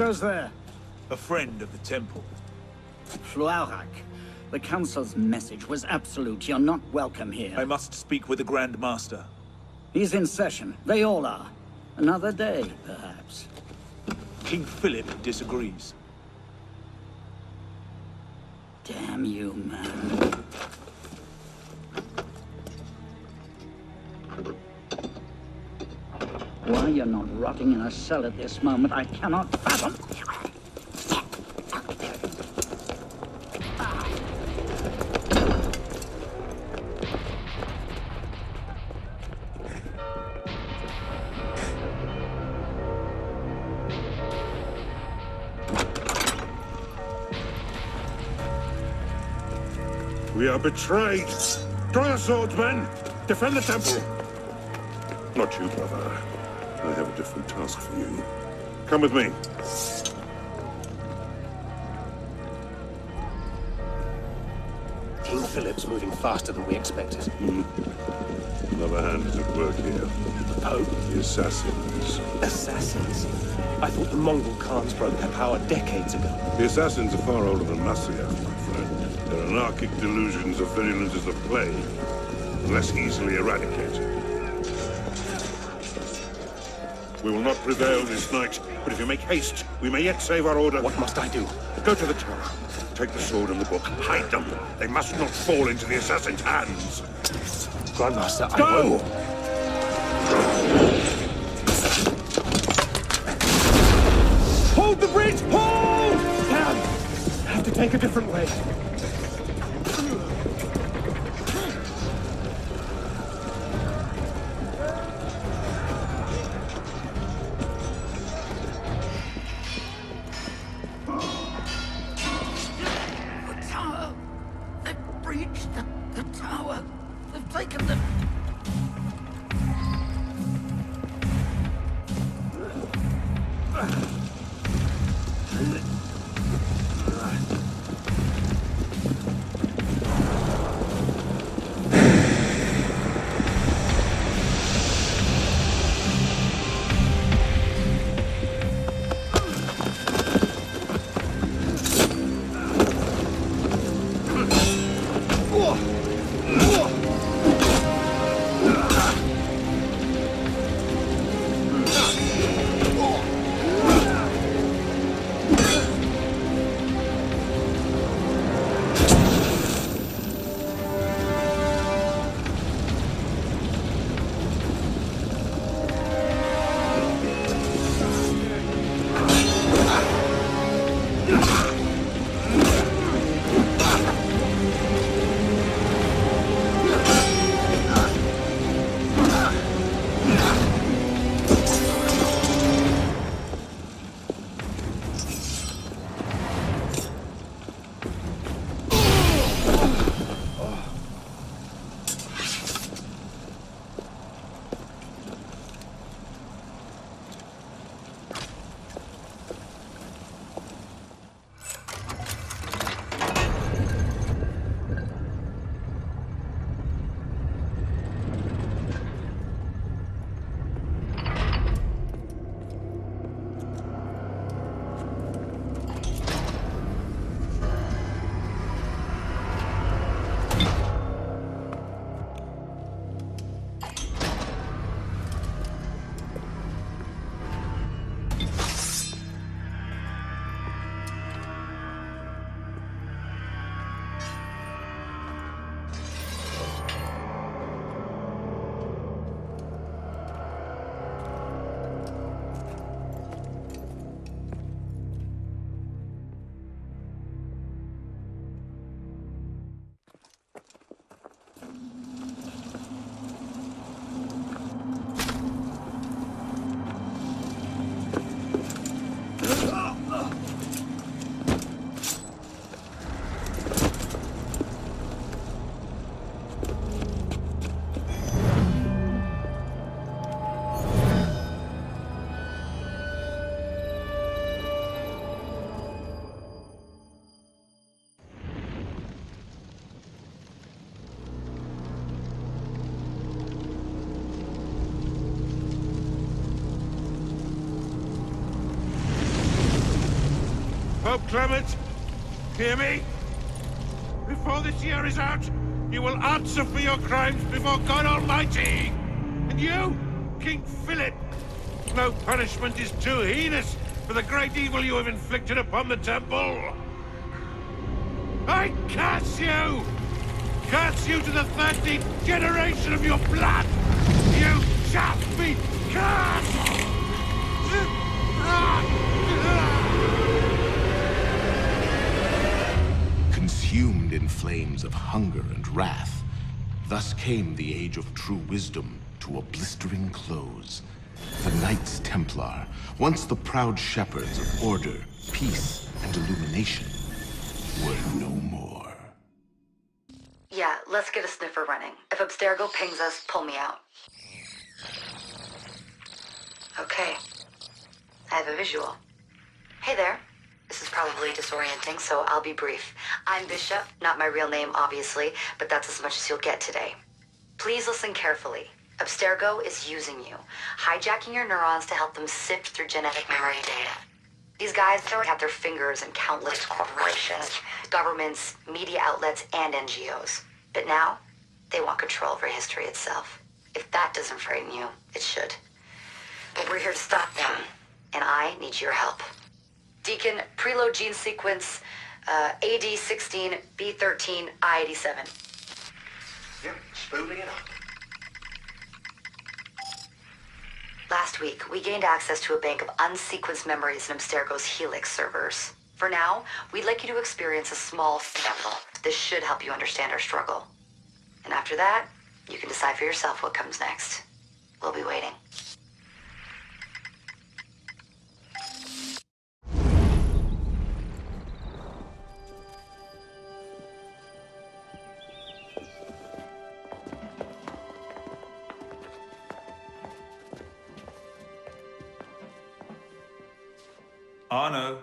goes there? A friend of the temple. Fluarak. The Council's message was absolute. You're not welcome here. I must speak with the Grand Master. He's in session. They all are. Another day, perhaps. King Philip disagrees. Damn you, man. Why you're not rotting in a cell at this moment, I cannot fathom. We are betrayed! Draw your swords, men! Defend the temple! Not you, brother. I have a different task for you. Come with me. King Philip's moving faster than we expected. Another hand is at work here. The Pope? The assassins. Assassins? I thought the Mongol Khans broke their power decades ago. The assassins are far older than Masyaf, my friend. Their anarchic delusions are virulent as the plague, and less easily eradicated. We will not prevail this night, but if you make haste, we may yet save our order. What must I do? Go to the tower. Take the sword and the book. Hide them. They must not fall into the assassin's hands. Grandmaster, I Go! won't. Hold the bridge! Hold! Damn! I have to take a different way. Pope Clement, hear me? Before this year is out, you will answer for your crimes before God Almighty! And you, King Philip, no punishment is too heinous for the great evil you have inflicted upon the temple. I curse you! Curse you to the 13th generation of your blood! You shall be cursed! Consumed in flames of hunger and wrath, thus came the age of true wisdom to a blistering close. The Knights Templar, once the proud shepherds of order, peace, and illumination, were no more. Yeah, let's get a sniffer running. If Abstergo pings us, pull me out. Okay. I have a visual. Hey there. This is probably disorienting, so I'll be brief. I'm Bishop, not my real name, obviously, but that's as much as you'll get today. Please listen carefully. Abstergo is using you, hijacking your neurons to help them sift through genetic memory data. These guys don't have their fingers in countless corporations, governments, media outlets, and NGOs. But now, they want control over history itself. If that doesn't frame you, it should. But we're here to stop them, and I need your help. Deacon, preload gene sequence, AD16, B13, I87. Yep, spooling it up. Last week, we gained access to a bank of unsequenced memories in Abstergo's Helix servers. For now, we'd like you to experience a small sample. This should help you understand our struggle. And after that, you can decide for yourself what comes next. We'll be waiting. Arno.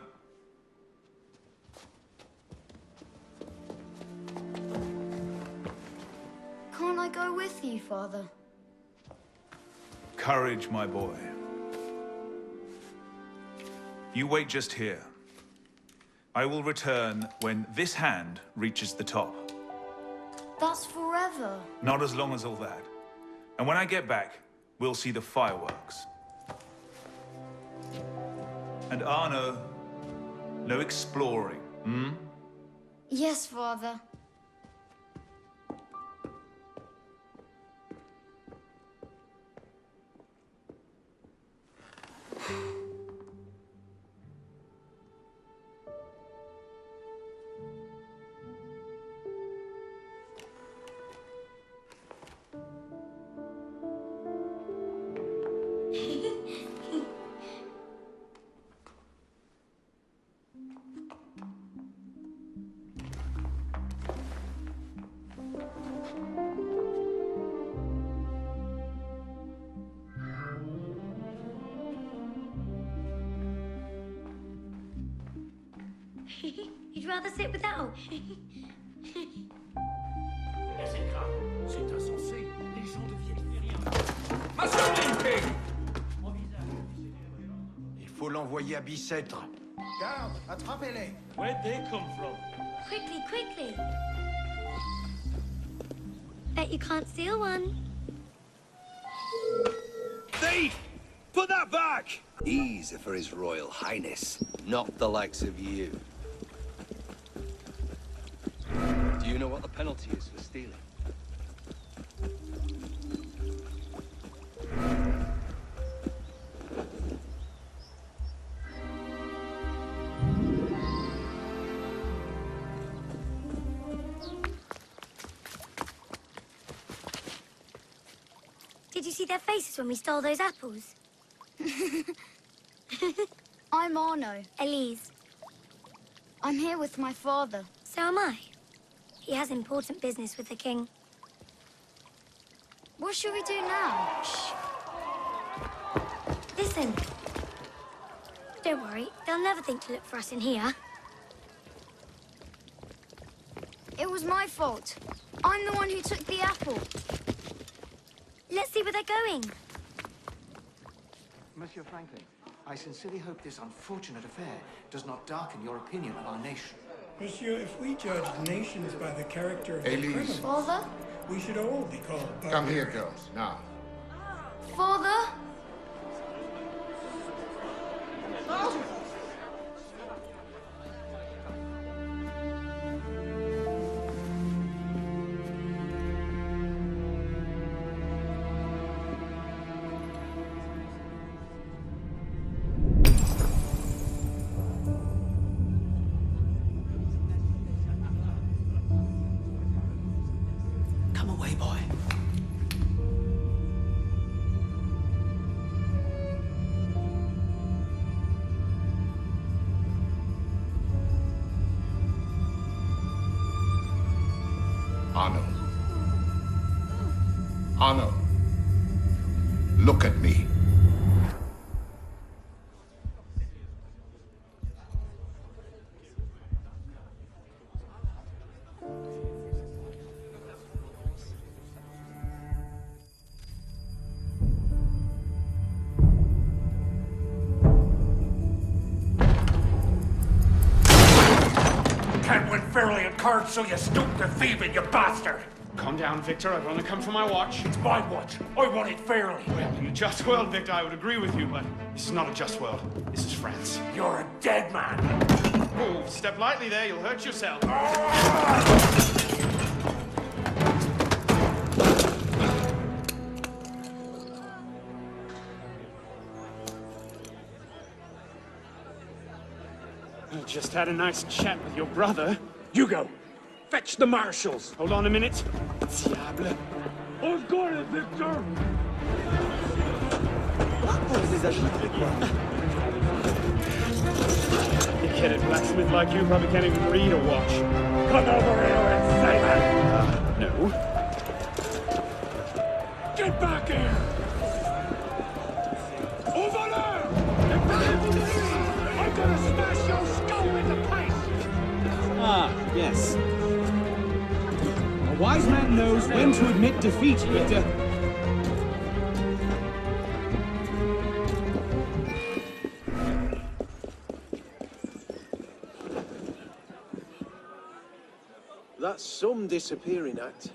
Can't I go with you, Father? Courage, my boy. You wait just here. I will return when this hand reaches the top. That's forever. Not as long as all that. And when I get back, we'll see the fireworks. And Arno, no exploring, hmm? Yes, Father. You'd rather sit without? C'est insensé. Les gens deviennent rien. Master King! Il faut l'envoyer à Bicêtre. Garde, attrapez-les. Where'd they come from? Quickly, quickly. Bet you can't steal one. Thief! Put that back! Easy for His Royal Highness. Not the likes of you. Do you know what the penalty is for stealing? Did you see their faces when we stole those apples? I'm Arno. Elise. I'm here with my father. So am I. He has important business with the king. What should we do now? Shh. Listen. Don't worry, they'll never think to look for us in here. It was my fault. I'm the one who took the apple. Let's see where they're going. Monsieur Franklin, I sincerely hope this unfortunate affair does not darken your opinion of our nation. Monsieur, if we judge nations by the character of Elise. the criminals, Father? we should all be called Come here, girls, now. Father? Come away, boy. Arno. Arno. Look at me. Can't win fairly at cards, so you stoop to thieving, you bastard! Calm down, Victor. I've only come for my watch. It's my watch. I want it fairly. Well, in a just world, Victor, I would agree with you, but this is not a just world. This is France. You're a dead man. Oh, step lightly there. You'll hurt yourself. I just had a nice chat with your brother. Hugo, fetch the marshals. Hold on a minute. Diable. I've got it, Victor. You kid, blacksmith like you probably can't even read a watch. Come over here and say that. No. Get back here. Over there. I'm gonna smash your skull into paste. Ah, yes. A wise man knows when to admit defeat, Victor. That's some disappearing act.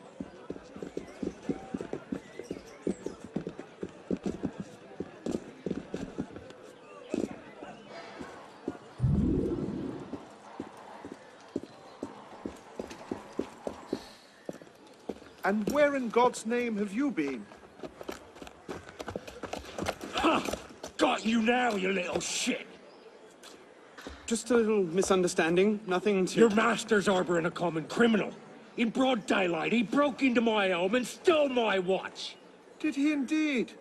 And where in God's name have you been? Ha! Got you now, you little shit. Just a little misunderstanding. Nothing to... Your master's harboring a common criminal. In broad daylight, he broke into my home and stole my watch. Did he indeed?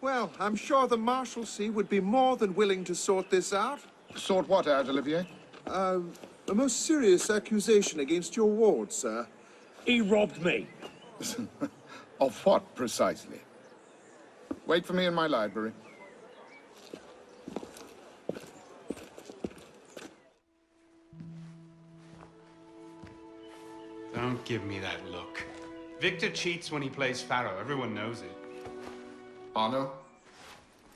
Well, I'm sure the Marshalsea would be more than willing to sort this out. Sort what out, Olivier? A most serious accusation against your ward, sir. He robbed me. Of what, precisely? Wait for me in my library. Don't give me that look. Victor cheats when he plays Pharaoh. Everyone knows it. Arno?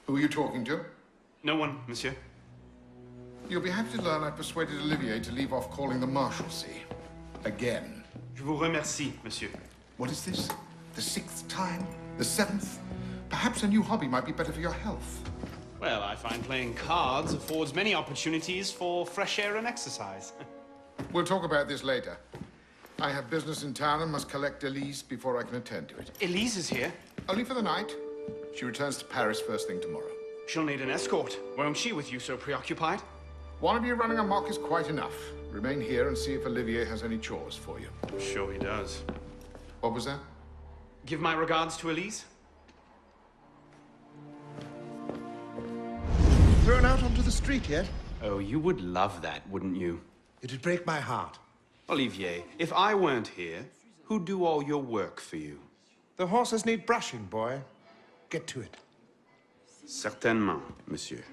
Who are you talking to? No one, monsieur. You'll be happy to learn I persuaded Olivier to leave off calling the Marshalsea. Again. Je vous remercie, monsieur. What is this? The 6th time? The 7th? Perhaps a new hobby might be better for your health. Well, I find playing cards affords many opportunities for fresh air and exercise. We'll talk about this later. I have business in town and must collect Elise before I can attend to it. Elise is here. Only for the night. She returns to Paris first thing tomorrow. She'll need an escort. Won't she, with you so preoccupied? One of you running amok is quite enough. Remain here and see if Olivier has any chores for you. I'm sure he does. What was that? Give my regards to Elise. Thrown out onto the street yet? Oh, you would love that, wouldn't you? It'd break my heart. Olivier, if I weren't here, who'd do all your work for you? The horses need brushing, boy. Get to it. Certainement, monsieur.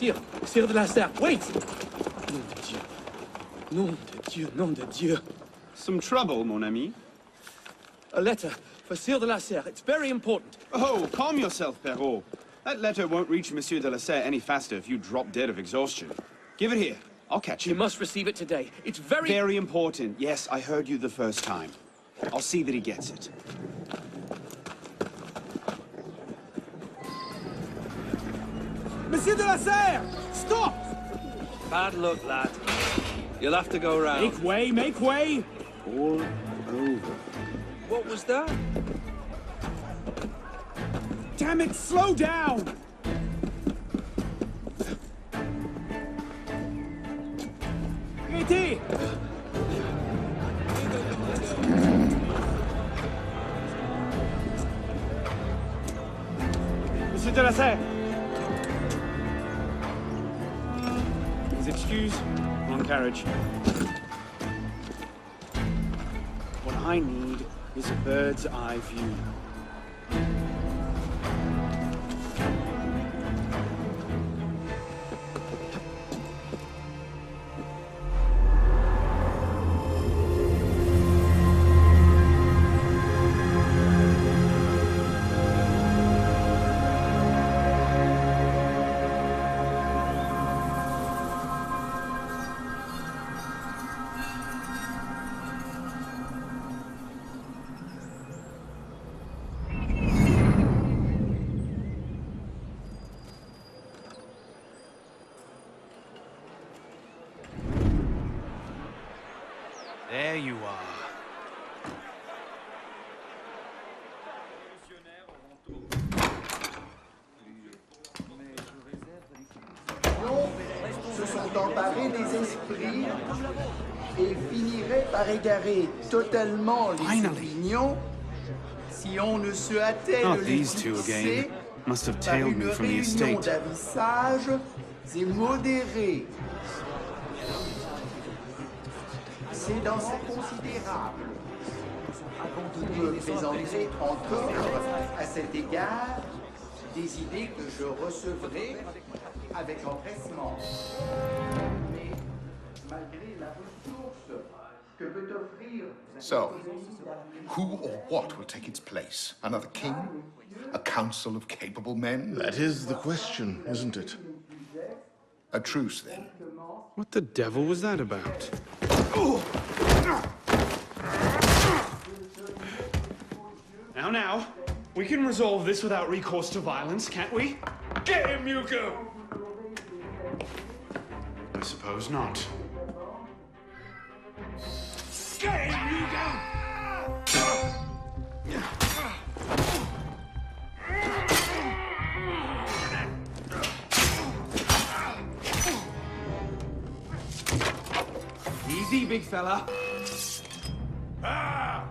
Sire, Sire de la Serre, wait! Nom de Dieu. Nom de Dieu, nom de Dieu. Some trouble, mon ami? A letter for Sire de la Serre. It's very important. Oh, calm yourself, Perrault. That letter won't reach Monsieur de la Serre any faster if you drop dead of exhaustion. Give it here. I'll catch You him. must receive it today. It's very... Very important. Yes, I heard you the first time. I'll see that he gets it. Monsieur de la Serre! Stop! Bad luck, lad. You'll have to go round. Make way, make way! All over. What was that? Damn it, slow down! Arrêtez! Monsieur de la Serre! Please excuse, wrong carriage. What I need is a bird's eye view. There you are. Se sont emparés des esprits et finiraient par égarer totalement les opinions si on ne se hâtait Not de les these two again. fixer Must have par tailed une me from the réunion estate. d'avis sages et modérés. C'est dans ces considérables qui me présenterai encore à cet égard des idées que je recevrai avec empressement. Mais malgré la ressource que peut offrir... So, who or what will take its place? Another king? A council of capable men? That is the question, isn't it? A truce, then. What the devil was that about? Now, we can resolve this without recourse to violence, can't we? Get him, Hugo! I suppose not. Get him, Hugo! Easy, big fella. Ah!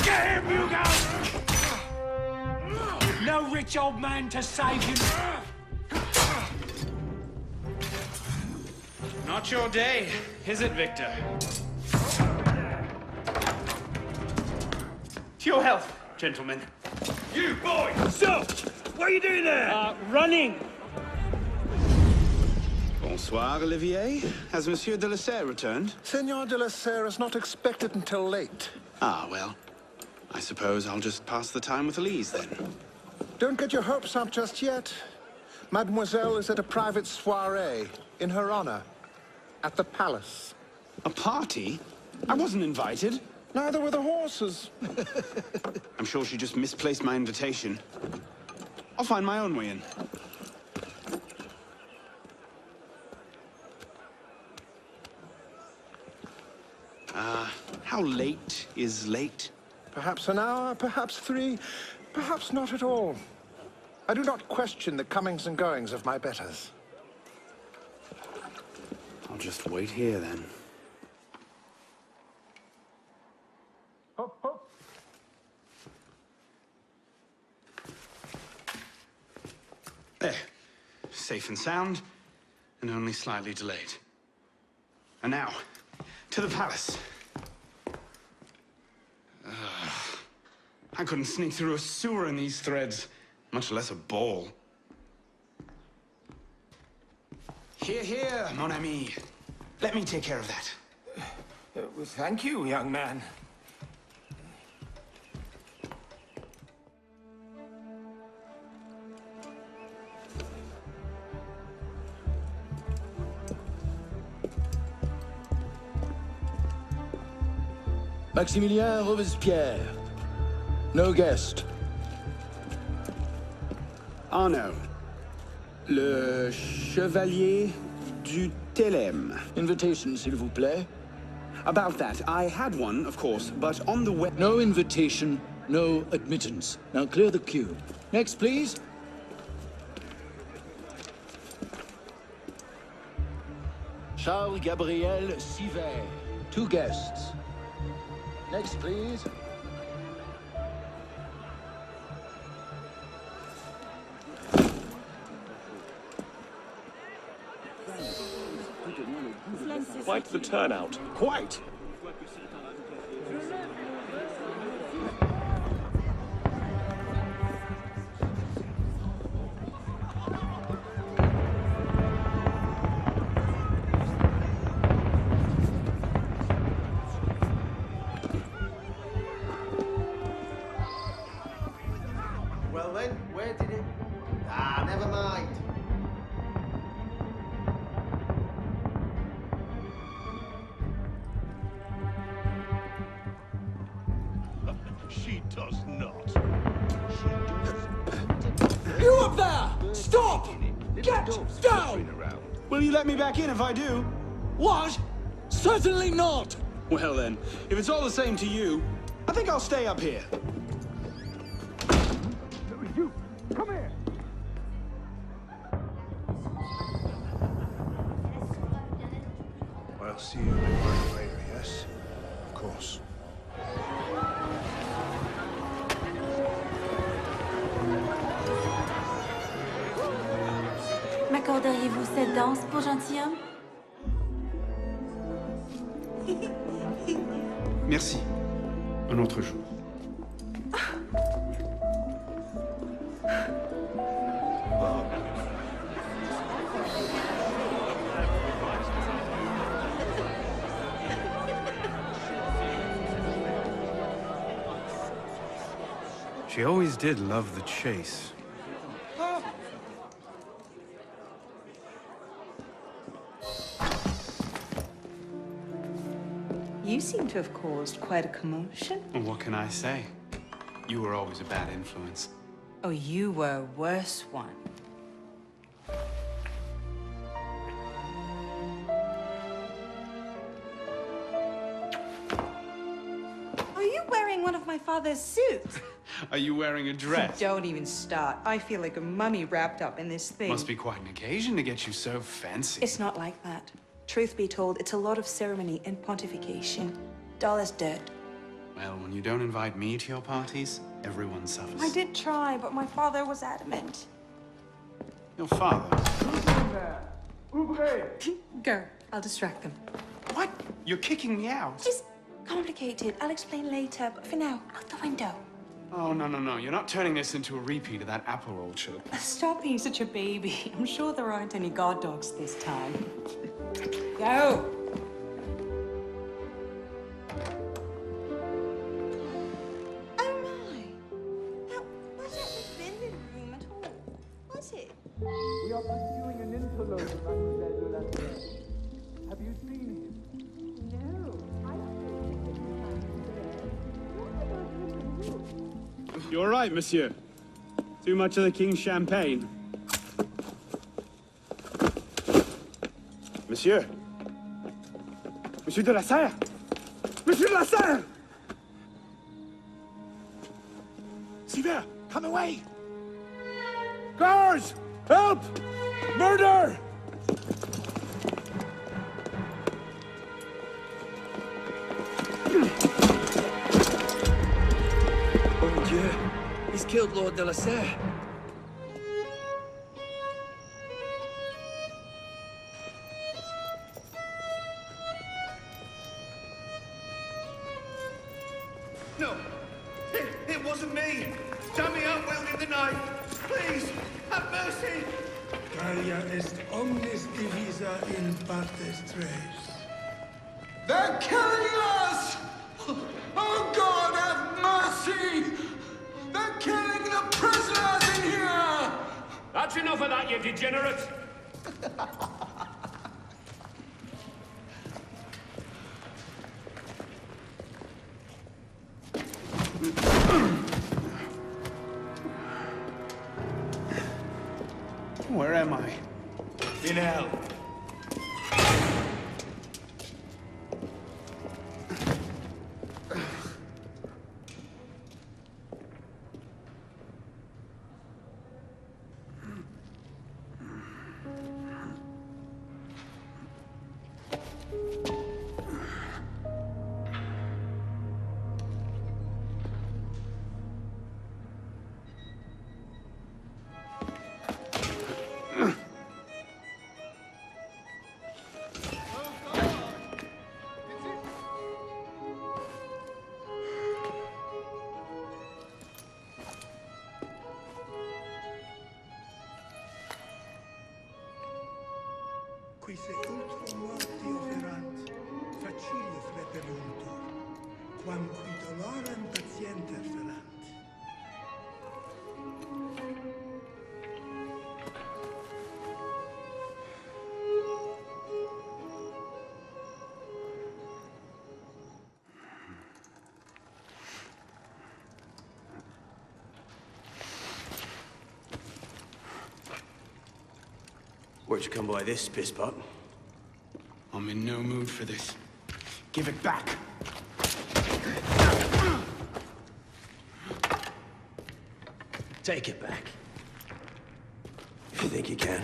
Get him, Hugo! No rich old man to save you. Not your day, is it, Victor? To your health, gentlemen. You, boy! So, what are you doing there? Running. Bonsoir, Olivier. Has Monsieur de la Serre returned? Senor de la Serre is not expected until late. Ah, well. I suppose I'll just pass the time with Elise, then. Don't get your hopes up just yet. Mademoiselle is at a private soirée in her honor at the palace. A party? I wasn't invited. Neither were the horses. I'm sure she just misplaced my invitation. I'll find my own way in. How late is late? Perhaps an hour, perhaps 3, perhaps not at all. I do not question the comings and goings of my betters. I'll just wait here, then. Hop, hop. There. Safe and sound, and only slightly delayed. And now, to the palace. I couldn't sneak through a sewer in these threads, much less a ball. Here, here, mon ami. Let me take care of that. Well, thank you, young man. Maximilien Robespierre. No guest. Arnaud. Le Chevalier du Télème. Invitation, s'il vous plaît. About that, I had one, of course, but on the way... No invitation, no admittance. Now clear the queue. Next, please. Charles Gabriel Siver. 2 guests. Next, please. Quite the turnout. Quite! Well then, where did it... Ah, never mind. She does not. You up there! Stop! Get down! Will you let me back in if I do? What? Certainly not! Well then, if it's all the same to you, I think I'll stay up here. You, come here! I'll see you later, yes? Of course. M'accorderiez-vous cette danse pour gentilhomme? Merci. Un autre jour. She always did love the chase. You seem to have caused quite a commotion. Well, what can I say? You were always a bad influence. Oh, you were a worse one. Are you wearing one of my father's suits? Are you wearing a dress? Don't even start. I feel like a mummy wrapped up in this thing. Must be quite an occasion to get you so fancy. It's not like that. Truth be told, it's a lot of ceremony and pontification. Dull as dirt. Well, when you don't invite me to your parties, everyone suffers. I did try, but my father was adamant. Your father? Go. I'll distract them. What? You're kicking me out? It's complicated. I'll explain later, but for now, out the window. Oh, no, no, no. You're not turning this into a repeat of that apple orchard. Stop being such a baby. I'm sure there aren't any guard dogs this time. Go! Oh my! That wasn't the billiard room at all, was it? We are pursuing an interloper, Mademoiselle de la Serre. Have you seen him? No. You're right, monsieur. Too much of the king's champagne. Monsieur. Monsieur de la Serre! Monsieur de la Serre! Siver, come away! Guards! Help! Murder! Mon Dieu, he's killed Lord de la Serre. No, it wasn't me. Dummy out wielding the knife. Please, have mercy. Gaia est omnis divisa in partes tres. They're killing us! Oh God, have mercy! They're killing the prisoners in here! That's enough of that, you degenerate! Where am I? In hell. Qui se ultro morti operant, facilis repelluntur, quam qui dolorem patienter ferant. Where'd you come by this, pisspot? I'm in no mood for this. Give it back! Take it back. If you think you can.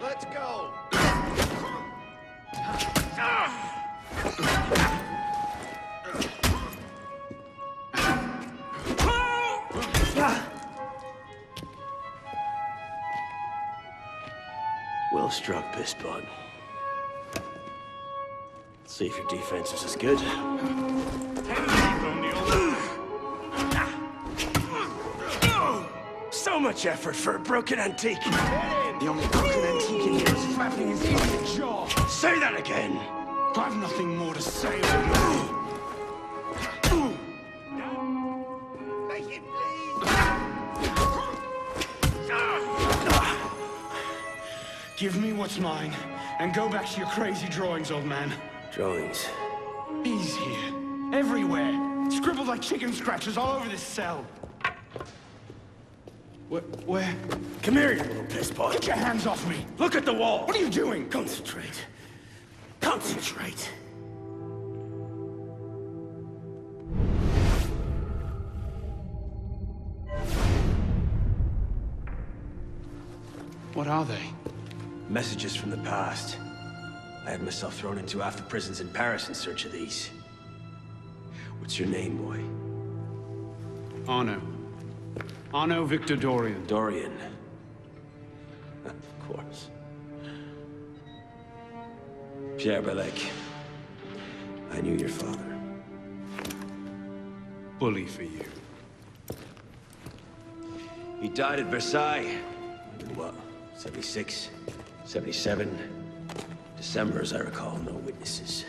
Let's go. Well struck, pisspot. See if your defense is as good. So much effort for a broken antique. The only broken antique in here is flapping his idiot jaw. Say that again! I've nothing more to say. Make it bleed. Give me what's mine, and go back to your crazy drawings, old man. Drawings? He's here. Everywhere. Scribbled like chicken scratches all over this cell. Where? Come here, you little pisspot. Get your hands off me! Look at the wall! What are you doing? Concentrate. Concentrate. What are they? Messages from the past. I had myself thrown into half the prisons in Paris in search of these. What's your name, boy? Arno. Arno Victor Dorian. Dorian. Of course. Pierre Belec. I knew your father. Bully for you. He died at Versailles. In what? 76? 77? December, as I recall, no witnesses.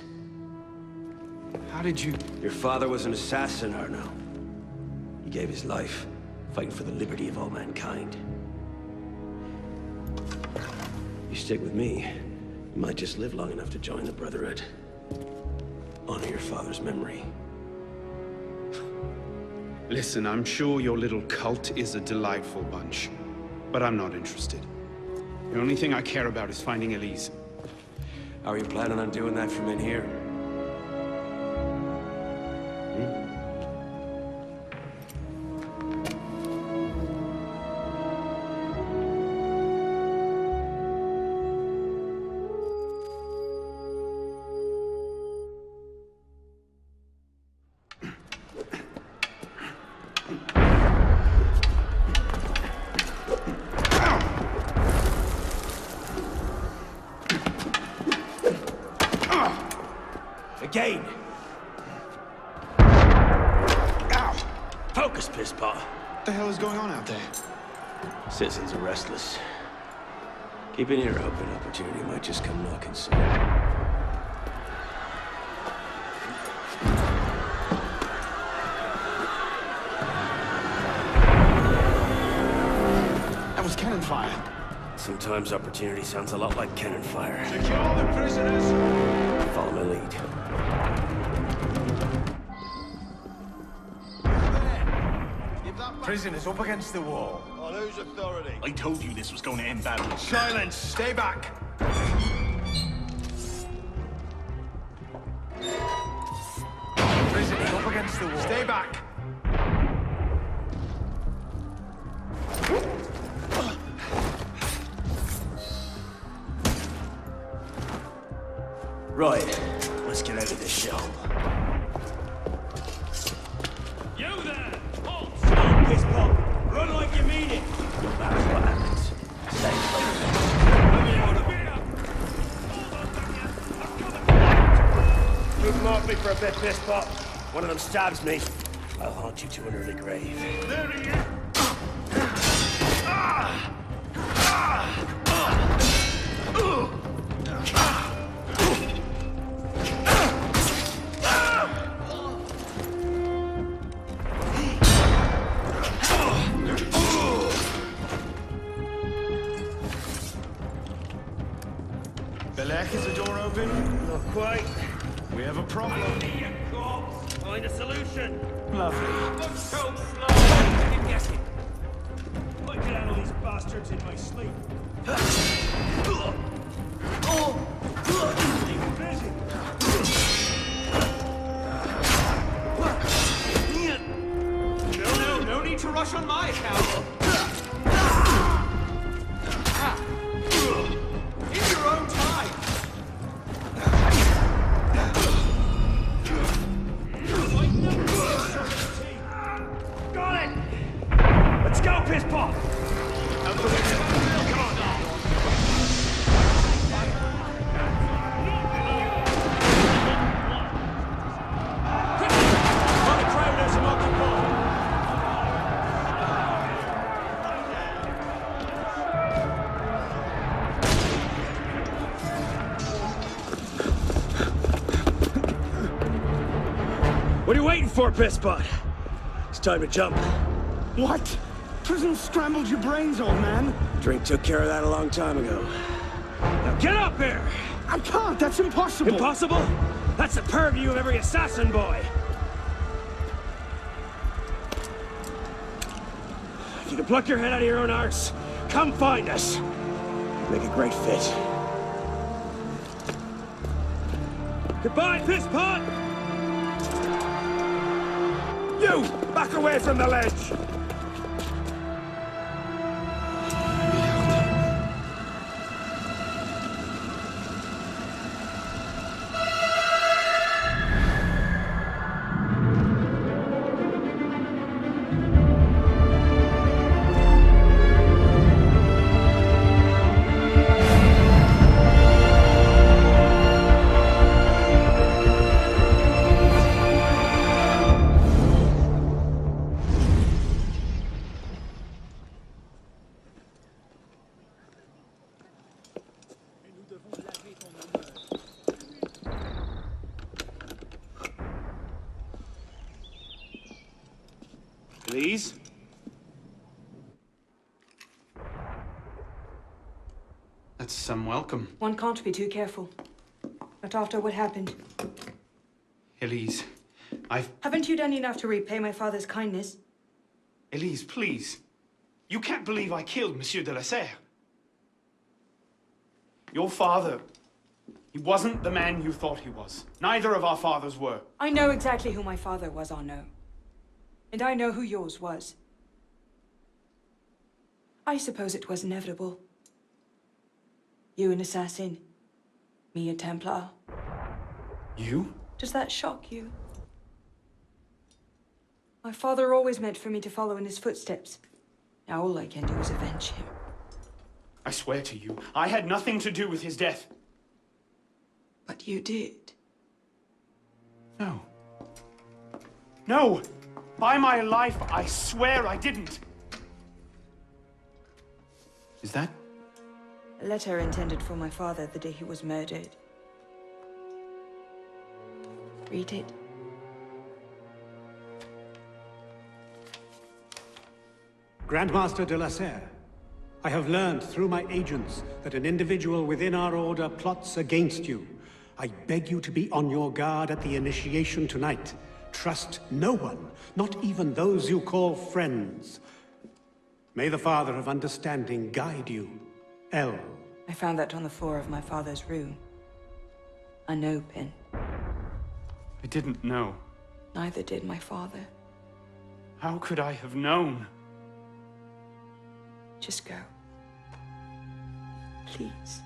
How did you... Your father was an assassin, Arno. He gave his life, fighting for the liberty of all mankind. You stick with me, you might just live long enough to join the Brotherhood. Honor your father's memory. Listen, I'm sure your little cult is a delightful bunch, but I'm not interested. The only thing I care about is finding Elise. How are you planning on doing that from in here? Again! Ow! Focus, pisspot! What the hell is going on out there? Citizens are restless. Keep an ear open. Opportunity might just come knocking soon. That was cannon fire. Sometimes opportunity sounds a lot like cannon fire. Secure the prisoners! Follow my lead. Prisoners up against the wall. On whose authority? I told you this was going to end badly. Silence! Stay back! Prisoners up against the wall. Stay back! Right, let's get out of this shell. You there! Halt! Stop, piss pop! Run like you mean it! That's what happens. Stay close. Move them off me for a bit, piss pop. One of them stabs me. I'll haunt you to an early grave. There he is! Belek, is the door open? Not quite. We have a problem. Find a solution. Lovely. Look so slow! I didn't get it. I can handle these bastards in my sleep. No need to rush on my account. In your own time. Got it! Let's go, piss pop! Out the window. Come on. Run the crowd as an occupied! What are you waiting for, pisspot? It's time to jump. What? Prison scrambled your brains, old man. Drink took care of that a long time ago. Now get up here! I can't, that's impossible. Impossible? That's the purview of every assassin boy. If you can pluck your head out of your own arse, come find us. Make a great fit. Goodbye, pisspot! You! Back away from the ledge! Please? That's some welcome. One can't be too careful. Not after what happened. Elise, Haven't you done enough to repay my father's kindness? Elise, please. You can't believe I killed Monsieur de la Serre. Your father, he wasn't the man you thought he was. Neither of our fathers were. I know exactly who my father was, Arnaud. And I know who yours was. I suppose it was inevitable. You an assassin, me a Templar. You? Does that shock you? My father always meant for me to follow in his footsteps. Now all I can do is avenge him. I swear to you, I had nothing to do with his death. But you did. No. No! By my life, I swear I didn't! Is that? A letter intended for my father the day he was murdered. Read it. Grandmaster de la Serre, I have learned through my agents that an individual within our order plots against you. I beg you to be on your guard at the initiation tonight. Trust no one, not even those you call friends. May the Father of Understanding guide you. L. I found that on the floor of my father's room. Unopened. I didn't know. Neither did my father. How could I have known? Just go. Please.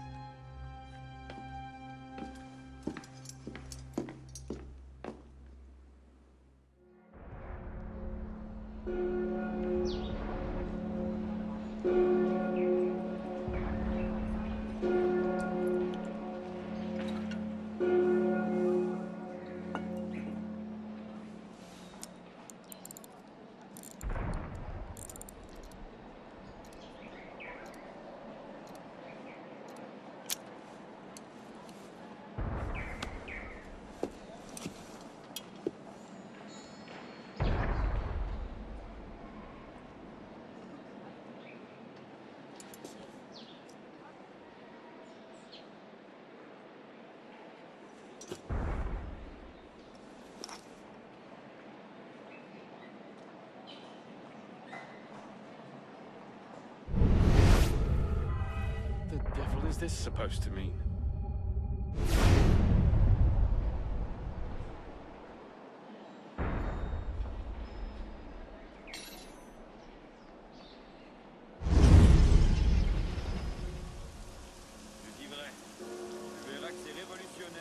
What is this supposed to mean?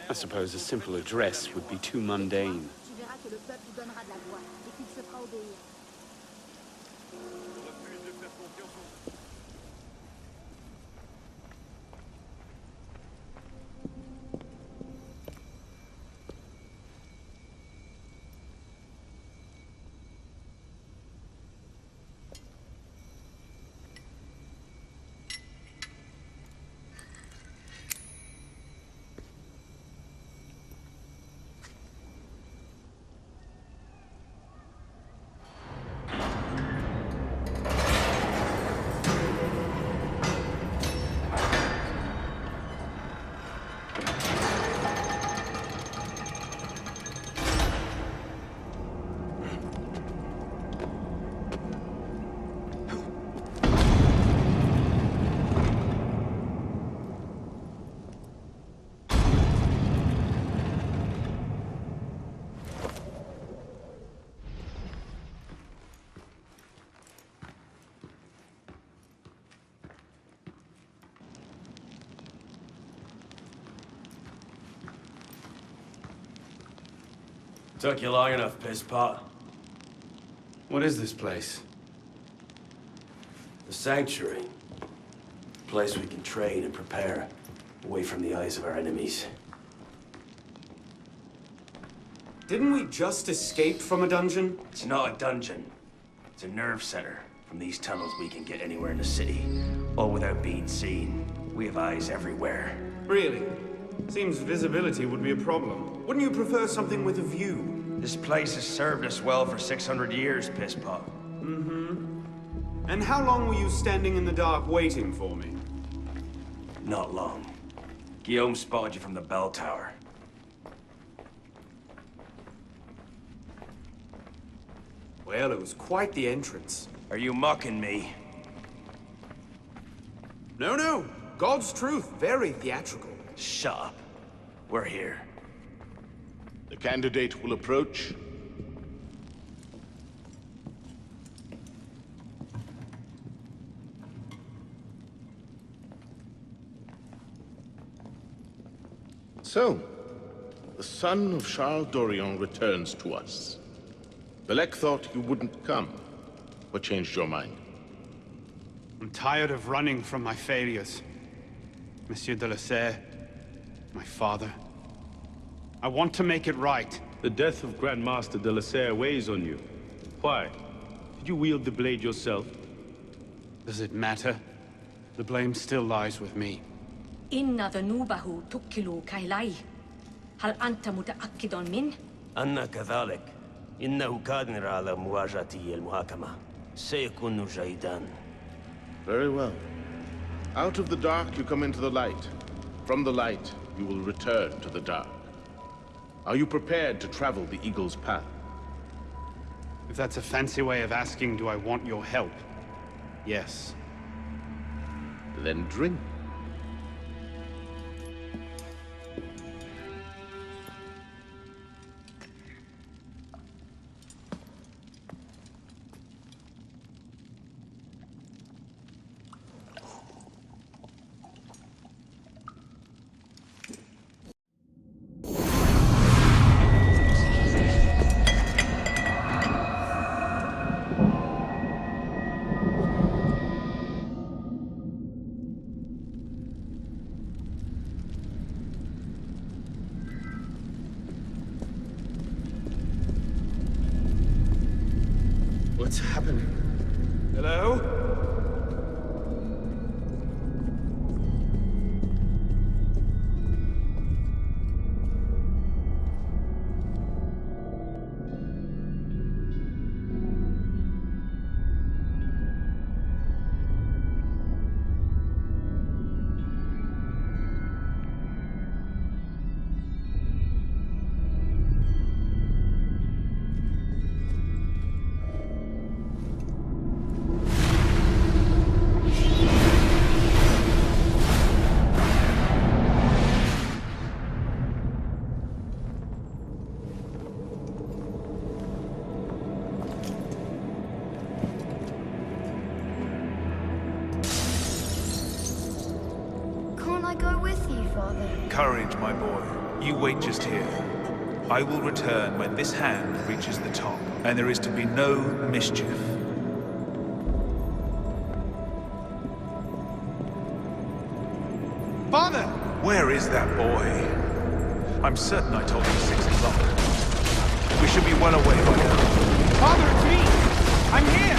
I suppose a simple address would be too mundane. Took you long enough, pisspot. What is this place? The Sanctuary. A place we can train and prepare, away from the eyes of our enemies. Didn't we just escape from a dungeon? It's not a dungeon. It's a nerve center. From these tunnels, we can get anywhere in the city, all without being seen. We have eyes everywhere. Really? Seems visibility would be a problem. Wouldn't you prefer something with a view? This place has served us well for 600 years, pisspot. Mm-hmm. And how long were you standing in the dark waiting for me? Not long. Guillaume spotted you from the bell tower. Well, it was quite the entrance. Are you mocking me? No, no. God's truth. Very theatrical. Shut up. We're here. The candidate will approach. So, the son of Charles Dorion returns to us. Belek thought you wouldn't come. What changed your mind? I'm tired of running from my failures. Monsieur de la Serre, my father. I want to make it right. The death of Grand Master de la Serre weighs on you. Why? Did you wield the blade yourself? Does it matter? The blame still lies with me. إن ذنوبه تكل كيلي. هل أنت متأكد منه؟ أنا كذلك. إنه قادر على مواجهة المحاكمة. سيكون جيدا. Very well. Out of the dark you come into the light. From the light you will return to the dark. Are you prepared to travel the Eagle's path? If that's a fancy way of asking, do I want your help? Yes. Then drink. What's happening? Hello? Courage, my boy. You wait just here. I will return when this hand reaches the top, and there is to be no mischief. Father! Where is that boy? I'm certain I told him 6 o'clock. We should be well away by now. Father, it's me! I'm here!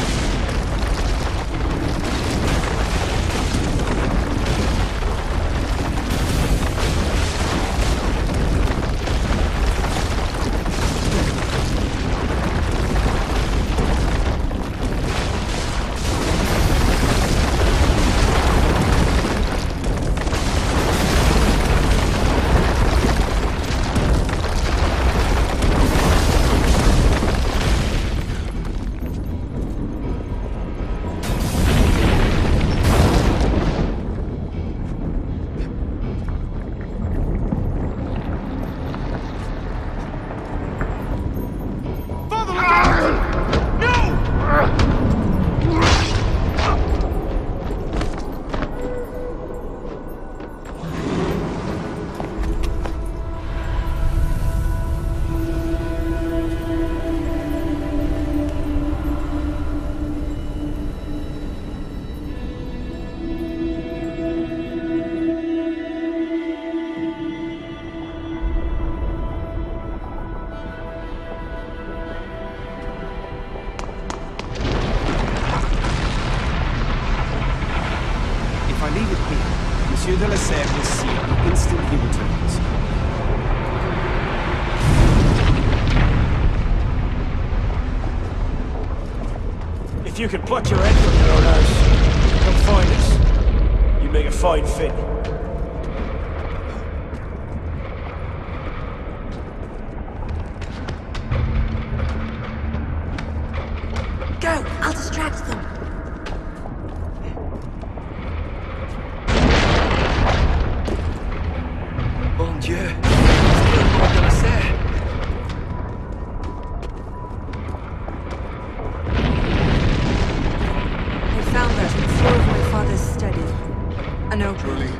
Monsieur de la Serre will see the instant he returns. If you can pluck your head from your own house, come find us. You make a fine fit. Go! I'll distract them. Mon Dieu! C'est le mort de la Serre! I found that in floor of my father's study. An opening. Truly,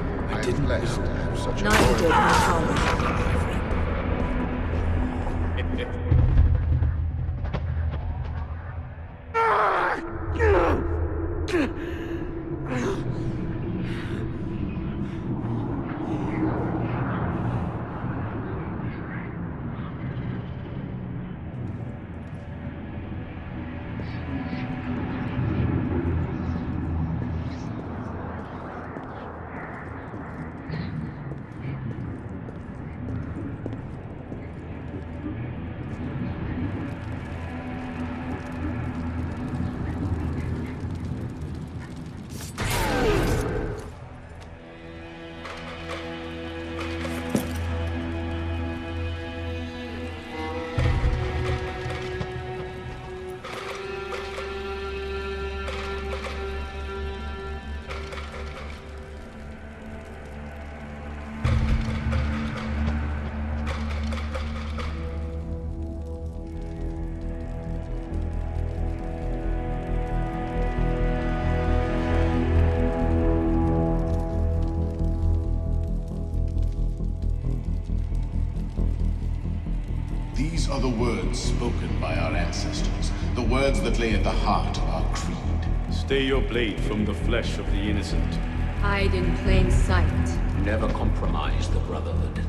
These are the words spoken by our ancestors, the words that lay at the heart of our creed. Stay your blade from the flesh of the innocent. Hide in plain sight. Never compromise the Brotherhood.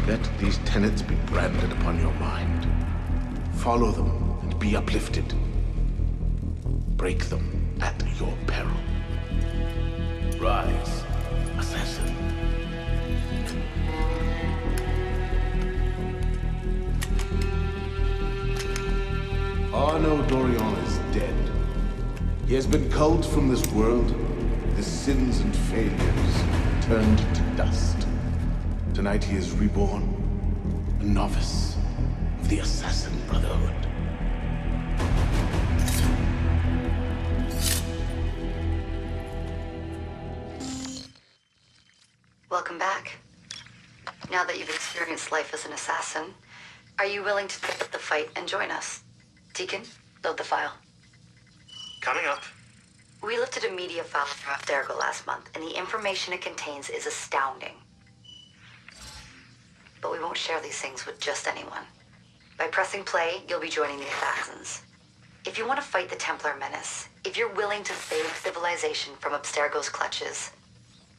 Let these tenets be branded upon your mind. Follow them and be uplifted. Break them at your peril. Rise, assassin. Arno Dorian is dead. He has been culled from this world, his sins and failures turned to dust. Tonight he is reborn, a novice of the Assassin Brotherhood. Welcome back. Now that you've experienced life as an assassin, are you willing to take up the fight and join us? Deacon, load the file. Coming up. We lifted a media file from Abstergo last month, and the information it contains is astounding. But we won't share these things with just anyone. By pressing play, you'll be joining the Assassins. If you want to fight the Templar menace, if you're willing to save civilization from Abstergo's clutches,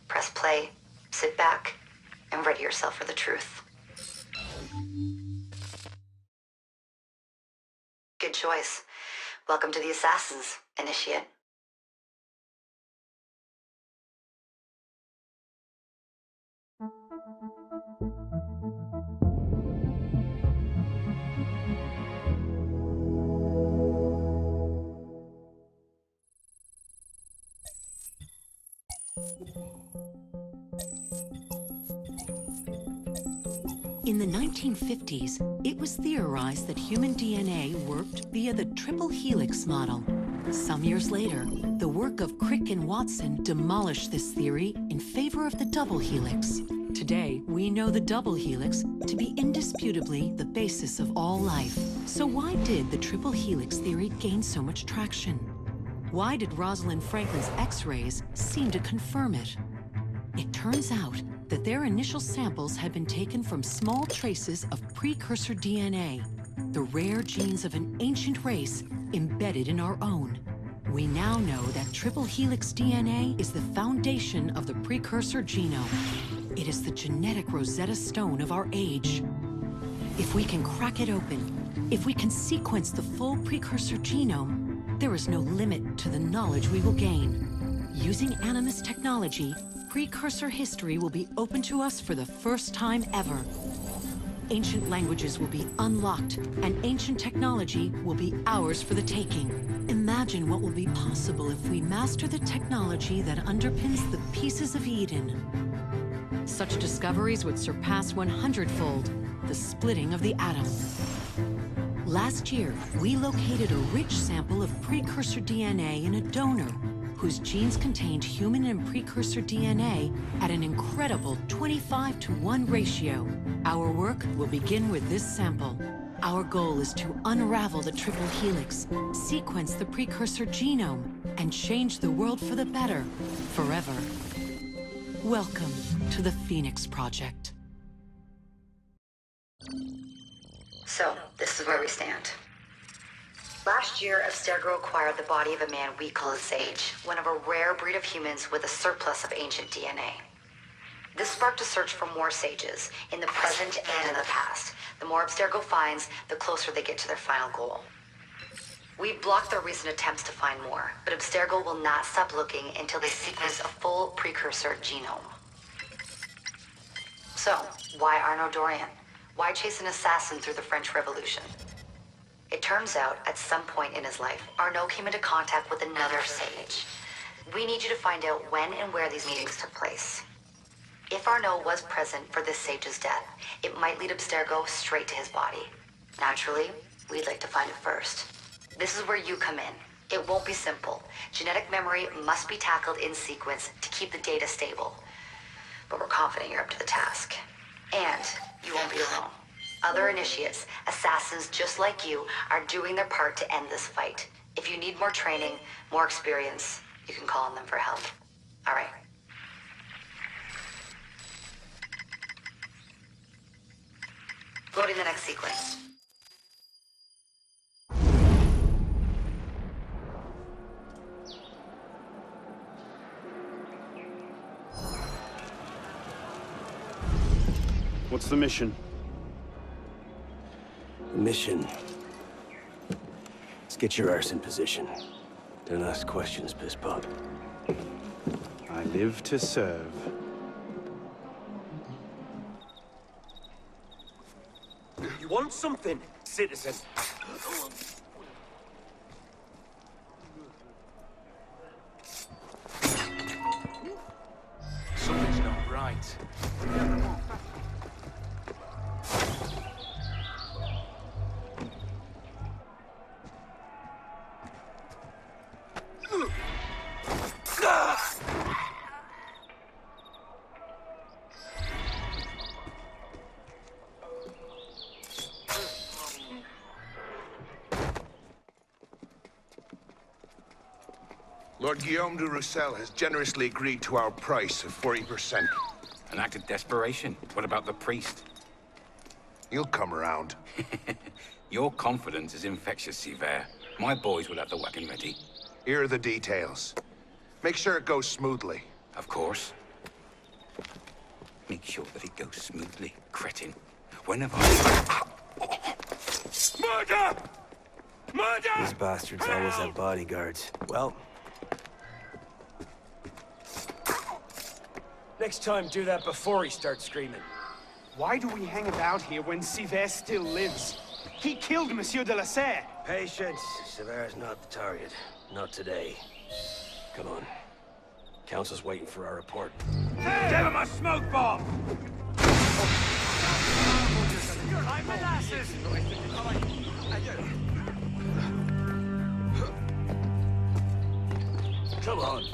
press play, sit back, and ready yourself for the truth. Good choice. Welcome to the Assassins, Initiate. In the 1950s, it was theorized that human DNA worked via the triple helix model. Some years later, the work of Crick and Watson demolished this theory in favor of the double helix. Today, we know the double helix to be indisputably the basis of all life. So why did the triple helix theory gain so much traction? Why did Rosalind Franklin's X-rays seem to confirm it? It turns out that their initial samples had been taken from small traces of precursor DNA, the rare genes of an ancient race embedded in our own. We now know that triple helix DNA is the foundation of the precursor genome. It is the genetic Rosetta Stone of our age. If we can crack it open, if we can sequence the full precursor genome, there is no limit to the knowledge we will gain. Using Animus technology, precursor history will be open to us for the first time ever. Ancient languages will be unlocked, and ancient technology will be ours for the taking. Imagine what will be possible if we master the technology that underpins the pieces of Eden. Such discoveries would surpass 100-fold the splitting of the atom. Last year, we located a rich sample of precursor DNA in a donor whose genes contained human and precursor DNA at an incredible 25-to-1 ratio. Our work will begin with this sample. Our goal is to unravel the triple helix, sequence the precursor genome, and change the world for the better, forever. Welcome to the Phoenix Project. So, this is where we stand. Last year, Abstergo acquired the body of a man we call a Sage, one of a rare breed of humans with a surplus of ancient DNA. This sparked a search for more Sages, in the present and in the past. The more Abstergo finds, the closer they get to their final goal. We've blocked their recent attempts to find more, but Abstergo will not stop looking until they sequence a full precursor genome. So, why Arno Dorian? Why chase an assassin through the French Revolution? It turns out, at some point in his life, Arno came into contact with another Sage. We need you to find out when and where these meetings took place. If Arno was present for this Sage's death, it might lead Abstergo straight to his body. Naturally, we'd like to find it first. This is where you come in. It won't be simple. Genetic memory must be tackled in sequence to keep the data stable. But we're confident you're up to the task. And you won't be alone. Other initiates, assassins just like you, are doing their part to end this fight. If you need more training, more experience, you can call on them for help. All right. Loading the next sequence. What's the mission? Mission. Let's get your arse in position. Don't ask questions, piss pop. I live to serve. You want something, citizen? Something's not right. Lord Guillaume de Roussel has generously agreed to our price of 40%. An act of desperation. What about the priest? He'll come around. Your confidence is infectious, Sivert. My boys will have the wagon ready. Here are the details. Make sure it goes smoothly. Of course. Make sure that it goes smoothly, cretin. When have I... Murder! Murder! These bastards always have bodyguards. Well... next time, do that before he starts screaming. Why do we hang about here when Sivert still lives? He killed Monsieur de la Serre! Patience. Sever's not the target. Not today. Come on. Council's waiting for our report. Hey! Give him a smoke bomb! You're like molasses! Come on.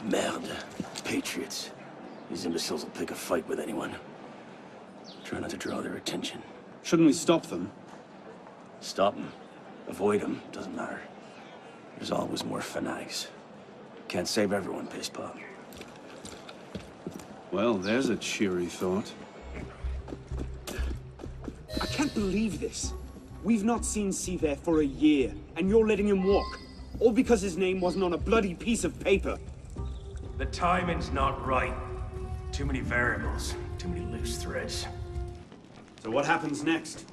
Merde. Patriots. These imbeciles will pick a fight with anyone. Try not to draw their attention. Shouldn't we stop them? Stop them. Avoid them. Doesn't matter. There's always more fanatics. Can't save everyone, piss pop. Well, there's a cheery thought. I can't believe this. We've not seen Sivert for a year, and you're letting him walk. All because his name wasn't on a bloody piece of paper. The timing's not right. Too many variables. Too many loose threads. So what happens next?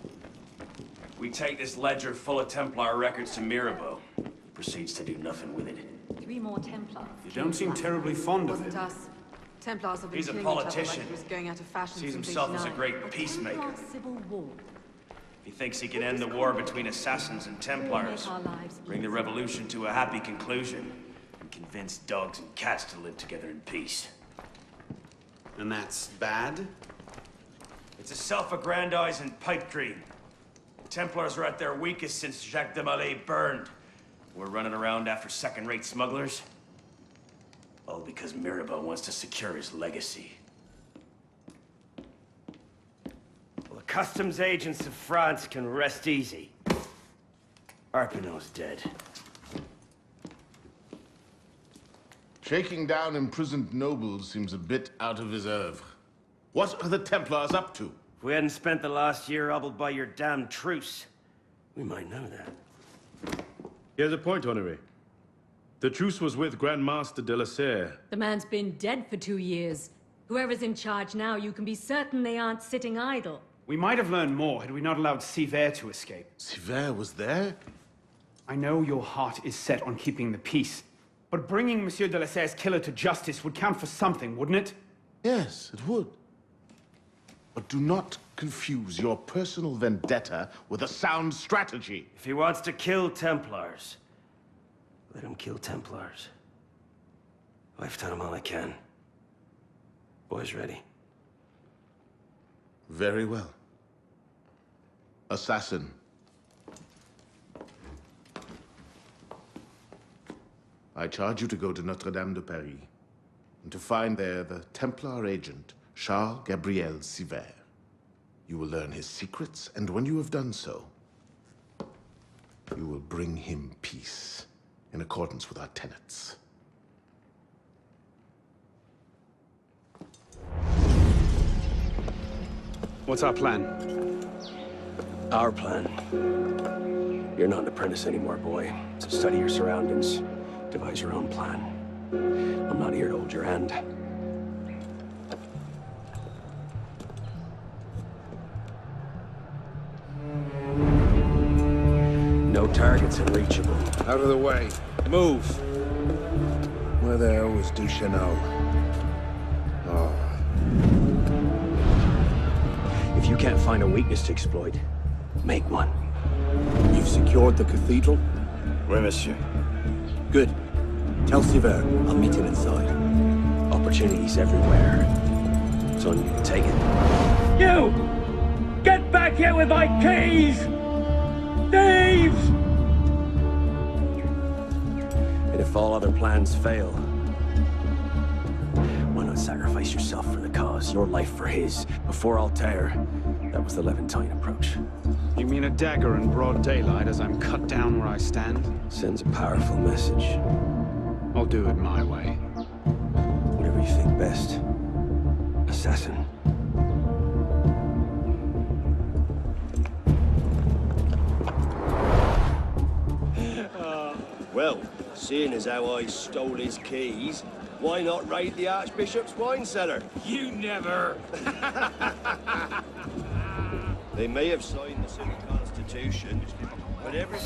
We take this ledger full of Templar records to Mirabeau. Proceeds to do nothing with it. 3 more Templars. You don't seem terribly fond of Wasn't it. us. Templars have been He's a killing each other politician. like it was going out of fashion Sees since himself as a 89. great peacemaker. Civil war. He thinks he can end the war between assassins and Templars. Make our lives Bring the revolution to a happy conclusion. And convince dogs and cats to live together in peace. And that's bad? It's a self-aggrandizing pipe dream. The Templars are at their weakest since Jacques de Molay burned. We're running around after second-rate smugglers. All because Mirabeau wants to secure his legacy. Well, the customs agents of France can rest easy. Arpinot's dead. Shaking down imprisoned nobles seems a bit out of his oeuvre. What are the Templars up to? If we hadn't spent the last year hobbled by your damn truce, we might know that. Here's a point, Honoré. The truce was with Grand Master de la Serre. The man's been dead for 2 years. Whoever's in charge now, you can be certain they aren't sitting idle. We might have learned more had we not allowed Sivert to escape. Sivert was there? I know your heart is set on keeping the peace, but bringing Monsieur de la Serre's killer to justice would count for something, wouldn't it? Yes, it would. But do not confuse your personal vendetta with a sound strategy. If he wants to kill Templars, let him kill Templars. I've done all I can. Boys ready? Very well. Assassin. I charge you to go to Notre-Dame de Paris and to find there the Templar agent, Charles Gabriel Sivert. You will learn his secrets, and when you have done so, you will bring him peace, in accordance with our tenets. What's our plan? Our plan? You're not an apprentice anymore, boy. So study your surroundings, devise your own plan. I'm not here to hold your hand. No targets unreachable. Out of the way. Move. Where the hell was Duchesneau? Oh. If you can't find a weakness to exploit, make one. You've secured the cathedral? Oui, monsieur. Good. Tell Siver I'll meet him inside. Opportunities everywhere. It's on you to take it. You! Get back here with my keys! Thieves! And if all other plans fail, why not sacrifice yourself for the cause, your life for his? Before Altair, that was the Levantine approach. You mean a dagger in broad daylight as I'm cut down where I stand? Sends a powerful message. I'll do it my way. Whatever you think best, assassin. Well, seeing as how I stole his keys, why not raid the Archbishop's wine cellar? You never! They may have signed the civil constitution, but every...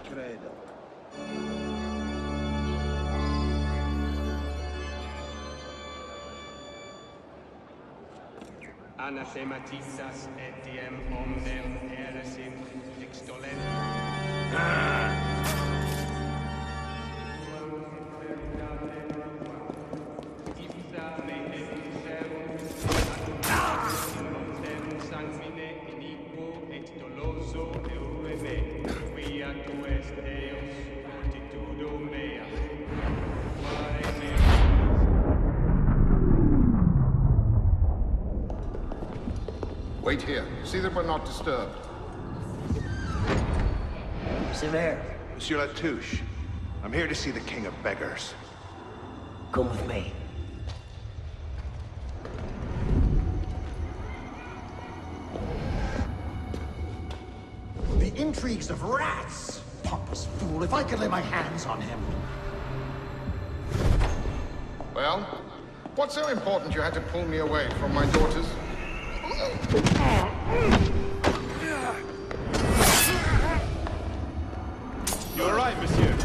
Credo. Anathematisas etiam omnem eresim extolent. Wait here. See that we're not disturbed. Sever, Monsieur Latouche, I'm here to see the King of Beggars. come with me. The intrigues of rats! Pompous fool, if I could lay my hands on him. Well, what's so important you had to pull me away from my daughters? You all right, monsieur?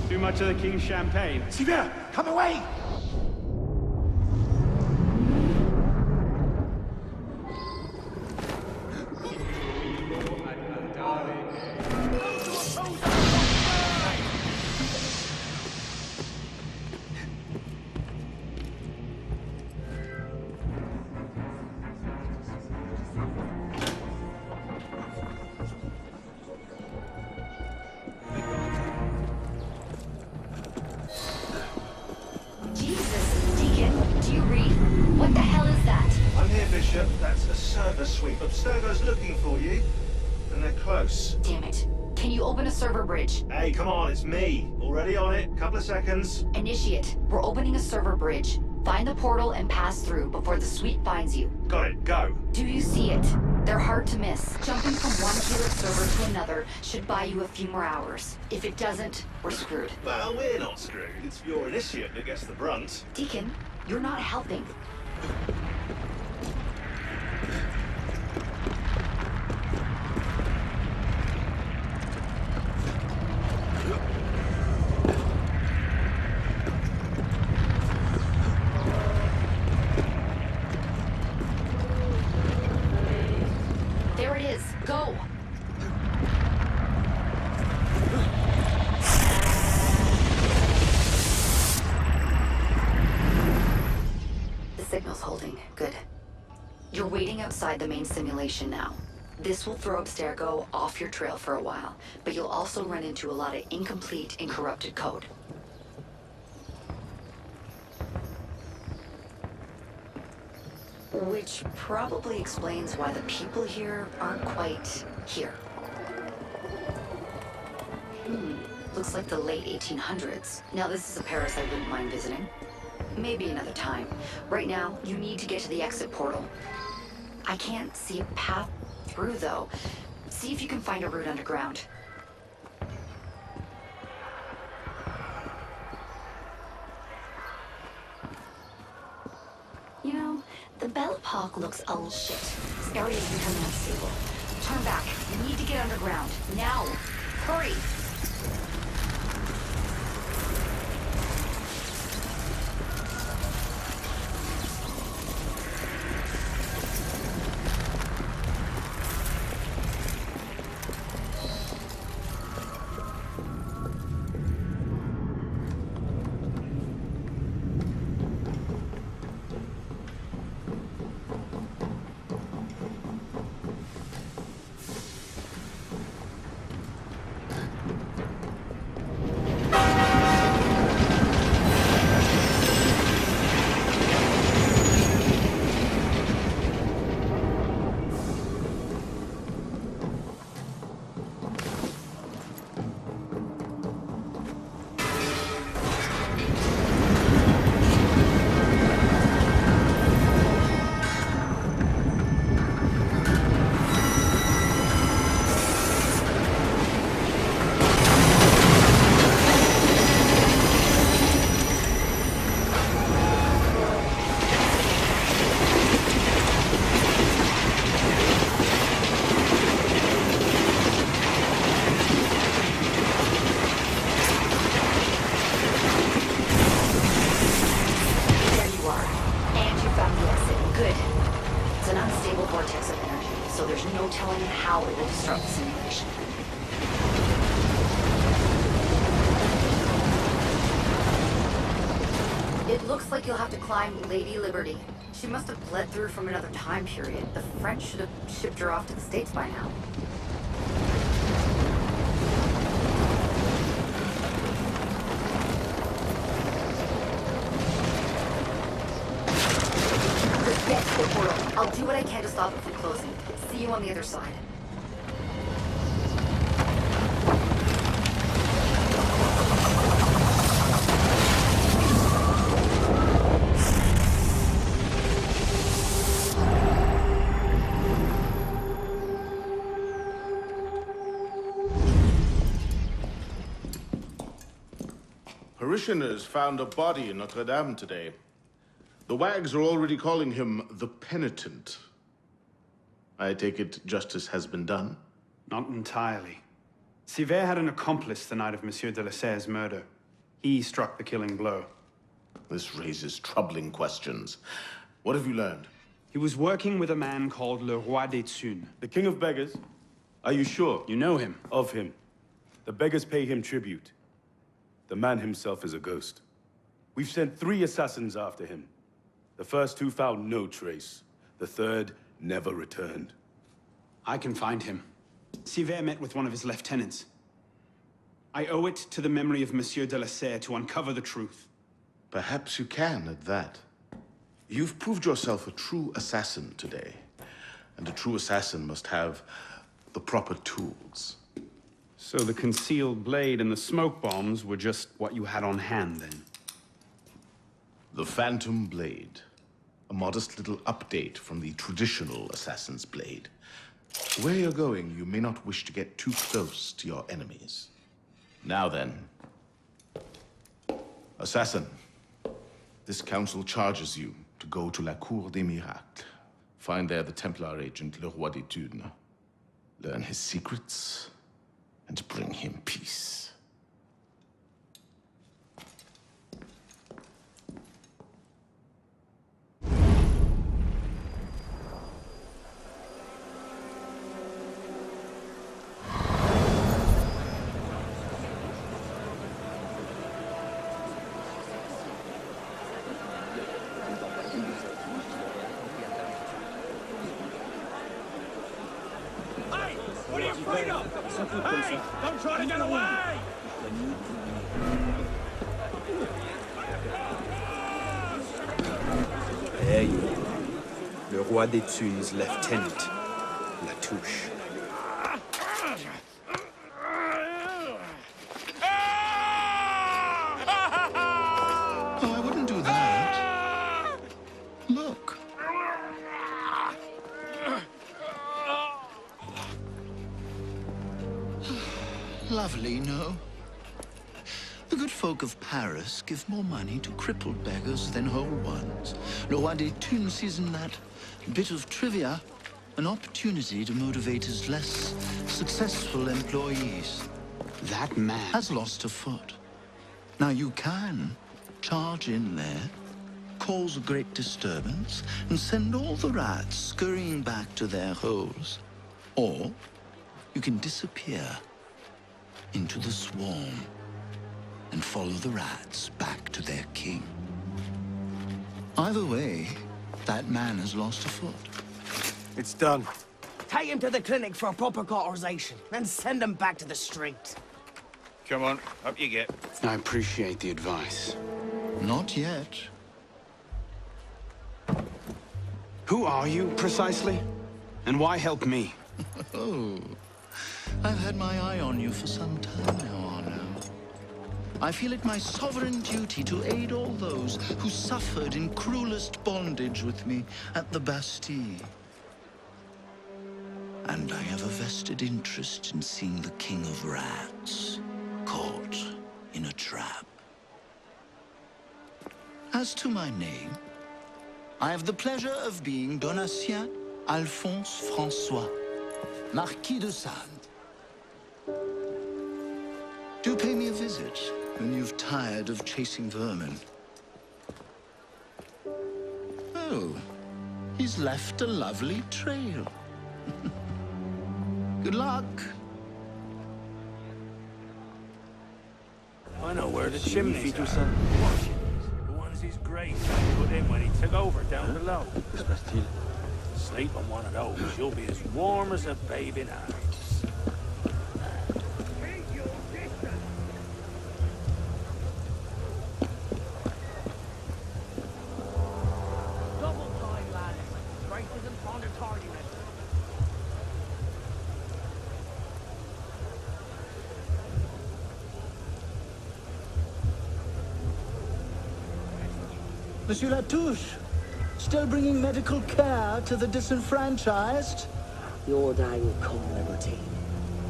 Too much of the king's champagne? Siver, come away! That's a server sweep. Abstergo's looking for you. And they're close. Damn it. Can you open a server bridge? Hey, come on, it's me. Already on it. Couple of seconds. Initiate. We're opening a server bridge. Find the portal and pass through before the sweep finds you. Got it. Go. Do you see it? They're hard to miss. Jumping from one Helix server to another should buy you a few more hours. If it doesn't, we're screwed. Well, we're not screwed. It's your initiate that gets the brunt. Deacon, you're not helping. There it is. Go! The signal's holding. Good. You're waiting outside the main simulation now. This will throw Abstergo off your trail for a while, but you'll also run into a lot of incomplete and corrupted code. Which probably explains why the people here aren't quite here. Looks like the late 1800s. Now this is a Paris I wouldn't mind visiting. Maybe another time. Right now, you need to get to the exit portal. I can't see a path through, though. See if you can find a route underground. You know, the Belle Epoque looks a little shit. This area is becoming unstable. Turn back. You need to get underground. Now! Hurry! You'll have to climb Lady Liberty. She must have bled through from another time period. The French should have shipped her off to the States by now. Get to the portal. I'll do what I can to stop it from closing. See you on the other side. Parishioners found a body in Notre Dame today. The wags are already calling him the Penitent. I take it justice has been done? Not entirely. Sivert had an accomplice the night of Monsieur de la Serre's murder. He struck the killing blow. This raises troubling questions. What have you learned? He was working with a man called Le Roi des Thunes. The King of Beggars? Are you sure? You know him? Of him. The beggars pay him tribute. The man himself is a ghost. We've sent 3 assassins after him. The first 2 found no trace. The third never returned. I can find him. Sivert met with one of his lieutenants. I owe it to the memory of Monsieur de la Serre to uncover the truth. Perhaps you can at that. You've proved yourself a true assassin today. And a true assassin must have the proper tools. So the concealed blade and the smoke bombs were just what you had on hand, then? The Phantom Blade. A modest little update from the traditional assassin's blade. Where you're going, you may not wish to get too close to your enemies. Now then. Assassin, this council charges you to go to La Cour des Miracles. Find there the Templar agent, Le Roi des Thunes. Learn his secrets, and bring him peace. Hey! Don't try to get away! There you are. Le Roi des Thunes' lieutenant, Latouche. Oh, I wouldn't do that. Look. Lovely, no? The good folk of Paris give more money to crippled beggars than whole ones. Le Roi des Thunes sees in that bit of trivia an opportunity to motivate his less successful employees. That man has lost a foot. Now you can charge in there, cause a great disturbance, and send all the rats scurrying back to their holes. Or you can disappear into the swarm and follow the rats back to their king. Either way, that man has lost a foot. It's done. Take him to the clinic for a proper cauterization, then send him back to the street. Come on, up you get. I appreciate the advice. Not yet. Who are you, precisely? And why help me? Oh, I've had my eye on you for some time now, Arno. I feel it my sovereign duty to aid all those who suffered in cruelest bondage with me at the Bastille. And I have a vested interest in seeing the King of Rats caught in a trap. As to my name, I have the pleasure of being Donatien Alphonse François, Marquis de Sade. Do pay me a visit when you've tired of chasing vermin. Oh, he's left a lovely trail. Good luck. I know where the chimneys are. The ones his great dad put in when he took over down below. Sleep on one of those, you'll be as warm as a babe in arms. Double time, lads. Strength isn't on the target. Monsieur Latouche, still bringing medical care to the disenfranchised? Your day will come, Liberty.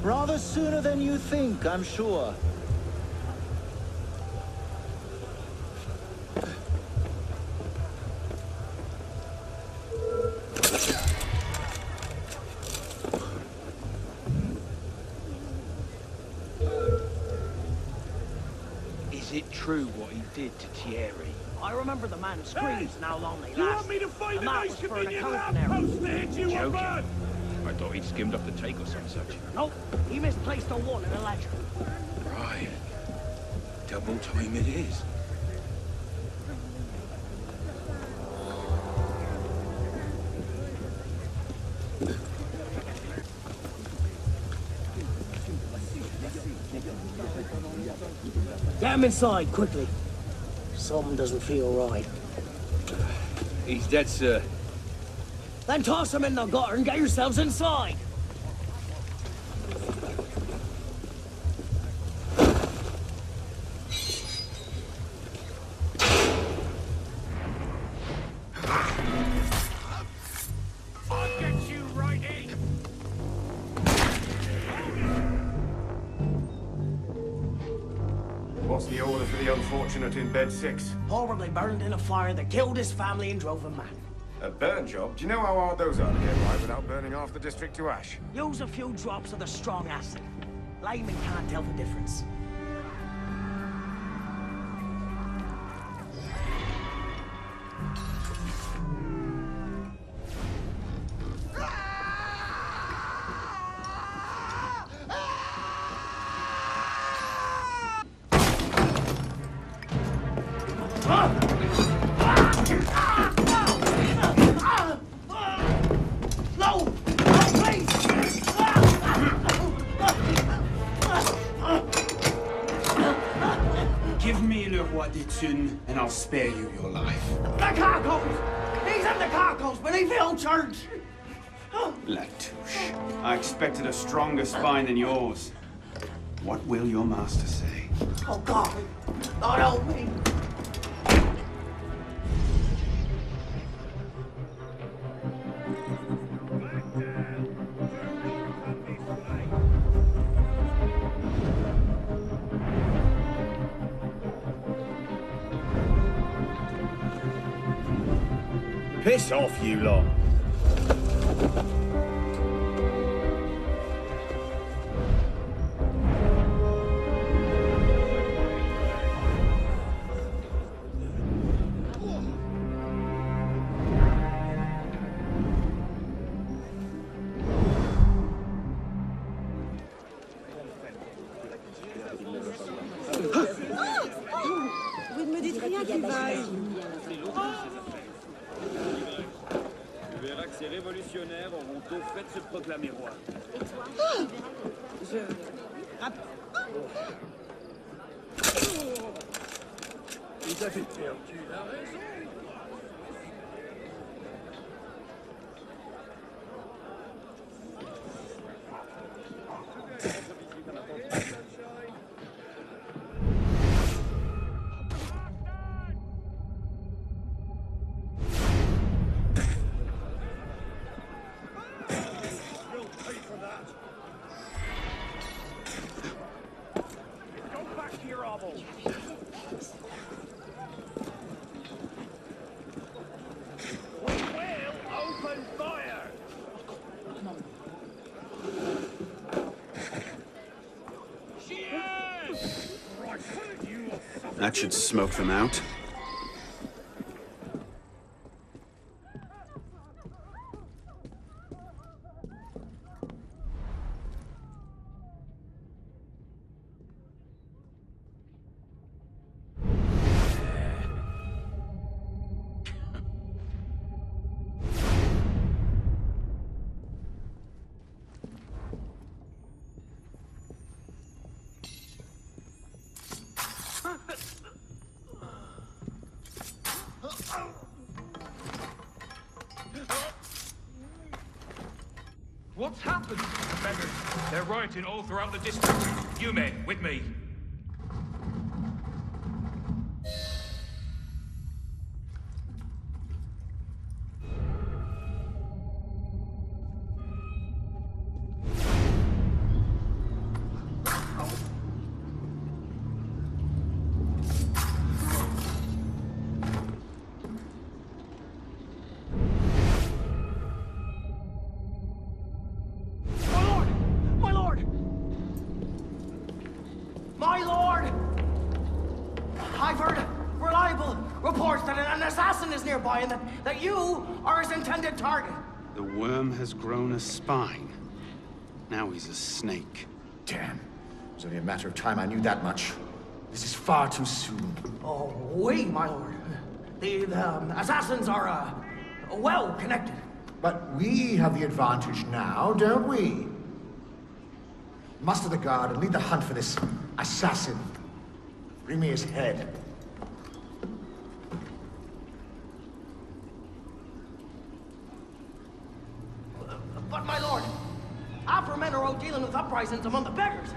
Rather sooner than you think, I'm sure. Is it true what he did to Thierry? I remember the man screams and how long they last. You want me to find And a that nice was for an convenient accountant outpost error. to hit you Joking. up? I thought he'd skimmed off the take or some such. Nope, he misplaced a one in a ledger. Right. Double time it is. Get him inside, quickly. Something doesn't feel right. He's dead, sir. Then toss him in the gutter and get yourselves inside. I'll get you right in. What's the order for the unfortunate in bed 6? Horribly burned in a fire that killed his family and drove him mad. A burn job? Do you know how hard those are to get right without burning half the district to ash? Use a few drops of the strong acid. Layman can't tell the difference. No! No, please! Give me Le Roi des Thunes, and I'll spare you your life. The cargoes! He's in the cargoes beneath the old church! Latouche, I expected a stronger spine than yours. What will your master say? Oh, God! Lord help me! Piss off, you lot. Vous ne me dites rien qui vaille. Tu verras que ces révolutionnaires auront tôt fait de se proclamer roi. Et toi? Je... Vous avez perdu la raison. That should smoke them out. What's happened? The beggars. They're rioting all throughout the district. You men, with me. My lord! I've heard reliable reports that an assassin is nearby and that you are his intended target. The worm has grown a spine. Now he's a snake. Damn. It was only a matter of time I knew that much. This is far too soon. Oh, wait, my lord. The assassins are, well connected. But we have the advantage now, don't we? Muster the guard and lead the hunt for this assassin. Bring me his head. But, my lord, our men are out dealing with uprisings among the beggars.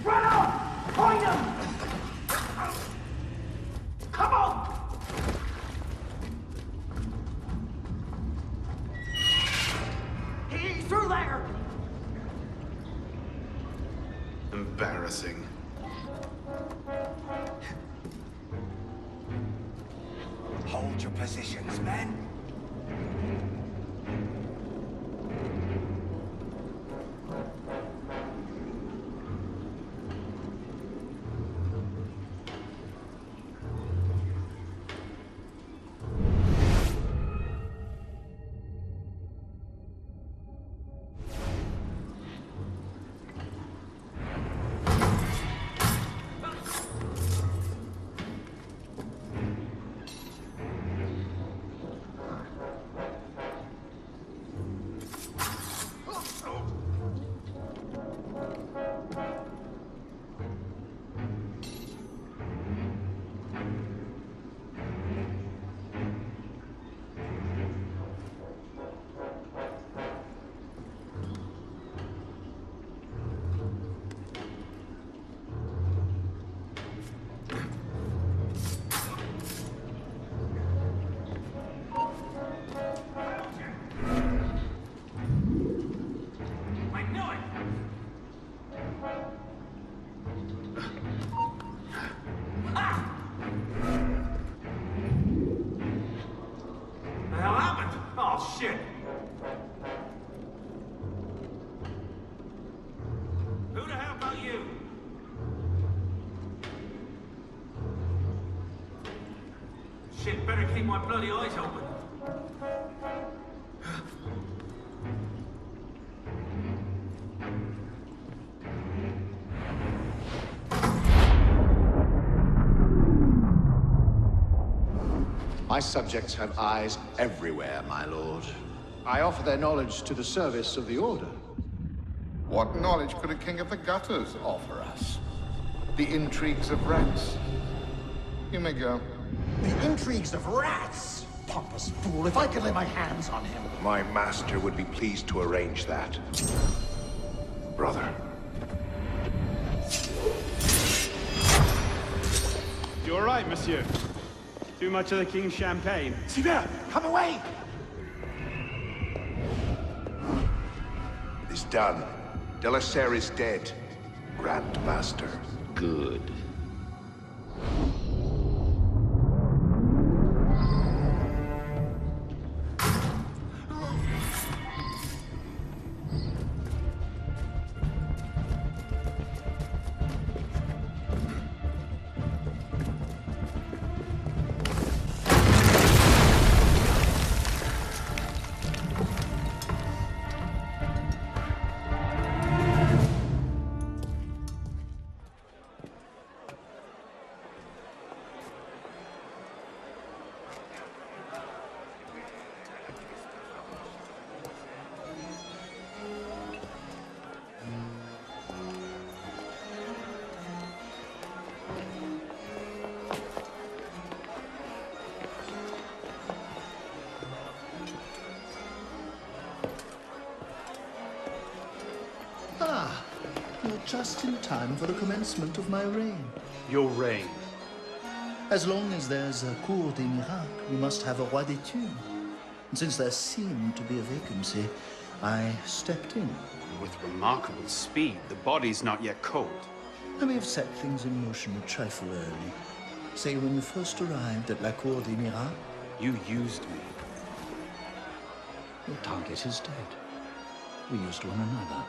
Run out! Find him! Come on! He's through there! Embarrassing. Hold your positions, men. Oh, shit! Who the hell about you? Shit, better keep my bloody eyes open. My subjects have eyes everywhere, my lord. I offer their knowledge to the service of the Order. What knowledge could a king of the gutters offer us? The intrigues of rats? You may go. The intrigues of rats! Pompous fool, if I could lay my hands on him. My master would be pleased to arrange that. Brother. You all right, monsieur? Too much of the king's champagne? Sivert, come away! It's done. De la Serre is dead. Grand Master. Good. Ah, you're just in time for the commencement of my reign. Your reign? As long as there's a Cour des Miracles, we must have a Roi des Tombs. And since there seemed to be a vacancy, I stepped in. With remarkable speed. The body's not yet cold. I may have set things in motion a trifle early. Say, when you first arrived at La Cour des Miracles... You used me. Your target is dead. We used one another.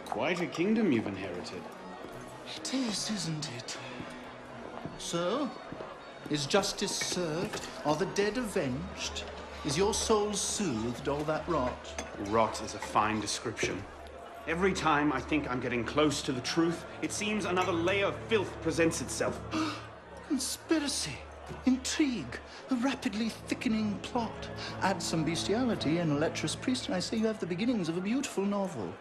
Quite a kingdom you've inherited. It is, isn't it? So, is justice served? Are the dead avenged? Is your soul soothed, all that rot? Rot is a fine description. Every time I think I'm getting close to the truth, it seems another layer of filth presents itself. Conspiracy, intrigue, a rapidly thickening plot. Add some bestiality and a lecherous priest, and I say you have the beginnings of a beautiful novel.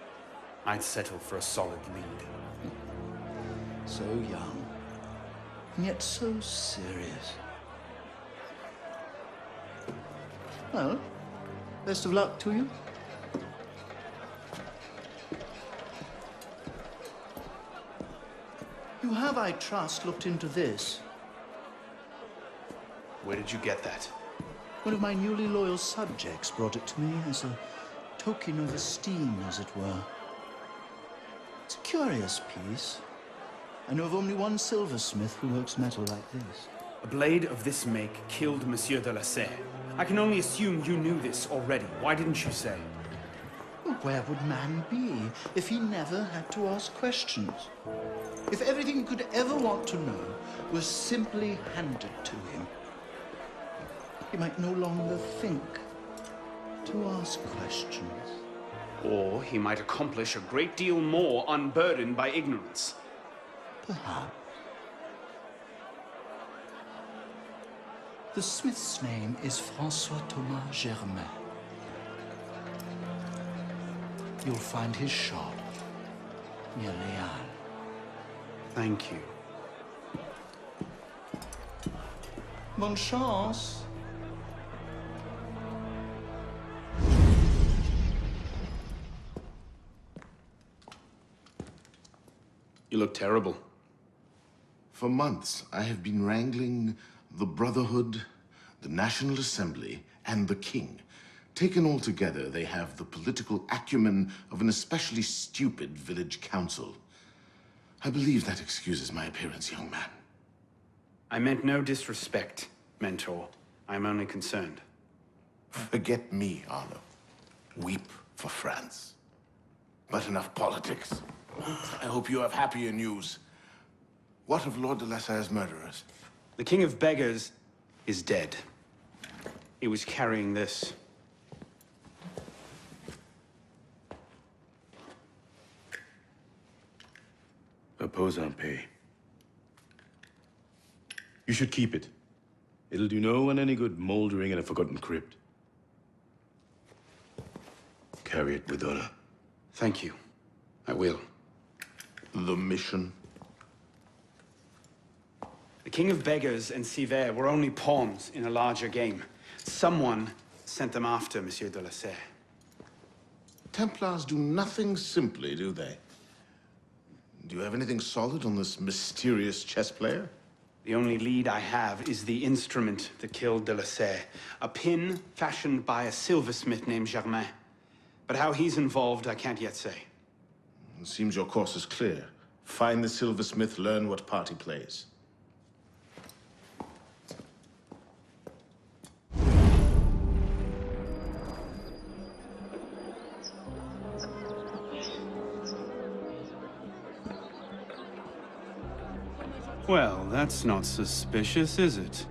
I'd settle for a solid lead. So young, and yet so serious. Well, best of luck to you. You have, I trust, looked into this. Where did you get that? One of my newly loyal subjects brought it to me as a token of esteem, as it were. It's a curious piece. I know of only one silversmith who works metal like this. A blade of this make killed Monsieur de la Serre. I can only assume you knew this already. Why didn't you say? Well, where would man be if he never had to ask questions? If everything he could ever want to know was simply handed to him, he might no longer think to ask questions. Or he might accomplish a great deal more unburdened by ignorance. Perhaps. The smith's name is François Thomas Germain. You'll find his shop near Leal. Thank you. Bonne chance. You look terrible. For months, I have been wrangling the Brotherhood, the National Assembly, and the King. Taken all together, they have the political acumen of an especially stupid village council. I believe that excuses my appearance, young man. I meant no disrespect. Mentor. I'm only concerned. Forget me, Arno. Weep for France. But enough politics. I hope you have happier news. What of Lord de la Salle's murderers? The King of Beggars is dead. He was carrying this. Repose en paix. You should keep it. It'll do no one any good moldering in a forgotten crypt. Carry it with honor. Thank you. I will. The mission? The King of Beggars and Sivert were only pawns in a larger game. Someone sent them after Monsieur de la Salle. Templars do nothing simply, do they? Do you have anything solid on this mysterious chess player? The only lead I have is the instrument that killed de la Salle. A pin fashioned by a silversmith named Germain. But how he's involved, I can't yet say. It seems your course is clear. Find the silversmith, learn what part he plays. Well, that's not suspicious, is it?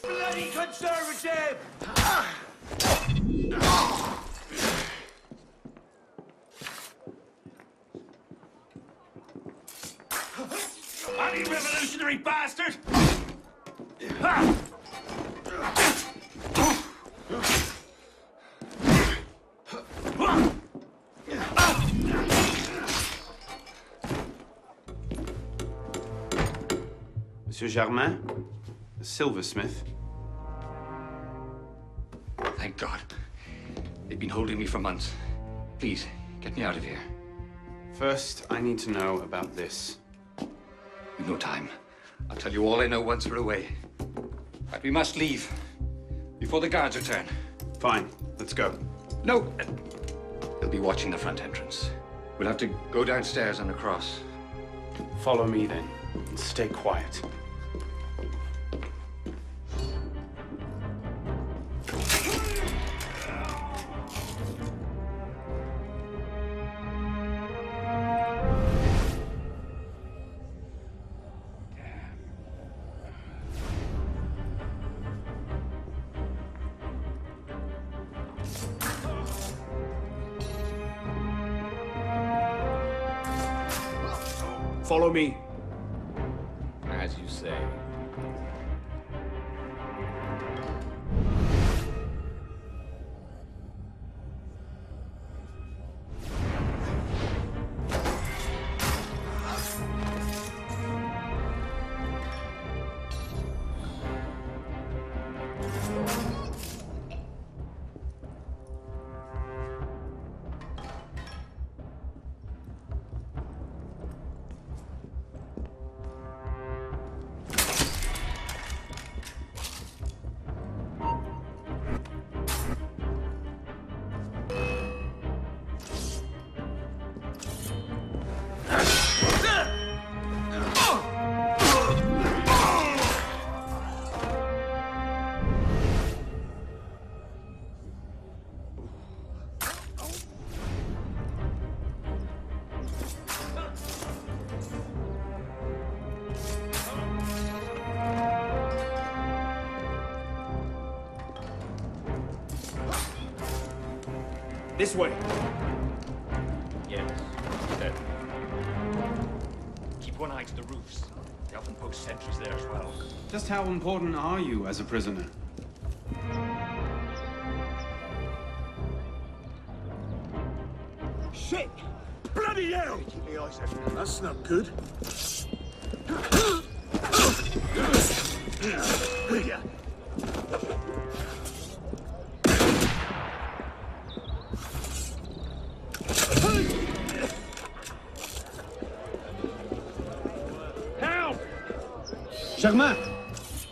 Bloody conservative! Anti-revolutionary bastard! Monsieur Germain? The silversmith? Thank God. They've been holding me for months. Please, get me out of here. First, I need to know about this. We've no time. I'll tell you all I know once we're away. But we must leave. Before the guards return. Fine. Let's go. No! They'll be watching the front entrance. We'll have to go downstairs and across. Follow me, then. And stay quiet. Follow me. As you say. This way. Yes, dead. Keep one eye to the roofs. They often post sentries there as well. Just how important are you as a prisoner? Shit! Bloody hell! That's not good. Help! Germain!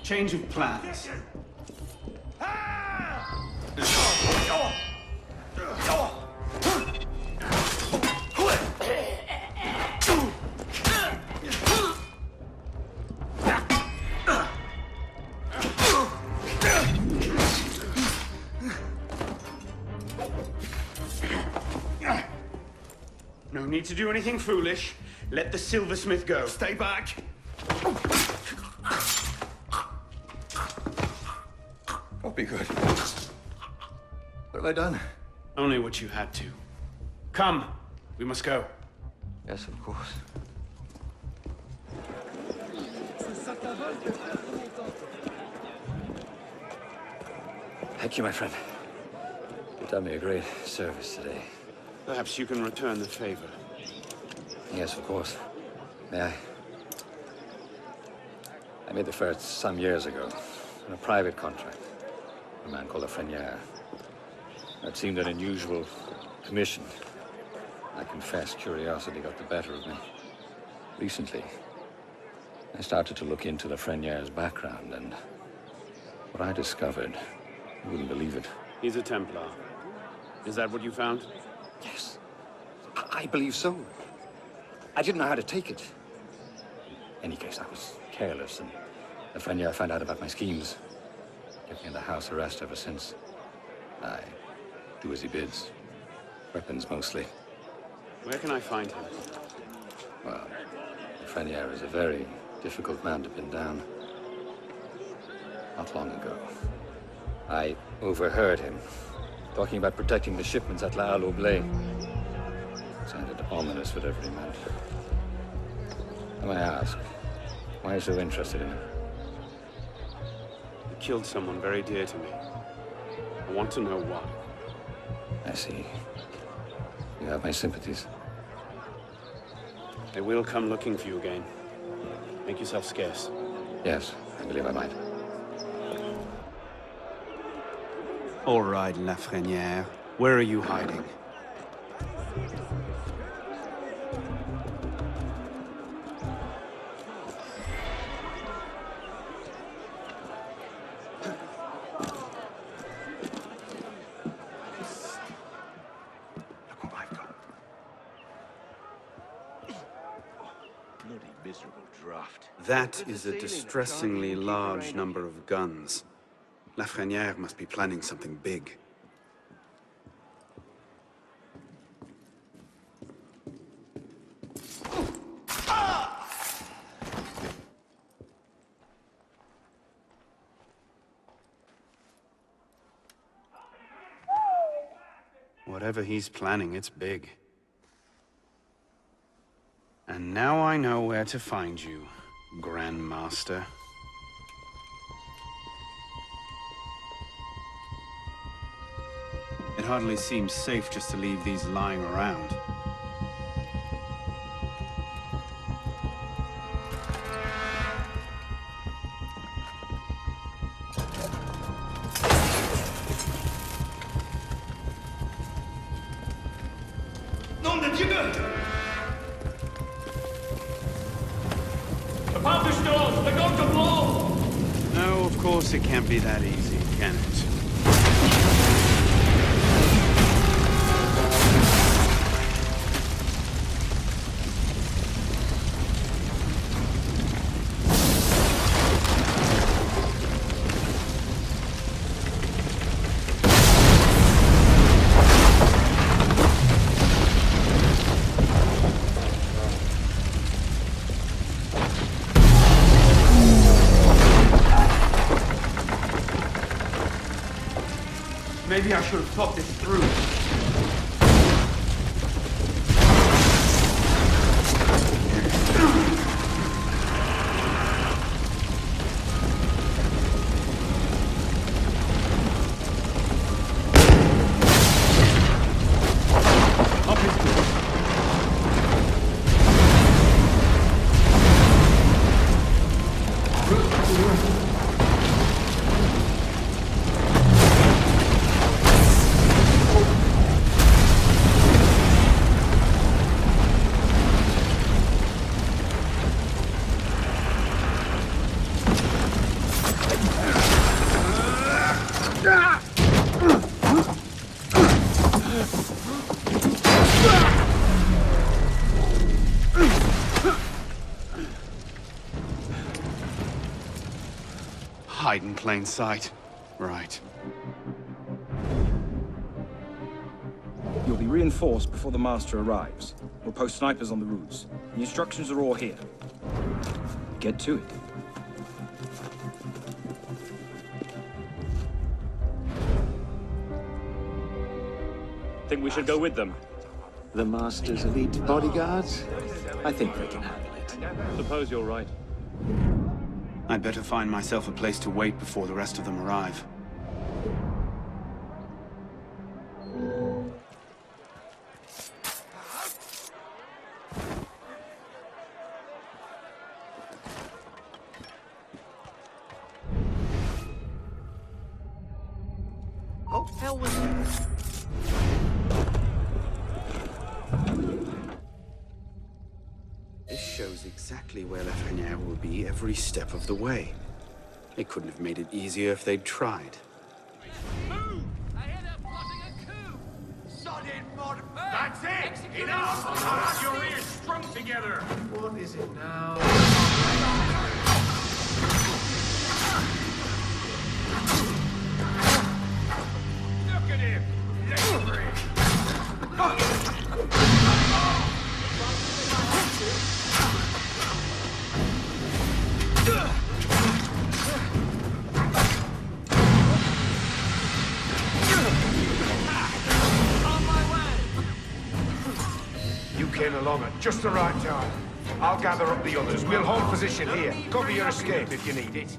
Change of plans. No need to do anything foolish. Let the silversmith go. Stay back. Don't be good. What have I done? Only what you had to. Come, we must go. Yes, of course. Thank you, my friend. You've done me a great service today. Perhaps you can return the favor. Yes, of course. May I? I made the first some years ago on a private contract. A man called a Frenier. It seemed an unusual commission. I confess curiosity got the better of me. Recently, I started to look into the Frenier's background, and what I discovered, you wouldn't believe it. He's a Templar. Is that what you found? Yes. I believe so. I didn't know how to take it. In any case, I was careless, and the Frenier found out about my schemes. Kept me under house arrest ever since. I do as he bids. Weapons, mostly. Where can I find him? Well, the Frenier is a very difficult man to pin down. Not long ago, I overheard him talking about protecting the shipments at La Halle au Blé. It sounded ominous, whatever he meant. May I ask, why are you so interested in him? He killed someone very dear to me. I want to know why. I see. You have my sympathies. They will come looking for you again. Make yourself scarce. Yes, I believe I might. All right, Lafrenière. Where are you hiding? That is a distressingly large number of guns. Lafrenière must be planning something big. Whatever he's planning, it's big. And now I know where to find you, Grand Master. It hardly seems safe just to leave these lying around. No, of course it can't be that easy, can it? Maybe I should have thought this through. Hide in plain sight. Right. You'll be reinforced before the Master arrives. We'll post snipers on the roofs. The instructions are all here. Get to it. Think we should go with them? The Master's elite bodyguards? I think they can handle it. Suppose you're right. I'd better find myself a place to wait before the rest of them arrive. Oh, hell was it? This shows exactly where Lafreniere will be every step of the way. They couldn't have made it easier if they'd tried. That's it! Enough! Have your ears strung together! What is it now? Look at him! You came along at just the right time. I'll gather up the others. We'll hold position here. Cover your escape if you need it.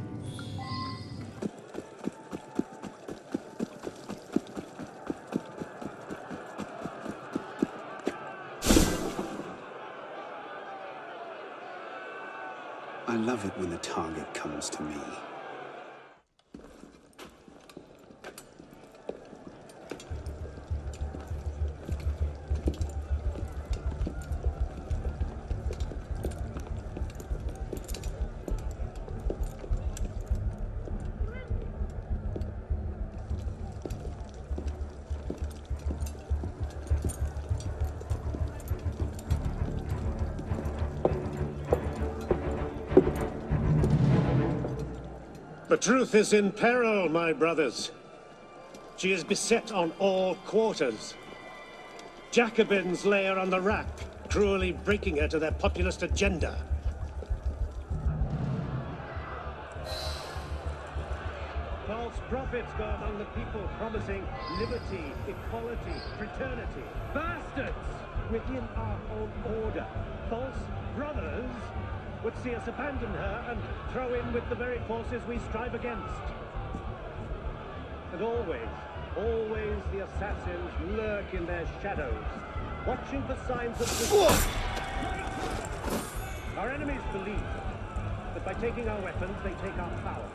I love it when the target comes to me. The truth is in peril, my brothers. She is beset on all quarters. Jacobins lay her on the rack, cruelly breaking her to their populist agenda. False prophets go among the people promising liberty, equality, fraternity. Bastards within our own order. False brothers would see us abandon her and throw in with the very forces we strive against. And always the assassins lurk in their shadows, watching for signs of distress. Our enemies believe that by taking our weapons, they take our power.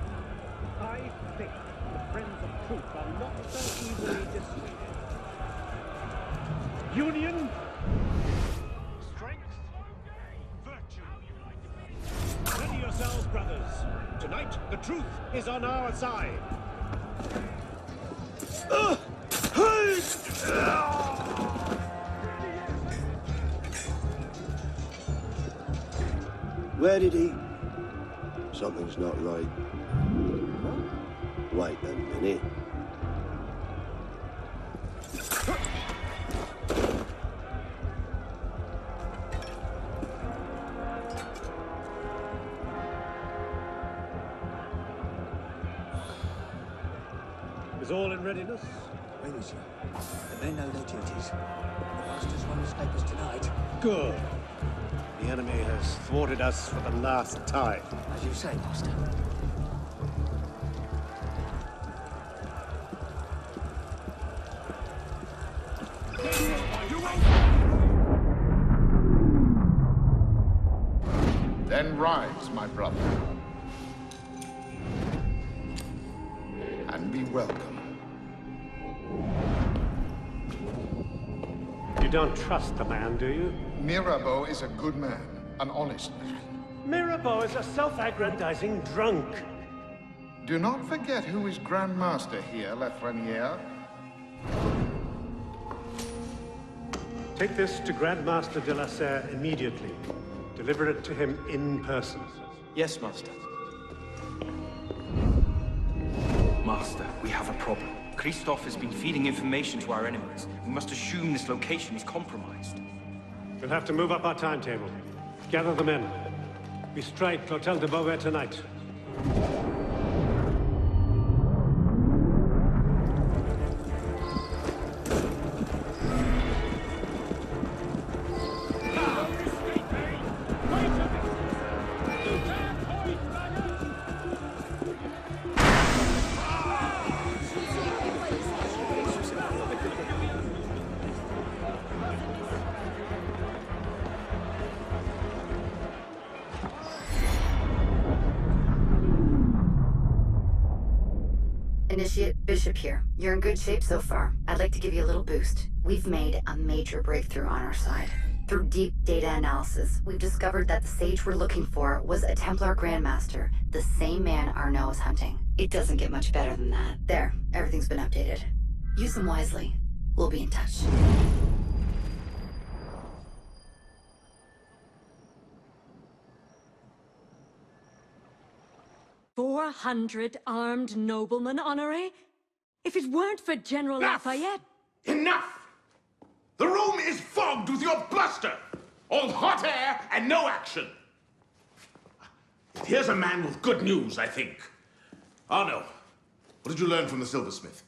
I think the friends of truth are not so easily dissuaded. Union, ready yourselves, brothers. Tonight, the truth is on our side. Where did he? Something's not right. Wait a minute. Is all in readiness? Oui, monsieur. The men know their duties. The Masters won't escape us tonight. Good. The enemy has thwarted us for the last time. As you say, Master. Then rise, my brother. And be welcome. You don't trust the man, do you? Mirabeau is a good man, an honest man. Mirabeau is a self-aggrandizing drunk. Do not forget who is Grand Master here, Lafreniere. Take this to Grand Master de la Serre immediately. Deliver it to him in person. Yes, Master. Master, we have a problem. Christoph has been feeding information to our enemies. We must assume this location is compromised. We'll have to move up our timetable. Gather the men. We strike Clotel de Beauvais tonight. Initiate Bishop here. You're in good shape so far. I'd like to give you a little boost. We've made a major breakthrough on our side. Through deep data analysis, we've discovered that the sage we're looking for was a Templar Grandmaster, the same man Arnaud is hunting. It doesn't get much better than that. There, everything's been updated. Use them wisely. We'll be in touch. 400 armed noblemen, Honoré? If it weren't for General Lafayette... Enough! The room is fogged with your bluster! All hot air and no action! Here's a man with good news, I think. Arnaud, what did you learn from the silversmith?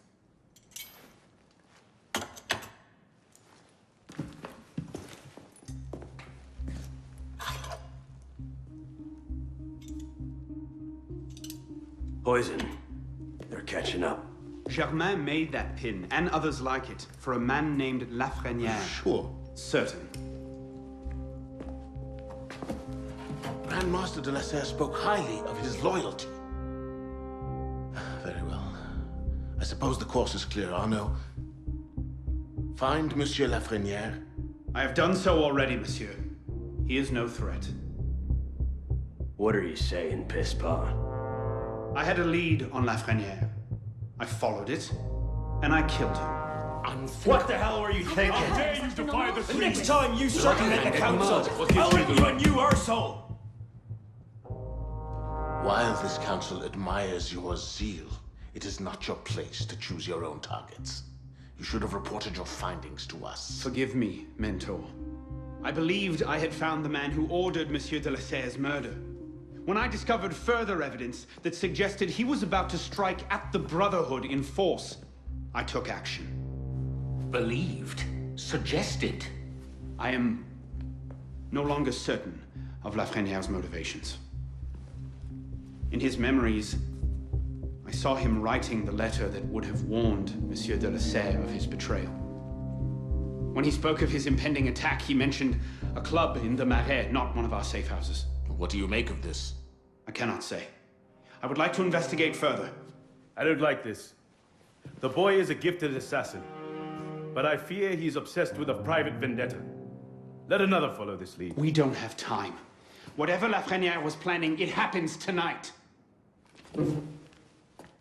Poison. They're catching up. Germain made that pin, and others like it, for a man named Lafreniere. Sure. Certain. Grandmaster de la Serre spoke highly of his loyalty. Very well. I suppose the course is clear, Arnaud. Find Monsieur Lafreniere. I have done so already, monsieur. He is no threat. What are you saying, Pisspah? I had a lead on Lafreniere. I followed it, and I killed him. What the hell were you thinking? How dare you defy the The next time you circumvent the council, I'll let you a new arsehole! While this council admires your zeal, it is not your place to choose your own targets. You should have reported your findings to us. Forgive me, Mentor. I believed I had found the man who ordered Monsieur de la Serre's murder. When I discovered further evidence that suggested he was about to strike at the Brotherhood in force, I took action. Believed? Suggested? I am no longer certain of Lafreniere's motivations. In his memories, I saw him writing the letter that would have warned Monsieur de la Serre of his betrayal. When he spoke of his impending attack, he mentioned a club in the Marais, not one of our safe houses. What do you make of this? I cannot say. I would like to investigate further. I don't like this. The boy is a gifted assassin, but I fear he's obsessed with a private vendetta. Let another follow this lead. We don't have time. Whatever Lafreniere was planning, it happens tonight.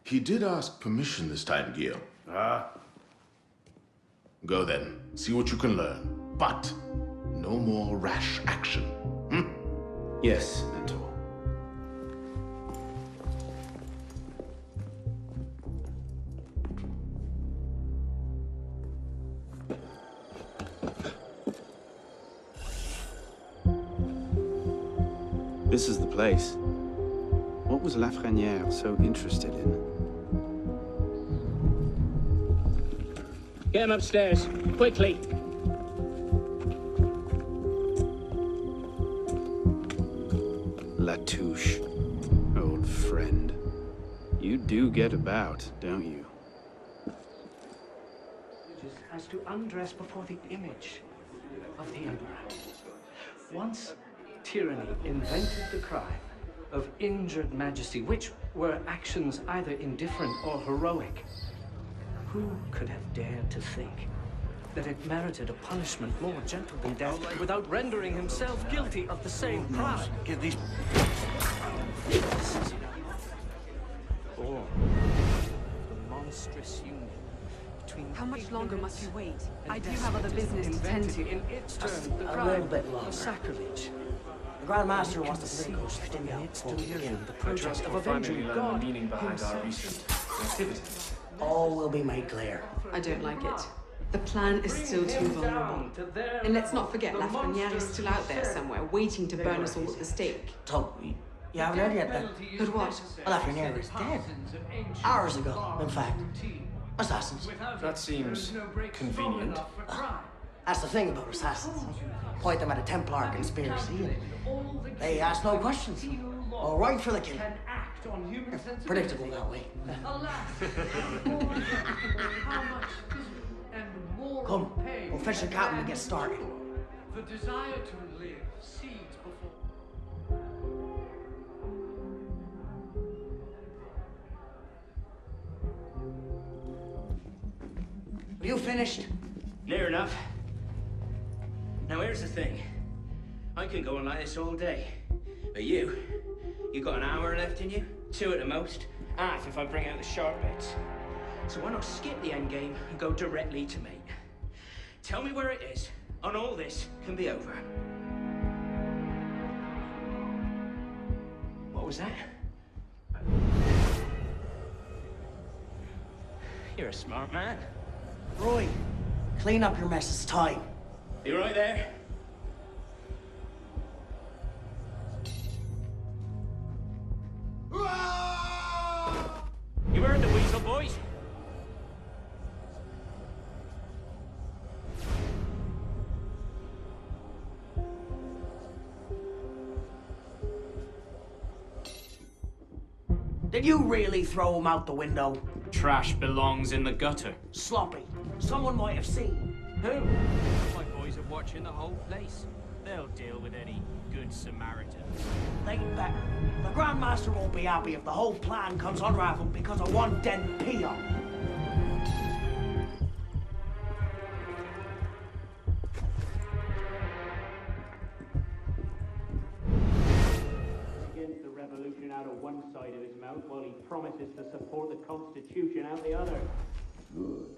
He did ask permission this time, Guillaume. Ah. Go then. See what you can learn. But no more rash action. Yes, Mentor. This is the place. What was Lafreniere so interested in? Get him upstairs, quickly. Latouche, old friend. You do get about, don't you? As to undress before the image of the Emperor. Once tyranny invented the crime of injured majesty, which were actions either indifferent or heroic. Who could have dared to think that it merited a punishment more gentle than death without rendering himself guilty of the same crime? Give these... Or the monstrous union between... How much longer must you wait? I do despotism have other business to tend to. In its turn, the A crime little bit longer. of sacrilege. The Grand Master wants the political Besieged sting in out its before we delirium begin. the project of avenging God meaning behind our himself. recent activities. All will be made clear. I don't like it. The plan is still too vulnerable. And let's not forget, Lafreniere is still out there somewhere, waiting to burn us all at the stake. So, you haven't heard yet then? But what? Well, Lafreniere is dead. Hours ago, in fact. Assassins. That seems convenient. That's the thing about assassins. Point them at a Templar conspiracy and they ask no questions. All right for the kill. Predictable that way. Come, we'll fetch the captain and get started. The desire to live seeds before. Are you finished? Near enough. Now here's the thing. I can go on like this all day. But you got an hour left in you? 2 at the most. Half if I bring out the sharp bits. So why not skip the end game and go directly to mate? Tell me where it is, and all this can be over. What was that? You're a smart man. Roy, clean up your mess. It's time. You right there? You heard the weasel, boys? Did you really throw him out the window? Trash belongs in the gutter. Sloppy. Someone might have seen. Who? My boys are watching the whole place. They'll deal with any good Samaritans. They'd better. The Grand Master won't be happy if the whole plan comes unraveled because of one dead peon. Against the revolution out of one side of his mouth while he promises to support the Constitution out the other. Good.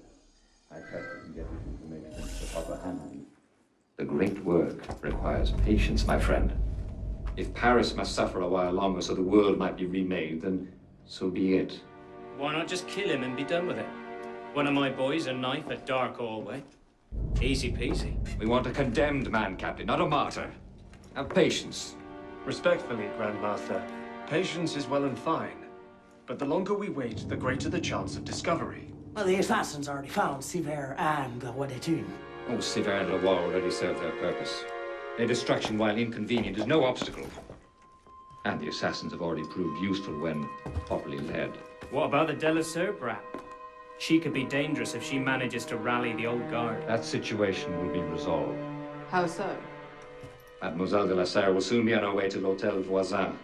I trust we can get this information into the proper hands. The great work requires patience, my friend. If Paris must suffer a while longer so the world might be remade, then so be it. Why not just kill him and be done with it? One of my boys, a knife, a dark hallway. Easy peasy. We want a condemned man, Captain, not a martyr. Have patience. Respectfully, Grandmaster, patience is well and fine. But the longer we wait, the greater the chance of discovery. Well, the assassins already found Siver and Wadetun. Oh, Siver and Leroy already served their purpose. Their destruction, while inconvenient, is no obstacle. And the assassins have already proved useful when properly led. What about the Delasser brat? She could be dangerous if she manages to rally the old guard. That situation will be resolved. How so? Mademoiselle de la Serre will soon be on her way to l'Hôtel Voisin,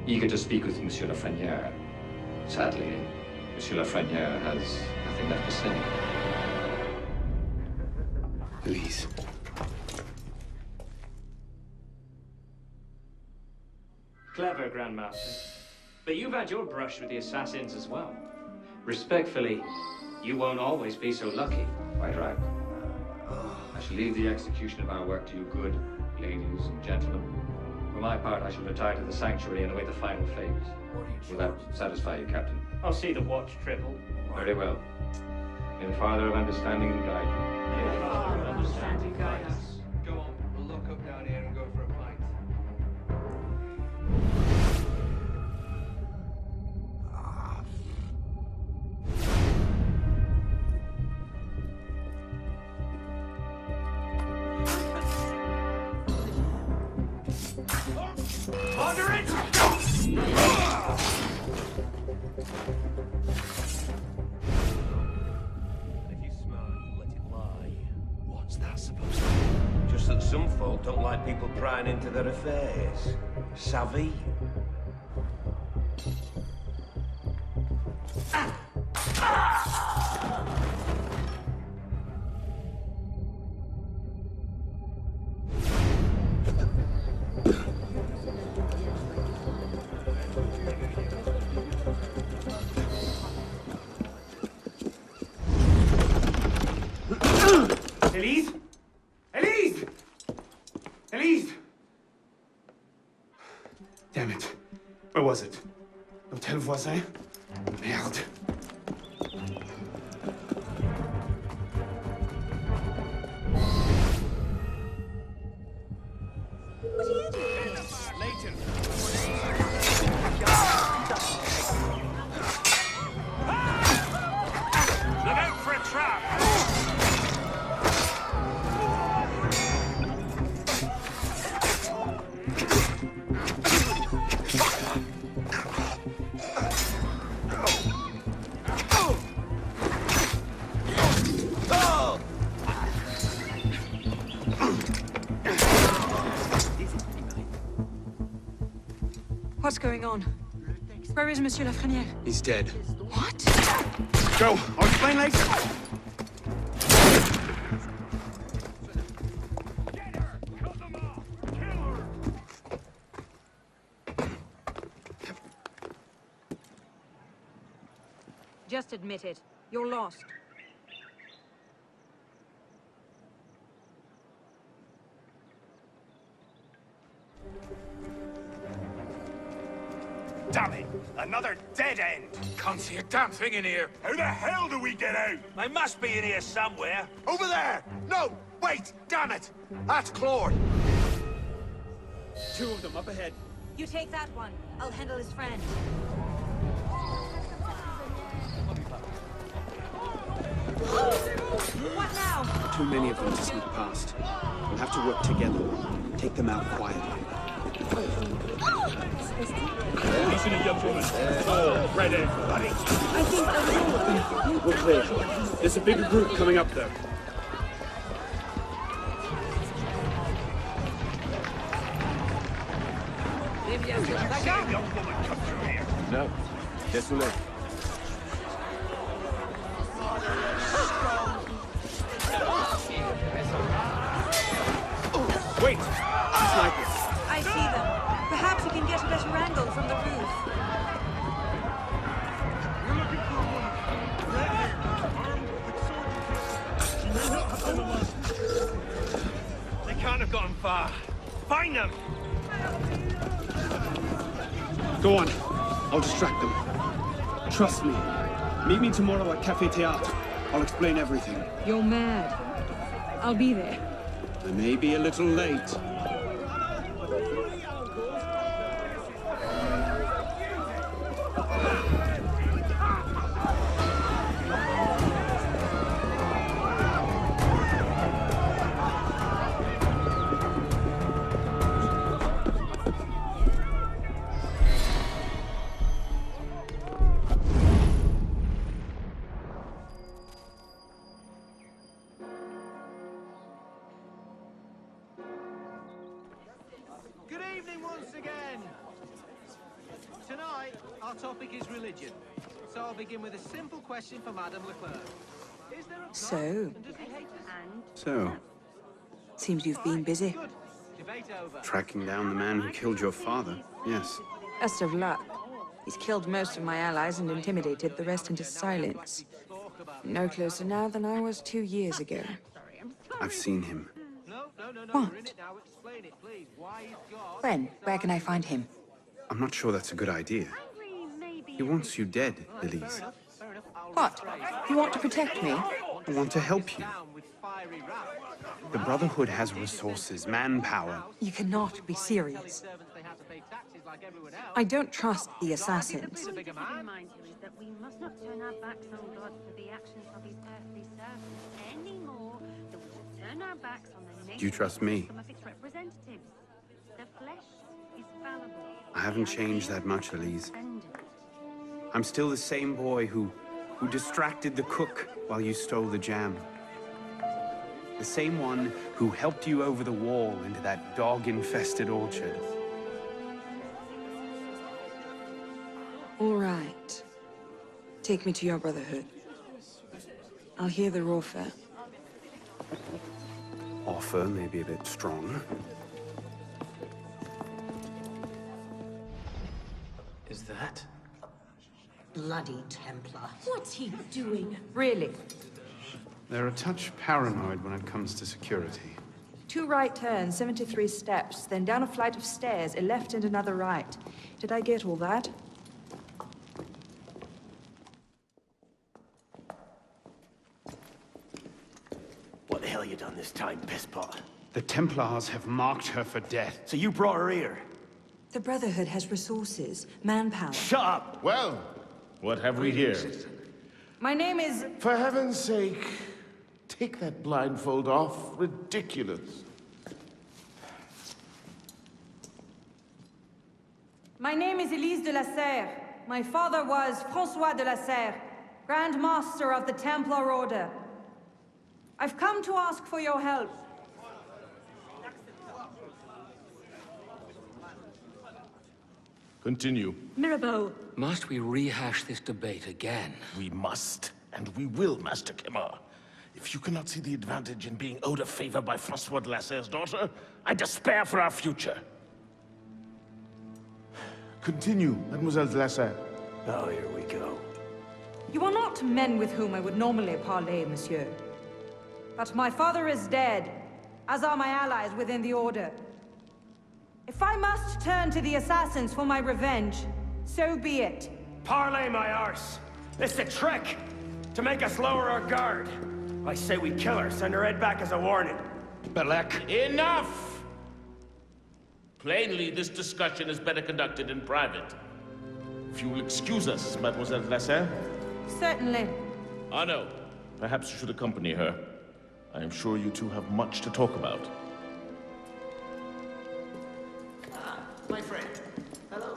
eager to speak with Monsieur Lafreniere. Sadly, Monsieur Lafreniere has nothing left to say. Please. Clever, Grandmaster. But you've had your brush with the assassins as well. Respectfully, you won't always be so lucky. Quite right. I shall leave the execution of our work to you good ladies and gentlemen. For my part, I shall retire to the sanctuary and await the final phase. Will that satisfy you, Captain? I'll see the watch triple. Very well. May the Father of Understanding guide you. May the Father of Understanding guide us. Go on, we'll lock up down here and go for a pint. Under it! If you smell it, let it lie. What's that supposed to mean? Just that some folk don't like people prying into their affairs. Savvy? Elise? Elise! Elise! Damn it. Where was it? L'Hôtel Voisin? Merde. going on? Where is Monsieur Lafreniere? He's dead. What? Go! I'll explain later! Just admit it. You're lost. Damn it! Another dead end! Can't see a damn thing in here. How the hell do we get out? They must be in here somewhere. Over there! No! Wait! Damn it! That's Claude! Two of them up ahead. You take that one. I'll handle his friend. What now? Too many of them to sneak past. We'll have to work together. Take them out quietly. He's in a young woman. Oh, red end, buddy. I think that was all of them. We're clear. There's a bigger group coming up there. A young woman come through here. No. Désolé. Wait! Snipers. I see them. Perhaps we can get a better angle from the roof. We're looking for a woman. Red hair, armed with sword. They can't have gone far. Find them! Go on. I'll distract them. Trust me. Meet me tomorrow at Café Théâtre. I'll explain everything. You're mad. I'll be there. I may be a little late. Good evening once again. Tonight, our topic is religion. So I'll begin with a simple question for Madame Leclerc. Is there a God, So? and does he hate us? So, Seems you've been busy. Good. Debate over. Tracking down the man who killed your father, yes. Best of luck. He's killed most of my allies and intimidated the rest into silence. No closer now than I was 2 years ago. I've seen him. What? When? Where can I find him? I'm not sure that's a good idea. He wants you dead, Elise. What? You want to protect me? I want to help you. The Brotherhood has resources, manpower. You cannot be serious. I don't trust the assassins. Remind you is that we must not turn our backs on God for the actions of his earthly servants any more than we should turn our backs on the nature Do you trust me? of its representatives. The flesh is fallible. I haven't changed that much, Elise. I'm still the same boy who distracted the cook while you stole the jam. The same one who helped you over the wall into that dog-infested orchard. All right. Take me to your Brotherhood. I'll hear the offer. Offer may be a bit strong. Is that? Bloody Templar. What's he doing? Really? They're a touch paranoid when it comes to security. 2 right turns, 73 steps, then down a flight of stairs, a left and another right. Did I get all that? What the hell you done this time, pisspot? The Templars have marked her for death. So you brought her here? The Brotherhood has resources, manpower. Shut up! Well, what have we here? My name is... For heaven's sake, take that blindfold off. Ridiculous. My name is Elise de la Serre. My father was François de la Serre, Grand Master of the Templar Order. I've come to ask for your help. Continue. Mirabeau. Must we rehash this debate again? We must, and we will, Master Kemar. If you cannot see the advantage in being owed a favor by Francois de la Serre's daughter, I despair for our future. Continue, Mademoiselle de la Serre. Oh, here we go. You are not men with whom I would normally parley, monsieur. But my father is dead, as are my allies within the Order. If I must turn to the assassins for my revenge, so be it. Parley, my arse! It's a trick! To make us lower our guard. I say we kill her, send her head back as a warning. Belek. Enough! Plainly, this discussion is better conducted in private. If you will excuse us, Mademoiselle de la Serre. Certainly. Arno, perhaps you should accompany her. I am sure you two have much to talk about. My friend. Hello.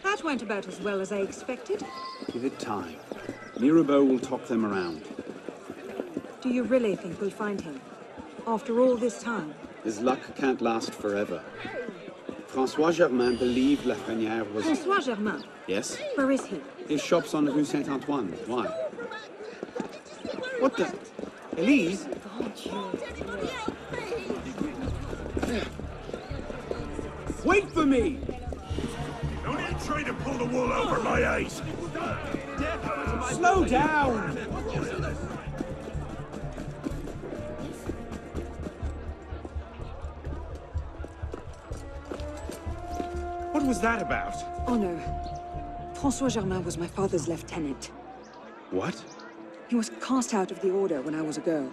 That went about as well as I expected. Give it time. Mirabeau will talk them around. Do you really think we'll find him? After all this time? His luck can't last forever. Francois Germain believed Lafrenière was... Francois Germain? Yes? Where is he? His shop's on Rue Saint-Antoine. Why? What the... Elise? Wait for me! Don't even try to pull the wool over my eyes! Slow down! What was that about? Oh no. Francois Germain was my father's lieutenant. What? He was cast out of the Order when I was a girl.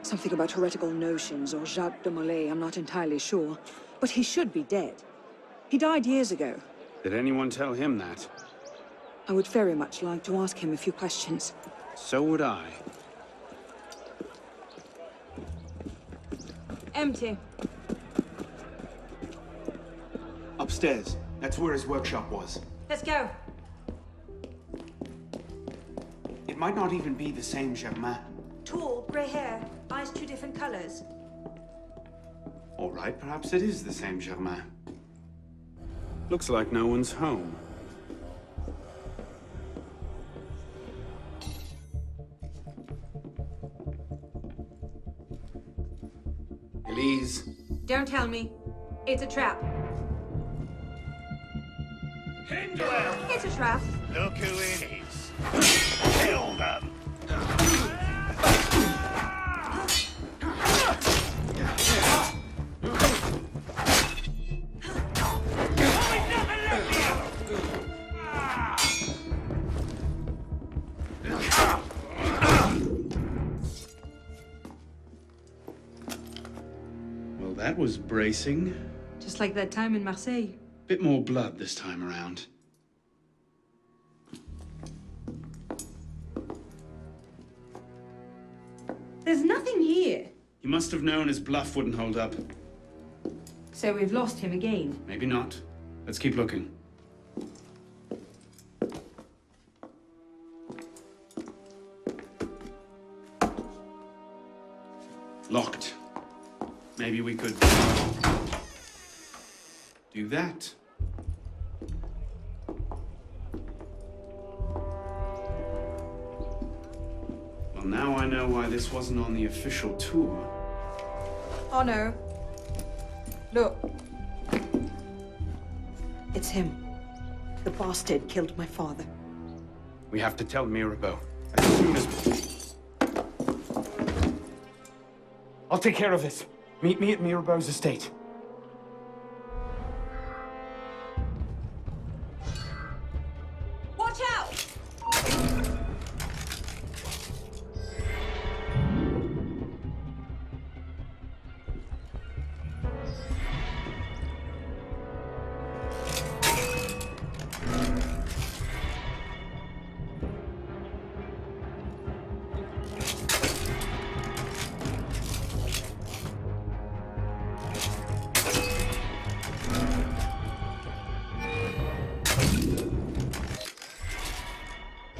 Something about heretical notions or Jacques de Molay, I'm not entirely sure. But he should be dead. He died years ago. Did anyone tell him that? I would very much like to ask him a few questions. So would I. Empty. Upstairs. That's where his workshop was. Let's go. It might not even be the same Germain. Tall, grey hair, eyes two different colors. All right, perhaps it is the same Germain. Looks like no one's home. Elise. Don't tell me. It's a trap. It's a trap. Look who it is. Kill them! Well, that was bracing. Just like that time in Marseille. Bit more blood this time around. There's nothing here. He must have known his bluff wouldn't hold up. So we've lost him again. Maybe not. Let's keep looking. Locked. Maybe we could do that. Well, now I know why this wasn't on the official tour. Oh no. Look. It's him. The bastard killed my father. We have to tell Mirabeau as soon as... I'll take care of this. Meet me at Mirabeau's estate. Watch out!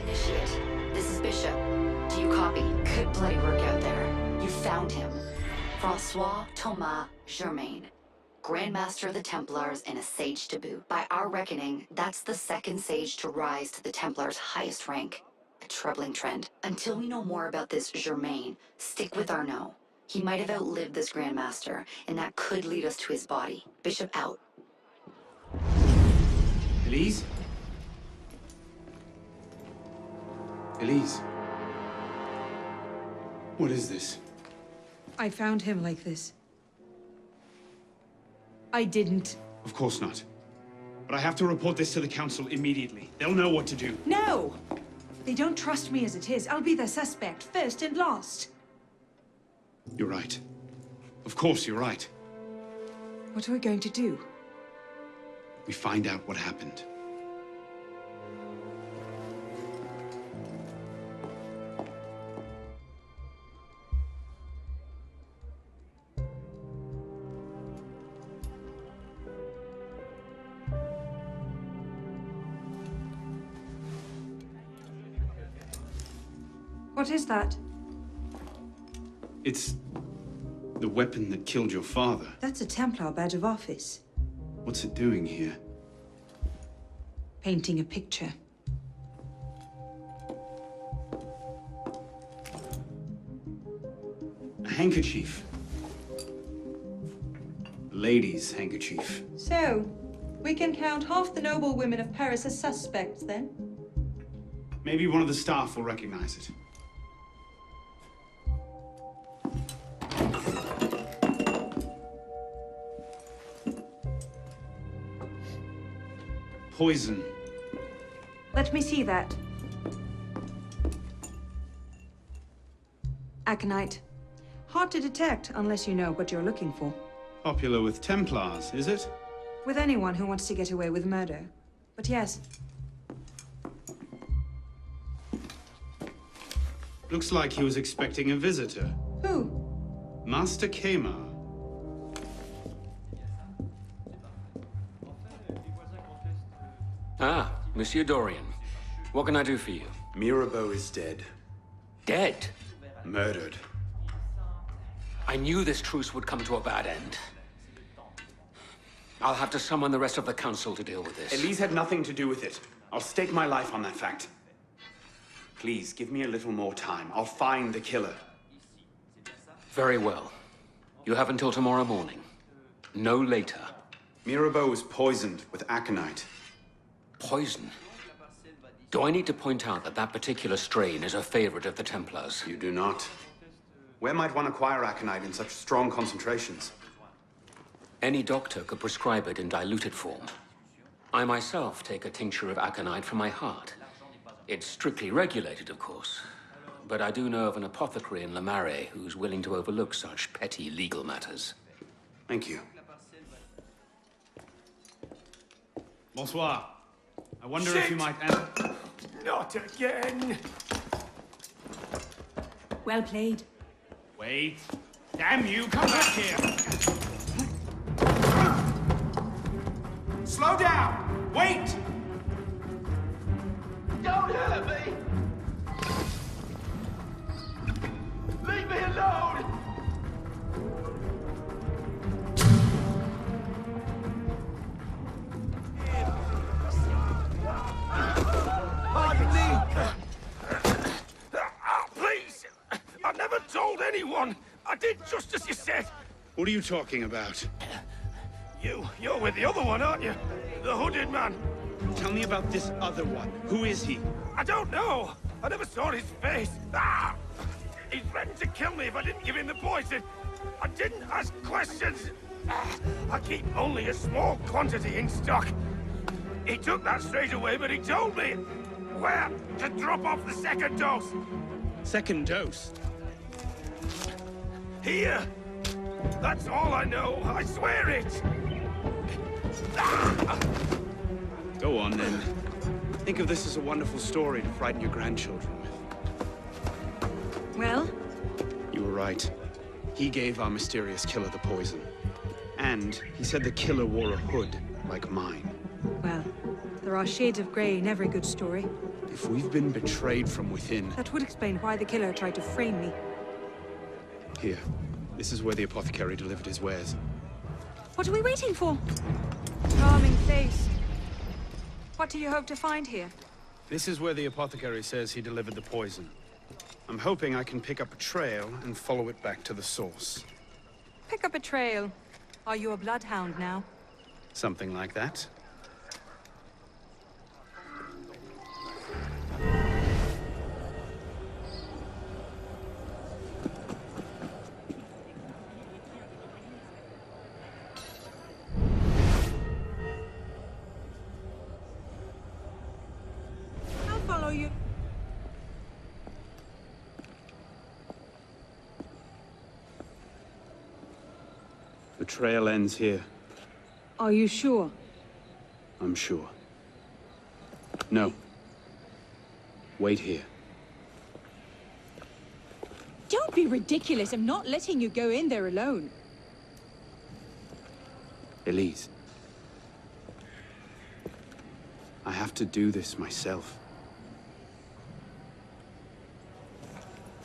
Initiate. This is Bishop. Do you copy? Good bloody work out there. You found him. Francois Thomas Germain, Grandmaster of the Templars and a Sage to boot. By our reckoning, that's the second Sage to rise to the Templars' highest rank. A troubling trend. Until we know more about this Germain, stick with Arnaud. He might have outlived this Grandmaster, and that could lead us to his body. Bishop out. Elise? Elise? What is this? I found him like this. I didn't. Of course not. But I have to report this to the council immediately. They'll know what to do. No! They don't trust me as it is. I'll be their suspect, first and last. You're right. Of course you're right. What are we going to do? We find out what happened. What is that? It's the weapon that killed your father. That's a Templar badge of office. What's it doing here? Painting a picture. A handkerchief. A lady's handkerchief. So, we can count half the noble women of Paris as suspects, then? Maybe one of the staff will recognize it. Poison. Let me see that. Aconite. Hard to detect unless you know what you're looking for. Popular with Templars, is it? With anyone who wants to get away with murder. But yes. Looks like he was expecting a visitor. Who? Master Kemar. Ah, Monsieur Dorian. What can I do for you? Mirabeau is dead. Dead? Murdered. I knew this truce would come to a bad end. I'll have to summon the rest of the council to deal with this. Elise had nothing to do with it. I'll stake my life on that fact. Please, give me a little more time. I'll find the killer. Very well. You have until tomorrow morning. No later. Mirabeau was poisoned with aconite. Poison? Do I need to point out that that particular strain is a favorite of the Templars? You do not. Where might one acquire aconite in such strong concentrations? Any doctor could prescribe it in diluted form. I myself take a tincture of aconite for my heart. It's strictly regulated, of course. But I do know of an apothecary in Le Marais who's willing to overlook such petty legal matters. Thank you. Bonsoir. I wonder if you might answer. Not again! Well played. Wait. Damn you, come back here! Slow down! Wait! Don't hurt me! Leave me alone! Please! I never told anyone! I did just as you said! What are you talking about? You're with the other one, aren't you? The hooded man. Tell me about this other one. Who is he? I don't know. I never saw his face. Ah! He threatened to kill me if I didn't give him the poison. I didn't ask questions. Ah! I keep only a small quantity in stock. He took that straight away, but he told me where to drop off the second dose. Second dose? Here. That's all I know. I swear it. Ah! Go on, then. Think of this as a wonderful story to frighten your grandchildren with. Well? You were right. He gave our mysterious killer the poison. And he said the killer wore a hood, like mine. Well, there are shades of grey in every good story. If we've been betrayed from within... That would explain why the killer tried to frame me. Here. This is where the apothecary delivered his wares. What are we waiting for? Charming face. What do you hope to find here? This is where the apothecary says he delivered the poison. I'm hoping I can pick up a trail and follow it back to the source. Pick up a trail. Are you a bloodhound now? Something like that. I'll follow you. The trail ends here. Are you sure? I'm sure. No. Wait here. Don't be ridiculous. I'm not letting you go in there alone. Elise. I have to do this myself.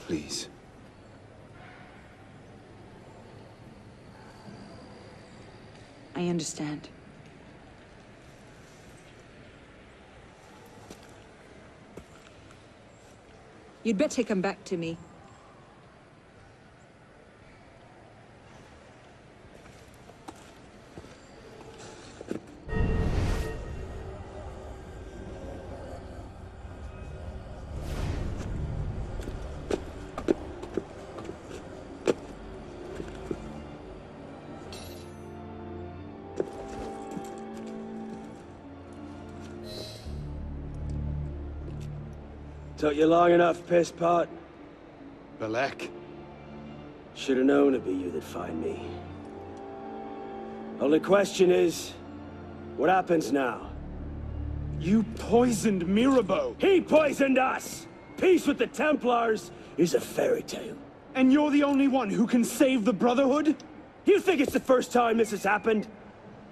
Please. I understand. You'd better come back to me. Took you long enough, piss pot. Belek. Should have known it'd be you that'd find me. Only question is, what happens now? You poisoned Mirabeau. He poisoned us! Peace with the Templars is a fairy tale. And you're the only one who can save the Brotherhood? You think it's the first time this has happened?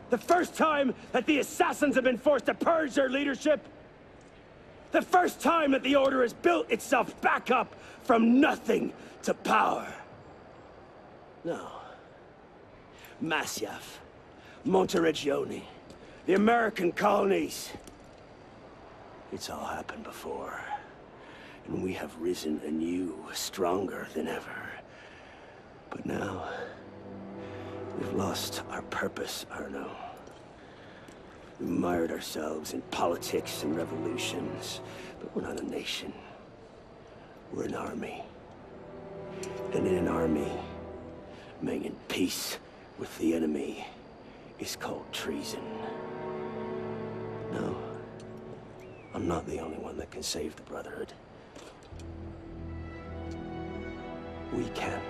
The first time that the Assassins have been forced to purge their leadership? The first time that the Order has built itself back up from nothing to power? No. Masyaf, Montreal, the American colonies. It's all happened before. And we have risen anew, stronger than ever. But now, we've lost our purpose, Arno. We mired ourselves in politics and revolutions, but we're not a nation. We're an army. And in an army, making peace with the enemy is called treason. No, I'm not the only one that can save the Brotherhood. We can.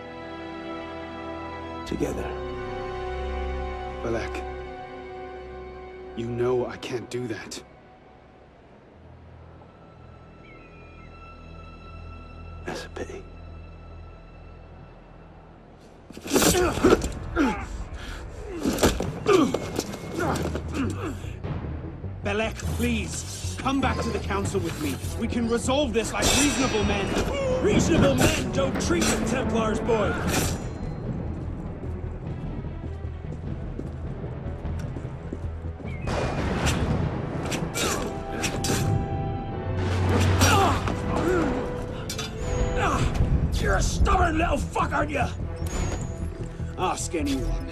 Together. Belek. You know I can't do that. That's a pity. Belek, please, come back to the council with me. We can resolve this like reasonable men. Reasonable men don't treat the Templars, boy! You're a stubborn little fuck, aren't you? Ask anyone.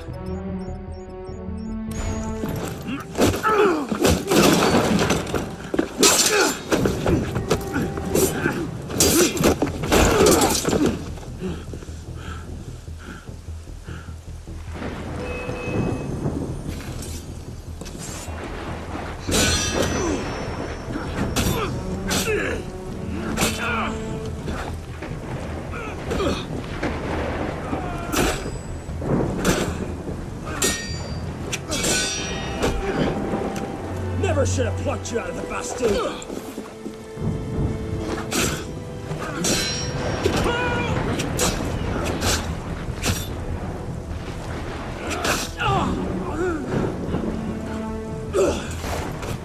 Never should have plucked you out of the Bastille.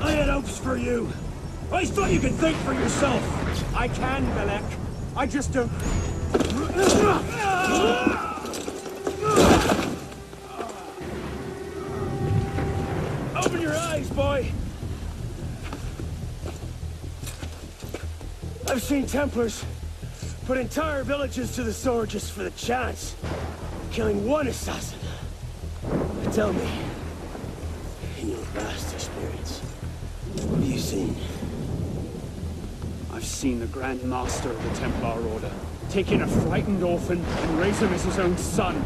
I had hopes for you. I thought you could think for yourself. I can, Belek. I just don't... Open your eyes, boy! I've seen Templars put entire villages to the sword just for the chance. Killing one assassin. Tell me, in your vast experience, what have you seen? I've seen the Grand Master of the Templar Order take in a frightened orphan and raise him as his own son.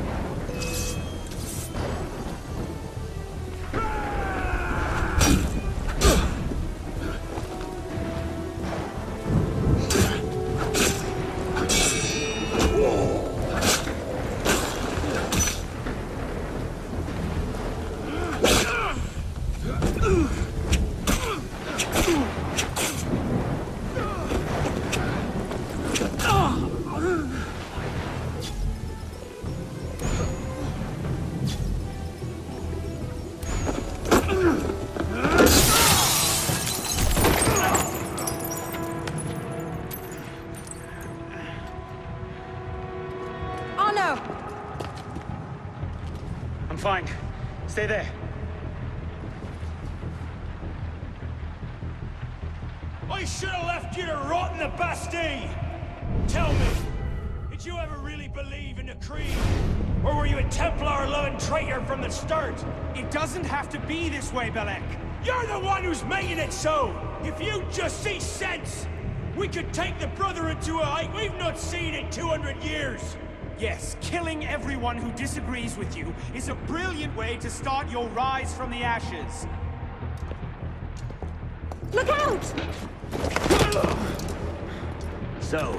Fine. Stay there. I should have left you to rot in the Bastille! Tell me, did you ever really believe in the Creed? Or were you a Templar-loving traitor from the start? It doesn't have to be this way, Belek. You're the one who's making it so! If you just see sense, we could take the Brotherhood to a height we've not seen in 200 years! Yes, killing everyone who disagrees with you is a brilliant way to start your rise from the ashes. Look out! So,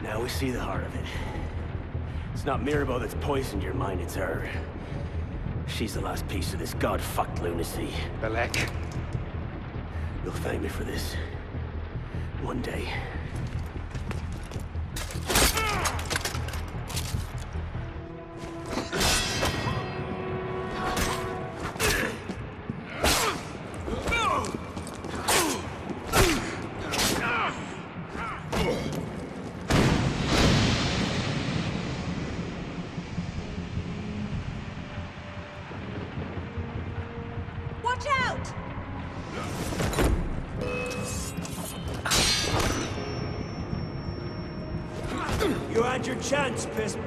now we see the heart of it. It's not Mirabeau that's poisoned your mind, it's her. She's the last piece of this god-fucked lunacy. Belek. You'll thank me for this. One day. Watch out! You had your chance, Piss.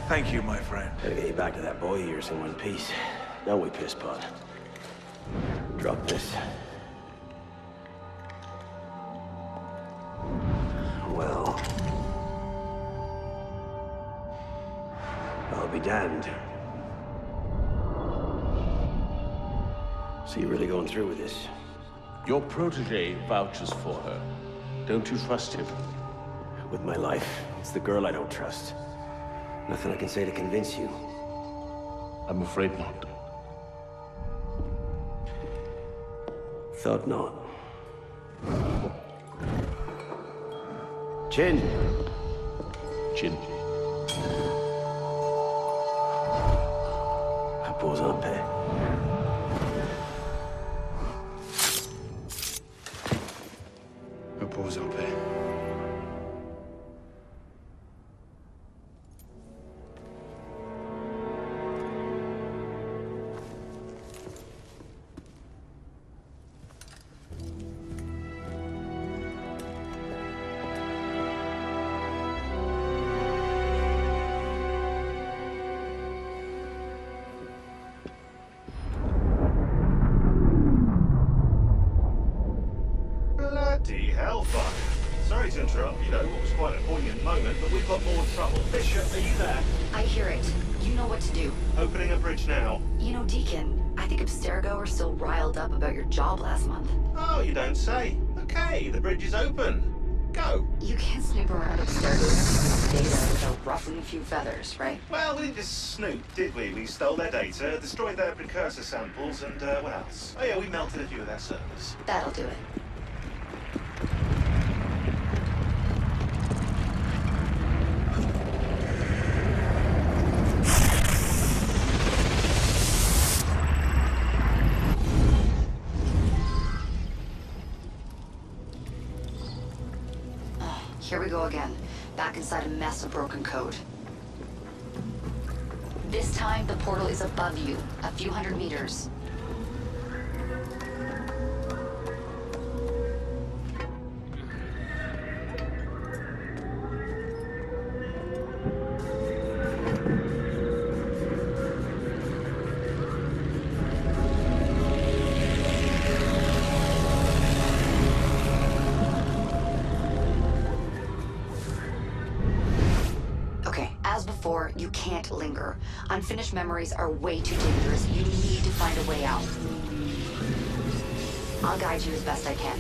Thank you, my friend. Gotta get you back to that boy of yours in one piece. Don't we, pisspot? Drop this. Well... I'll be damned. So you're really going through with this? Your protege vouches for her. Don't you trust him? With my life, it's the girl I don't trust. Nothing I can say to convince you. I'm afraid not. Thought not. Chin. Chin. Repose en paix. Repose en paix. Bloody hellfire. Sorry to interrupt, you know, what was quite a poignant moment, but we've got more trouble. Bishop, are you there? I hear it. You know what to do. Opening a bridge now. You know, Deacon, I think Abstergo are still riled up about your job last month. Oh, you don't say. Okay, the bridge is open. Go! You can't snoop around upstairs with data without ruffling a few feathers, right? Well, we didn't just snoop, did we? We stole their data, destroyed their precursor samples, and what else? Oh yeah, we melted a few of their servers. That'll do it. Here we go again, back inside a mess of broken code. This time, the portal is above you, a few hundred meters. You can't linger. Unfinished memories are way too dangerous. You need to find a way out. I'll guide you as best I can.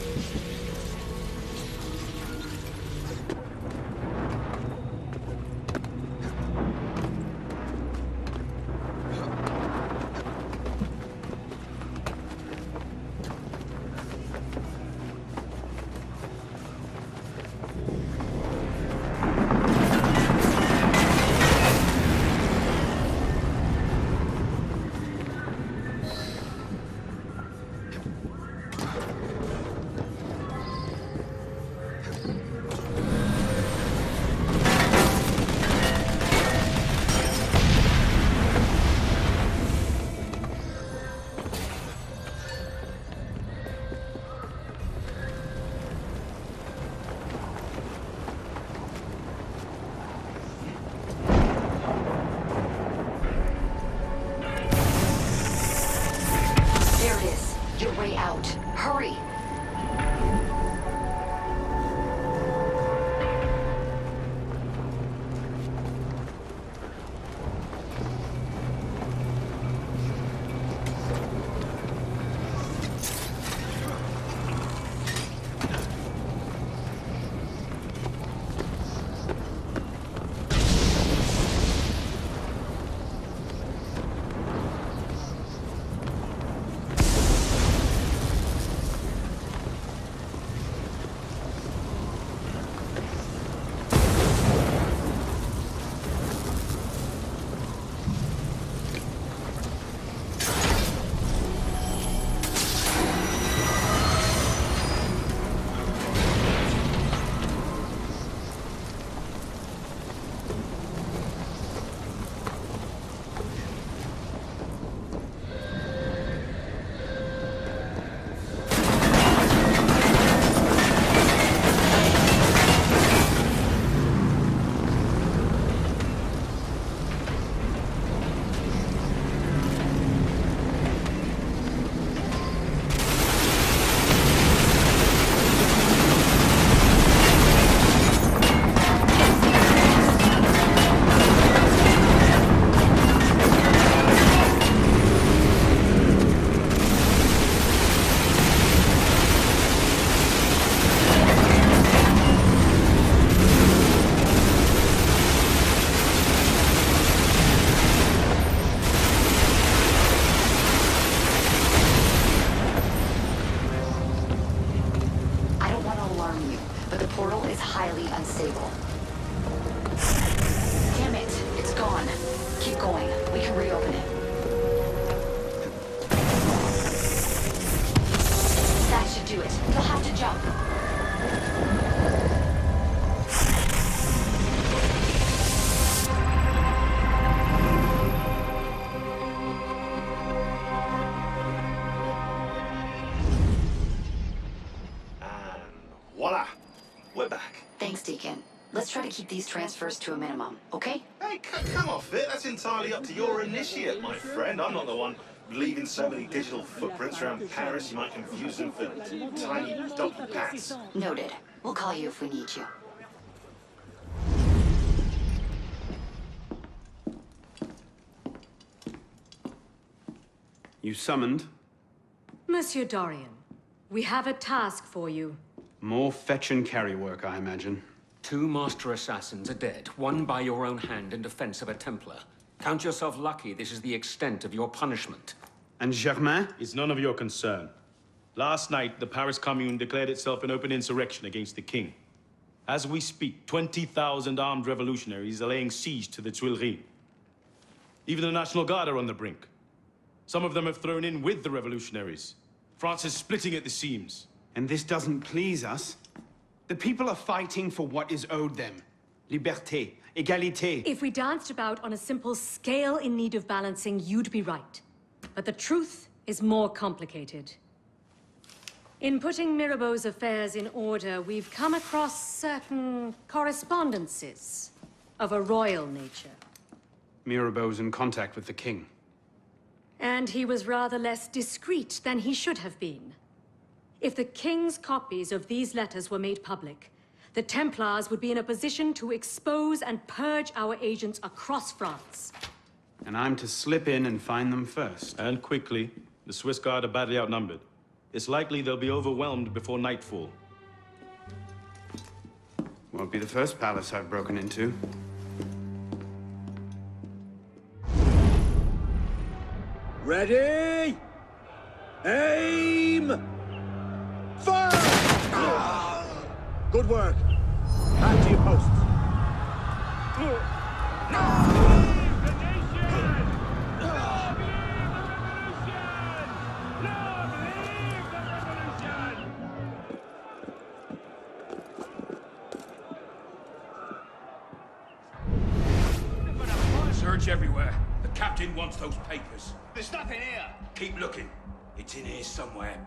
Voila! We're back. Thanks, Deacon. Let's try to keep these transfers to a minimum, okay? Hey, come off it. That's entirely up to your initiate, my friend. I'm not the one leaving so many digital footprints around Paris you might confuse them for tiny doggy pats. Noted. We'll call you if we need you. You summoned? Monsieur Dorian, we have a task for you. More fetch and carry work, I imagine. 2 master assassins are dead, one by your own hand in defense of a Templar. Count yourself lucky this is the extent of your punishment. And Germain? It's none of your concern. Last night, the Paris Commune declared itself an open insurrection against the king. As we speak, 20,000 armed revolutionaries are laying siege to the Tuileries. Even the National Guard are on the brink. Some of them have thrown in with the revolutionaries. France is splitting at the seams. And this doesn't please us? The people are fighting for what is owed them. Liberté, égalité. If we danced about on a simple scale in need of balancing, you'd be right. But the truth is more complicated. In putting Mirabeau's affairs in order, we've come across certain correspondences of a royal nature. Mirabeau's in contact with the king. And he was rather less discreet than he should have been. If the king's copies of these letters were made public, the Templars would be in a position to expose and purge our agents across France. And I'm to slip in and find them first. And quickly. The Swiss Guard are badly outnumbered. It's likely they'll be overwhelmed before nightfall. Won't be the first palace I've broken into. Ready? Aim! Fire! Good work. Back to your posts. Search everywhere. The captain wants those papers. There's nothing here. Keep looking. It's in here somewhere.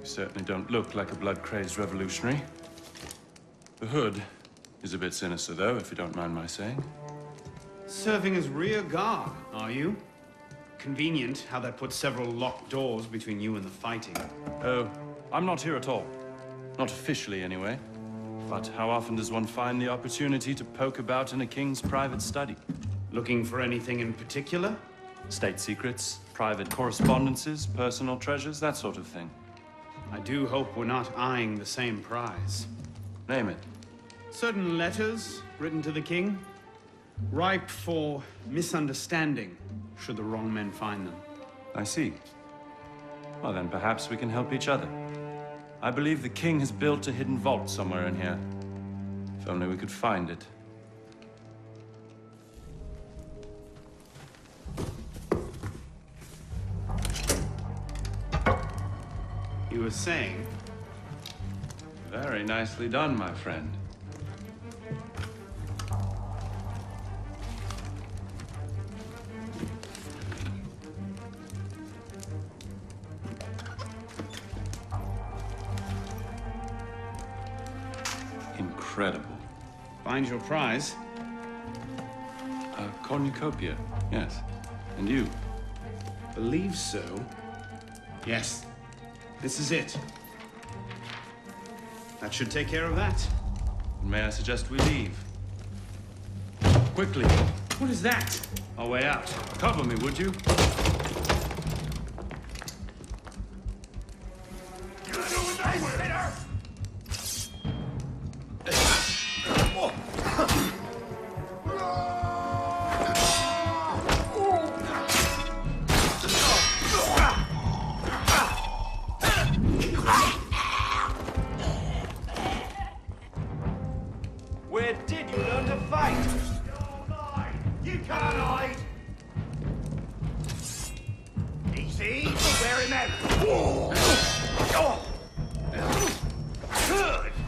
Certainly don't look like a blood-crazed revolutionary. The hood is a bit sinister, though, if you don't mind my saying. Serving as rear guard, are you? Convenient how that puts several locked doors between you and the fighting. Oh, I'm not here at all. Not officially, anyway. But how often does one find the opportunity to poke about in a king's private study? Looking for anything in particular? State secrets, private correspondences, personal treasures, that sort of thing. I do hope we're not eyeing the same prize. Name it. Certain letters written to the king, ripe for misunderstanding, should the wrong men find them. I see. Well, then perhaps we can help each other. I believe the king has built a hidden vault somewhere in here. If only we could find it. You were saying? Very nicely done, my friend. Incredible. Find your prize? A cornucopia, yes. And you? Believe so. Yes. This is it. That should take care of that. May I suggest we leave? Quickly. What is that? Our way out. Cover me, would you? Where did you learn to fight? You can't hide! Easy, wear him out!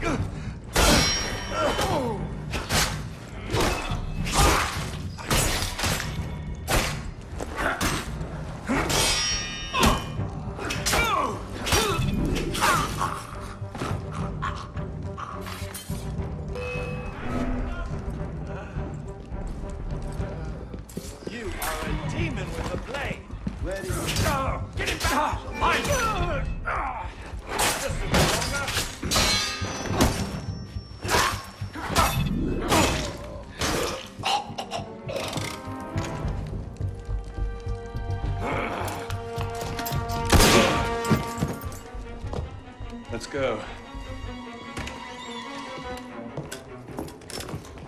Good! teeming with the blade. Ready? Get it back! Just a bit longer. Let's go.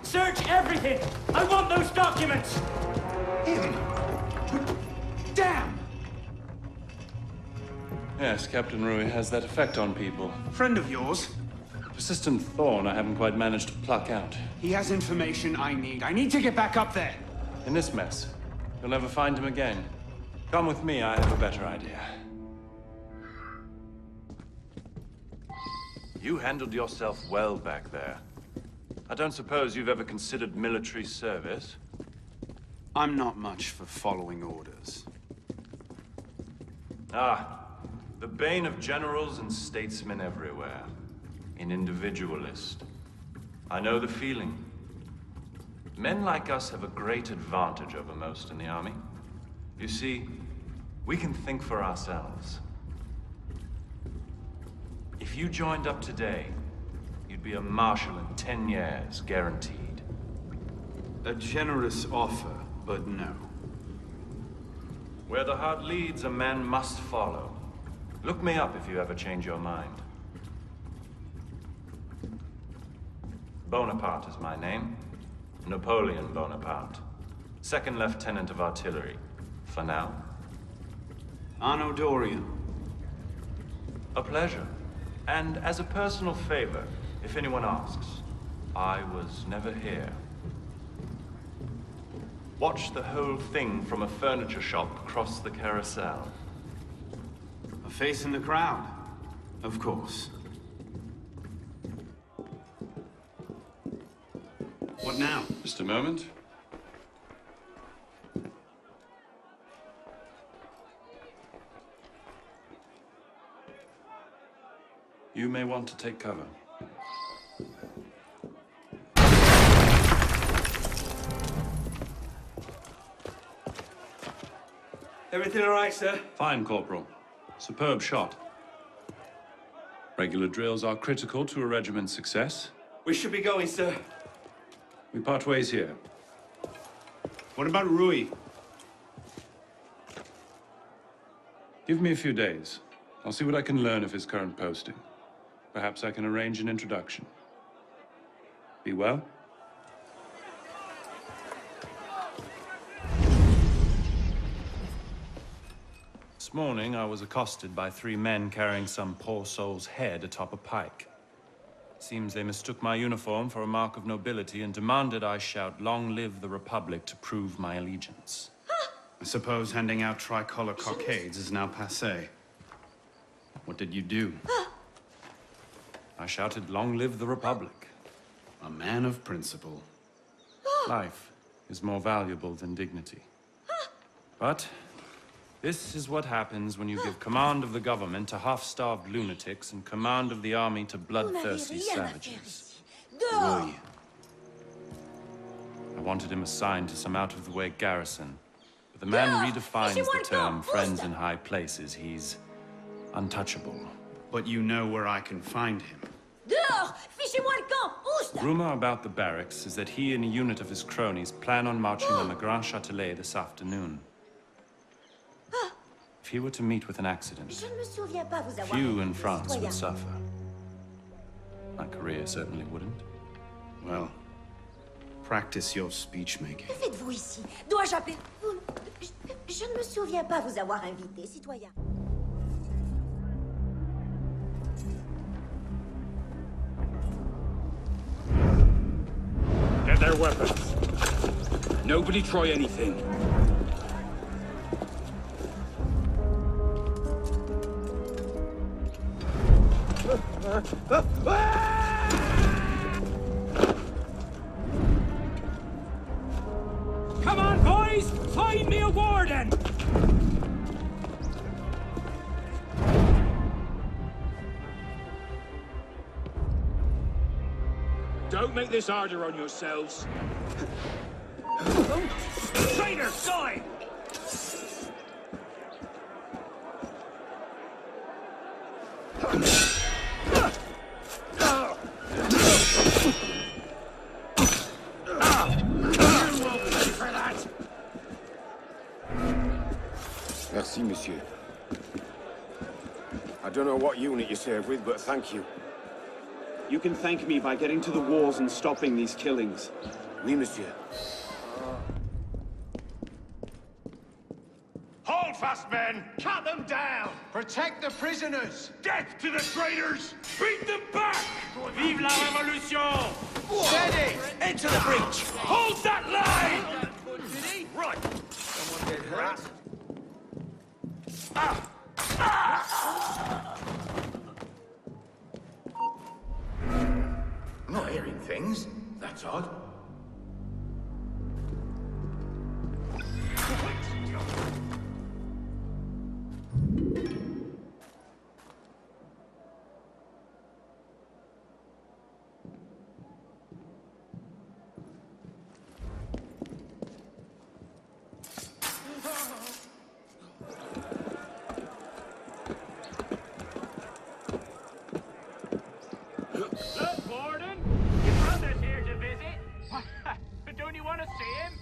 Search everything! I want those documents! Damn! Yes, Captain Rui has that effect on people. Friend of yours? A persistent thorn I haven't quite managed to pluck out. He has information I need. I need to get back up there. In this mess, you'll never find him again. Come with me, I have a better idea. You handled yourself well back there. I don't suppose you've ever considered military service? I'm not much for following orders. Ah, the bane of generals and statesmen everywhere. An individualist. I know the feeling. Men like us have a great advantage over most in the army. You see, we can think for ourselves. If you joined up today, you'd be a marshal in 10 years, guaranteed. A generous offer, but no. Where the heart leads, a man must follow. Look me up if you ever change your mind. Bonaparte is my name. Napoleon Bonaparte. Second Lieutenant of Artillery. For now. Anno Dorian. A pleasure. And as a personal favor, if anyone asks, I was never here. Watch the whole thing from a furniture shop across the carousel. A face in the crowd. Of course. What now? Just a moment. You may want to take cover. Everything all right, sir? Fine, Corporal. Superb shot. Regular drills are critical to a regiment's success. We should be going, sir. We part ways here. What about Rui? Give me a few days. I'll see what I can learn of his current posting. Perhaps I can arrange an introduction. Be well. This morning, I was accosted by 3 men carrying some poor soul's head atop a pike. Seems they mistook my uniform for a mark of nobility and demanded I shout, "Long live the Republic," to prove my allegiance. I suppose handing out tricolor cockades is now passé. What did you do? I shouted, "Long live the Republic." A man of principle. Life is more valuable than dignity. But this is what happens when you give command of the government to half-starved lunatics and command of the army to bloodthirsty savages. Rui. I wanted him assigned to some out-of-the-way garrison. But the man redefines the term friends in high places. He's untouchable. But you know where I can find him. Rumor about the barracks is that he and a unit of his cronies plan on marching on the Grand Châtelet this afternoon. If he were to meet with an accident, few in France would suffer. My career certainly wouldn't. Well, practice your speech-making. Que faites-vous ici? Dois-je appeler... Je ne me souviens pas vous avoir invité, citoyen. Get their weapons. Nobody try anything. Come on, boys! Find me a warden! Don't make this harder on yourselves. Traitor, die! Merci, monsieur. I don't know what unit you serve with, but thank you. You can thank me by getting to the walls and stopping these killings. Oui, monsieur. Hold fast, men! Cut them down! Protect the prisoners! Death to the traitors! Beat them back! Vive la Révolution! Steady! Into the breach! Hold that line! Right! Someone get hurt? I'm not hearing things. That's odd. Look, Warden! Your brother's here to visit. Don't you want to see him?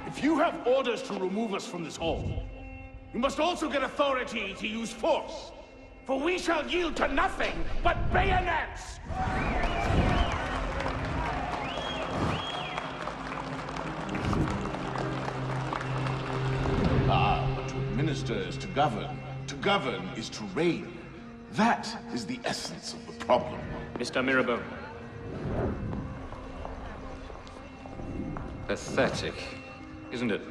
If you have orders to remove us from this hall, you must also get authority to use force. For we shall yield to nothing but bayonets! Ah, but to administer is to govern. To govern is to reign. That is the essence of the problem. Mr. Mirabeau. Pathetic, isn't it?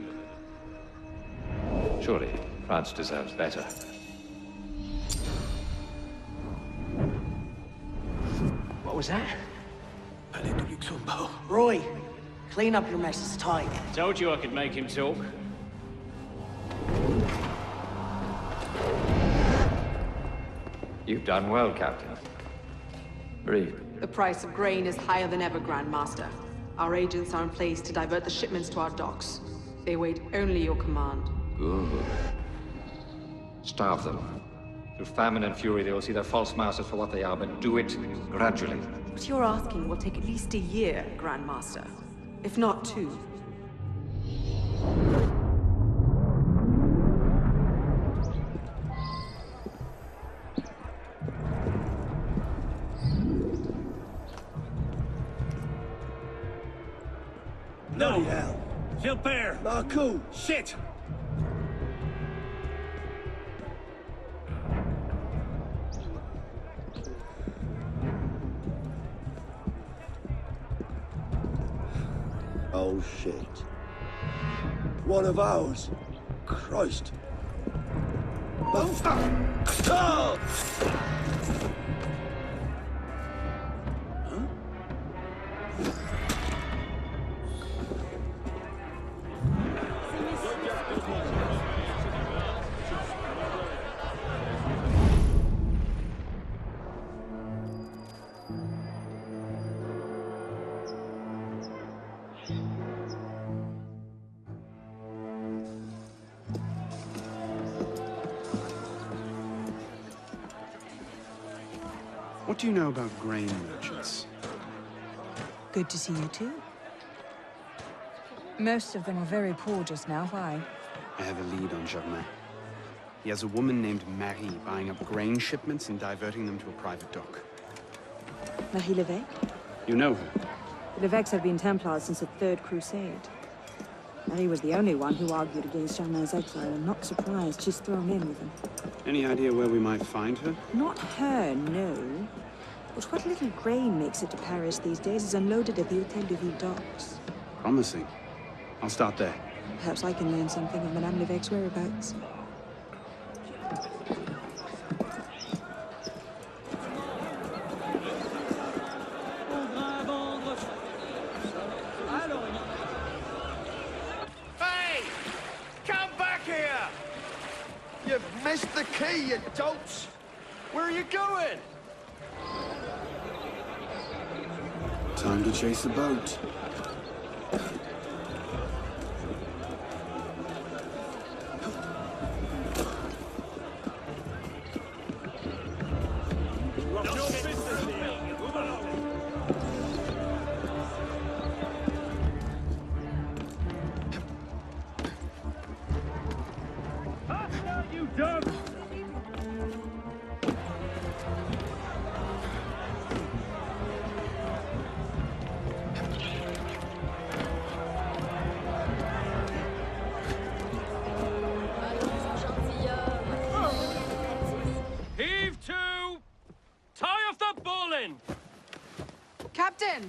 Surely France deserves better. What was that? Roy, clean up your mess, it's time. Told you I could make him talk. You've done well, Captain. Breathe. The price of grain is higher than ever, Grand Master. Our agents are in place to divert the shipments to our docks. They await only your command. Good. Starve them. Through famine and fury, they will see their false masters for what they are, but do it gradually. What you're asking will take at least a year, Grand Master. If not 2. Bloody hell! Gilbert! Marcoux! Shit! Oh shit. One of ours. Christ. Oh. Oh. What do you know about grain merchants? Good to see you too. Most of them are very poor just now. Why? I have a lead on Germain. He has a woman named Marie buying up grain shipments and diverting them to a private dock. Marie Levesque? You know her? The Levesques have been Templars since the Third Crusade. Marie was the only one who argued against Germain's exile. I'm not surprised she's thrown in with him. Any idea where we might find her? Not her, no. But what little grain makes it to Paris these days is unloaded at the Hôtel de Ville docks. Promising. I'll start there. Perhaps I can learn something of Madame Levesque's whereabouts. Hey! Come back here! You've missed the key, you dolts! Where are you going? Time to chase the boat. Captain!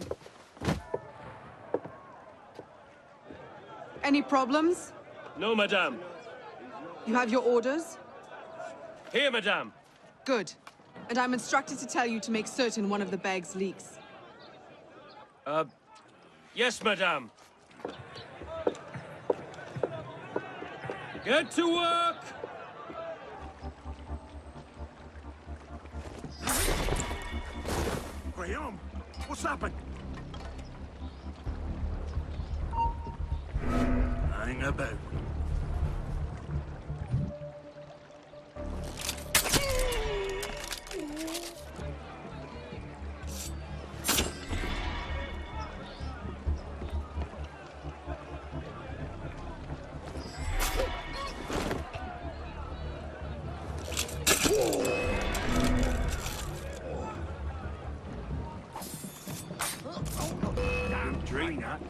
Any problems? No, madame. You have your orders? Here, madame. Good. And I'm instructed to tell you to make certain one of the bags leaks. Yes, madame. Get to work! Graham, what's happened? Hang about. Dream that.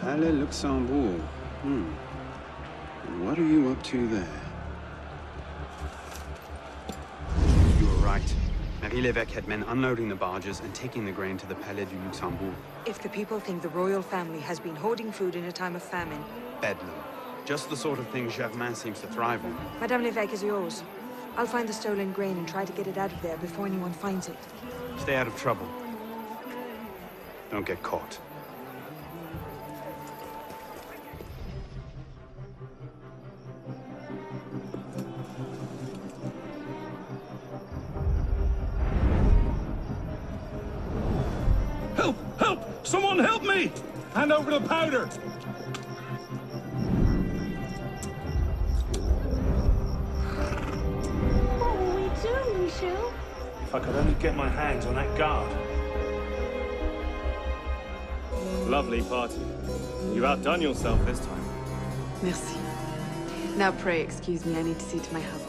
Palais Luxembourg. And what are you up to there? You were right. Marie Lévesque had men unloading the barges and taking the grain to the Palais du Luxembourg. If the people think the royal family has been hoarding food in a time of famine... Bedlam. Just the sort of thing Germain seems to thrive on. Madame Lévesque is yours. I'll find the stolen grain and try to get it out of there before anyone finds it. Stay out of trouble. Don't get caught. Help! Help! Someone help me! Hand over the powder! What will we do, Michel? If I could only get my hands on that guard. Lovely party. You've outdone yourself this time. Merci. Now pray excuse me, I need to see to my husband.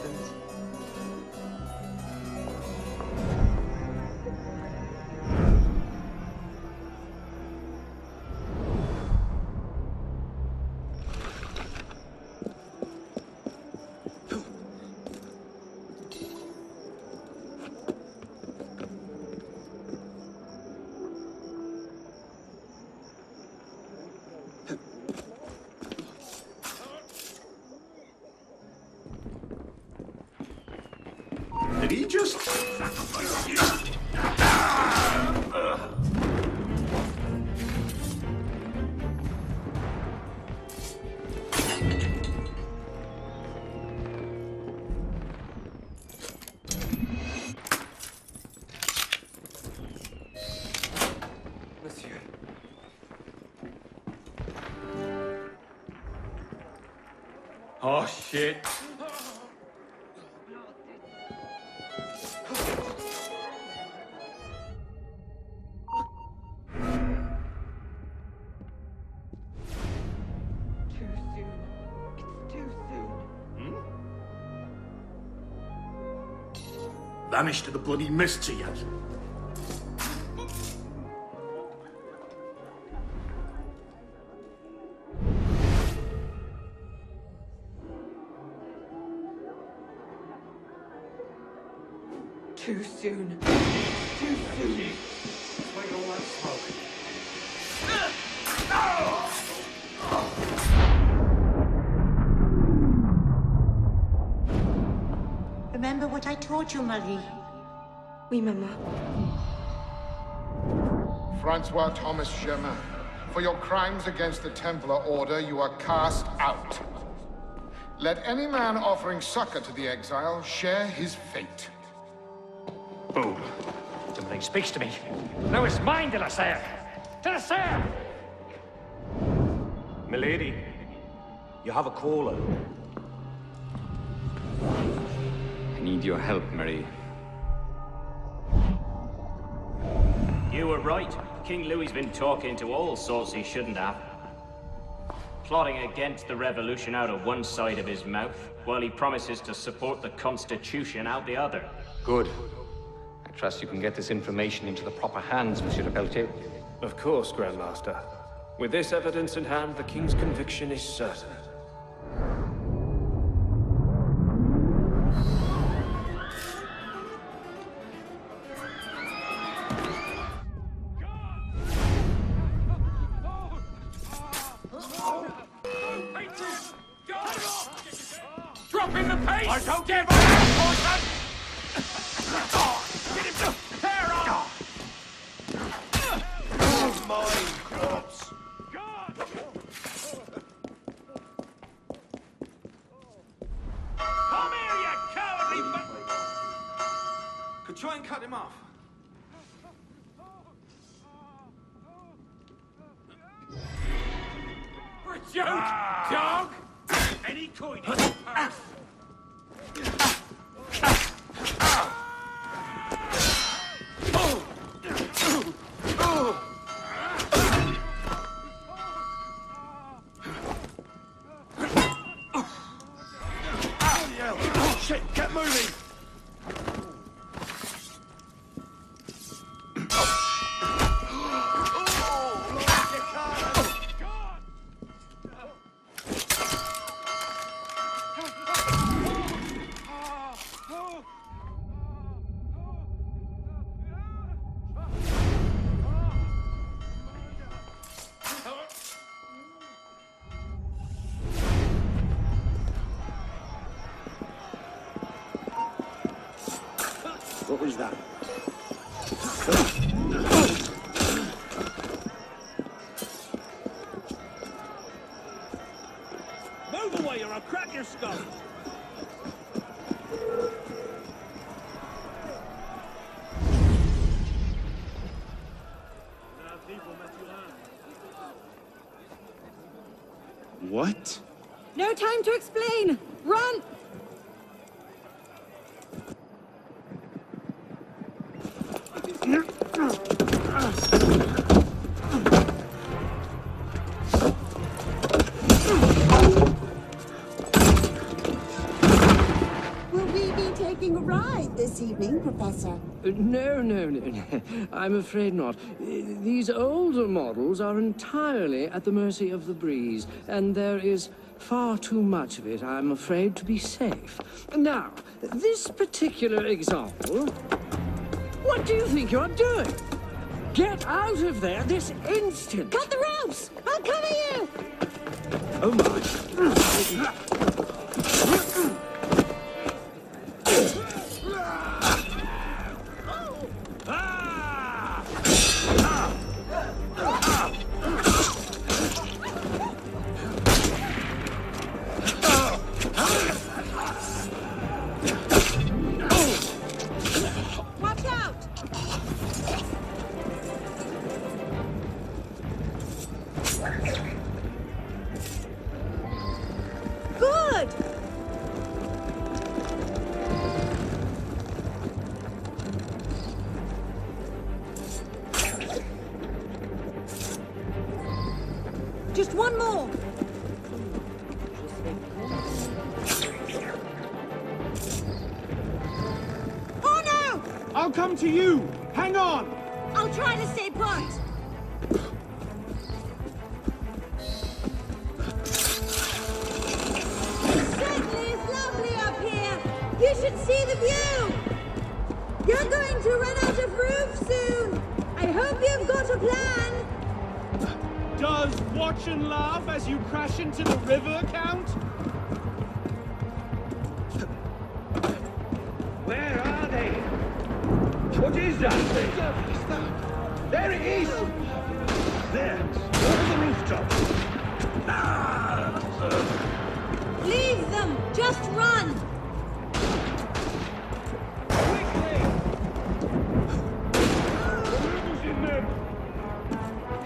Did he just... Monsieur. Oh, shit. Vanished to the bloody mists he has. Too soon. Too soon. Wait, all that smoke. Remember what I taught you, Marie? Oui, Mama. Francois Thomas Germain, for your crimes against the Templar Order, you are cast out. Let any man offering succor to the exile share his fate. Fool. Somebody speaks to me. No, it's mine, de la Serre. De la Serre! Milady, you have a caller. I need your help, Marie. You were right. King Louis's been talking to all sorts he shouldn't have. plotting against the revolution out of one side of his mouth, while he promises to support the Constitution out the other. Good. I trust you can get this information into the proper hands, Monsieur de Pelletier. Of course, Grandmaster. With this evidence in hand, the King's conviction is certain. Drop in the pace! I don't give a poison! Get him to tear off! Oh, my corpse! Come here, you cowardly... Could try and cut him off. For a joke, dog! Any coin in your purse! Shit, get moving! What was that? Move away or I'll crack your skull! What? No time to explain! Run! Will we be taking a ride this evening, Professor? No. I'm afraid not. These older models are entirely at the mercy of the breeze, and there is far too much of it, I'm afraid, to be safe. Now, this particular example... What do you think you're doing? Get out of there this instant! Cut the ropes! I'll cover you! Oh my. Watch out! Good! Just one more! Oh no! I'll come to you! Hang on! I'll try to stay put! Certainly it's lovely up here! You should see the view! You're going to run out of roof soon! I hope you've got a plan! Does watch and laugh as you crash into the river count? Where are they? What is that thing? There it is! There, over the rooftop. Leave them! Just run!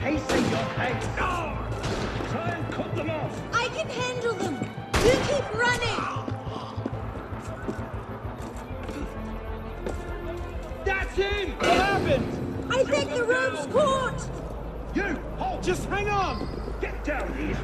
Hasten your pace. Try and cut them off. I can handle them! You keep running! That's him! What happened? I think the rope's caught! You! Halt! Just hang on! Get down here!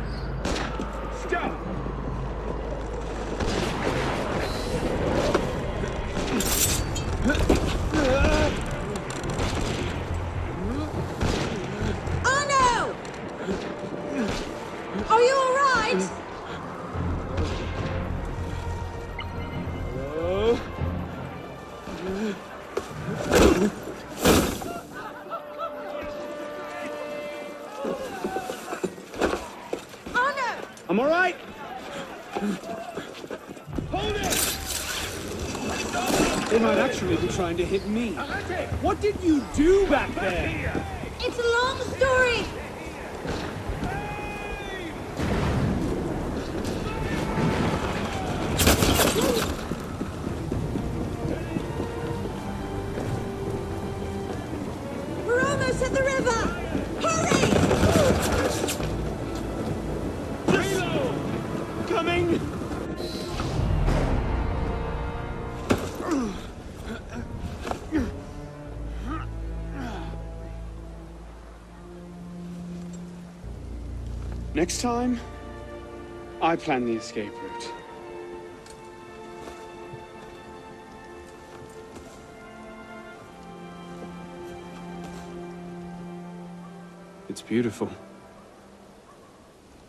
Hold it! They might actually be trying to hit me. What did you do back there? It's a long story. We're almost at the river. Hurry! Coming! Next time, I plan the escape route. It's beautiful.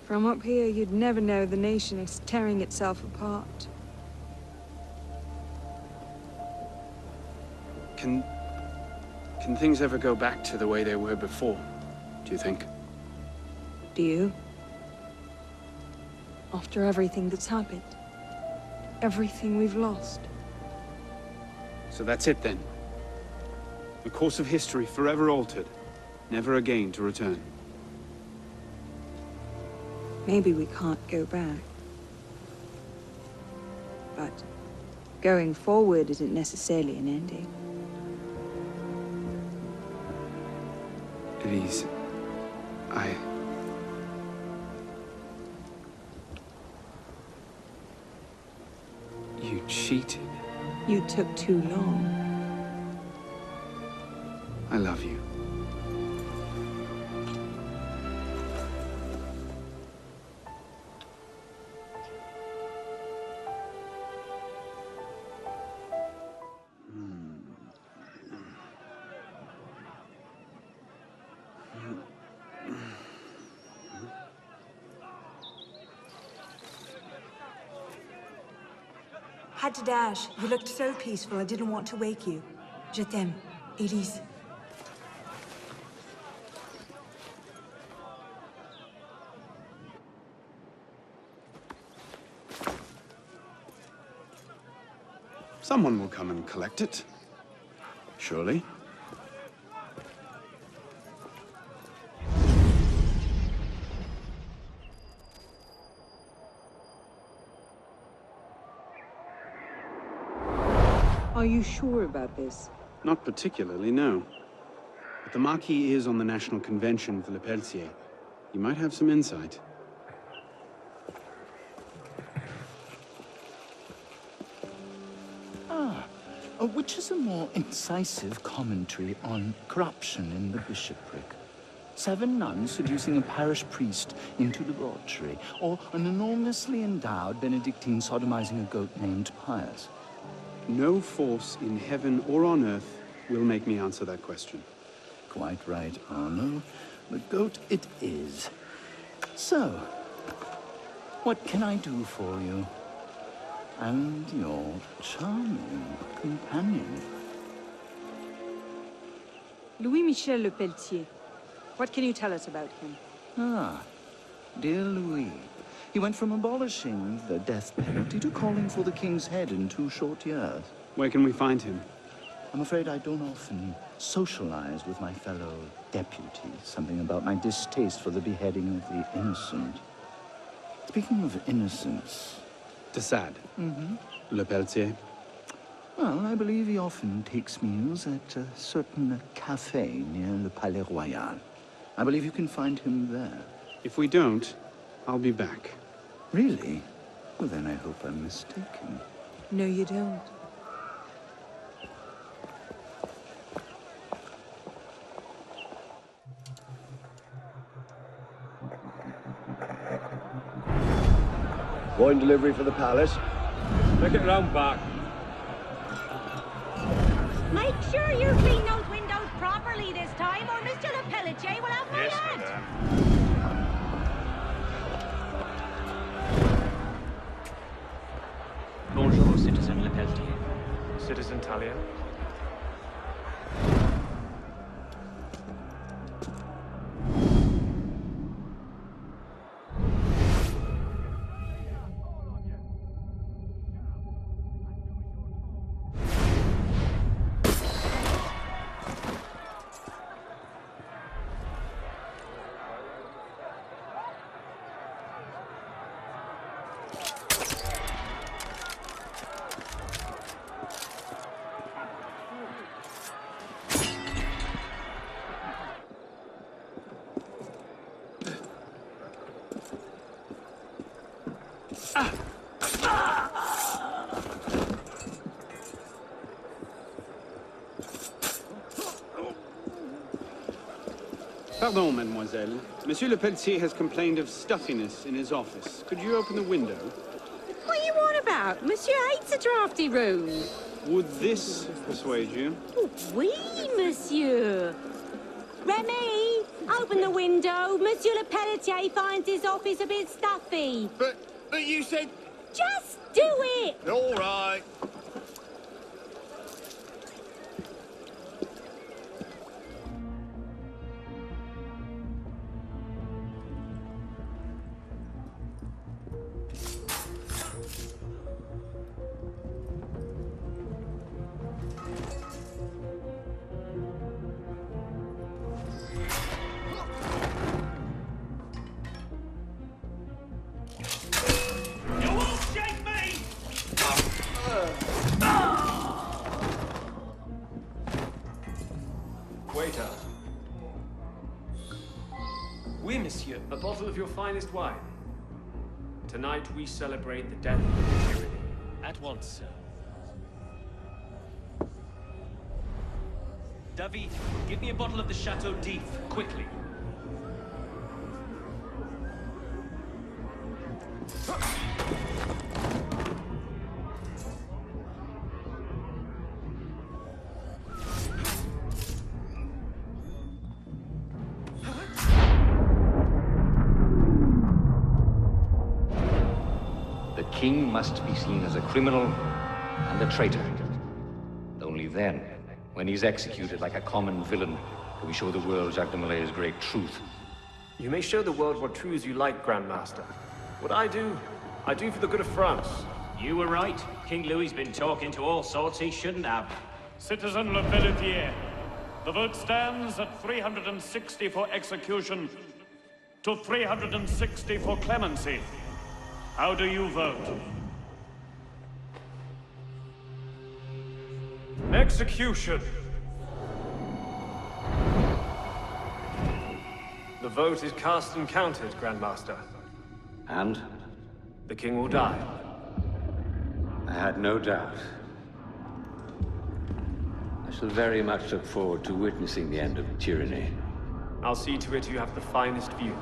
From up here, you'd never know the nation is tearing itself apart. Can things ever go back to the way they were before, do you think? Do you? After everything that's happened. Everything we've lost. So that's it then. The course of history forever altered, never again to return. Maybe we can't go back. But going forward isn't necessarily an ending. Elise, You cheated. You took too long. I love you. Had to dash. You looked so peaceful, I didn't want to wake you. Je t'aime, Elise. Someone will come and collect it. Surely. Are you sure about this? Not particularly, no. But the Marquis is on the National Convention for Le Pelletier. You might have some insight. Which is a more incisive commentary on corruption in the bishopric? 7 nuns seducing a parish priest into debauchery, or an enormously endowed Benedictine sodomizing a goat named Pius? No force in heaven or on earth will make me answer that question. Quite right, Arno. The goat it is. So, what can I do for you? And your charming companion. Louis-Michel Le Pelletier. What can you tell us about him? Ah, dear Louis. He went from abolishing the death penalty to calling for the king's head in 2 short years. Where can we find him? I'm afraid I don't often socialize with my fellow deputies. Something about my distaste for the beheading of the innocent. Speaking of innocence... De Sade. Mm-hmm. Le Pelletier. Well, I believe he often takes meals at a certain cafe near le Palais Royal. I believe you can find him there. If we don't, I'll be back. Really? Well, then I hope I'm mistaken. No, you don't. Wine delivery for the palace. Take it round back. Make sure you clean those windows properly this time, or Mr. Le Pelletier will have my head. Bonjour, Citizen Le Pelletier. Citizen Talia. Pardon, mademoiselle. Monsieur Le Pelletier has complained of stuffiness in his office. Could you open the window? What are you on about? Monsieur hates a drafty room. Would this persuade you? Oh, oui, monsieur. Remy, open the window. Monsieur Le Pelletier finds his office a bit stuffy. But you said... Just do it! All right. Waiter. Oui, monsieur. A bottle of your finest wine. Tonight we celebrate the death of tyranny. At once, sir. David, give me a bottle of the Chateau d'If, quickly. The king must be seen as a criminal and a traitor. Only then, when he's executed like a common villain, can we show the world Jacques de Malay's great truth. You may show the world what truths you like, Grand Master. What I do for the good of France. You were right. King Louis's been talking to all sorts he shouldn't have. Citizen Le Pelletier, the vote stands at 360 for execution to 360 for clemency. How do you vote? Execution! The vote is cast and counted, Grand Master. And? The king will die. I had no doubt. I shall very much look forward to witnessing the end of tyranny. I'll see to it you have the finest view.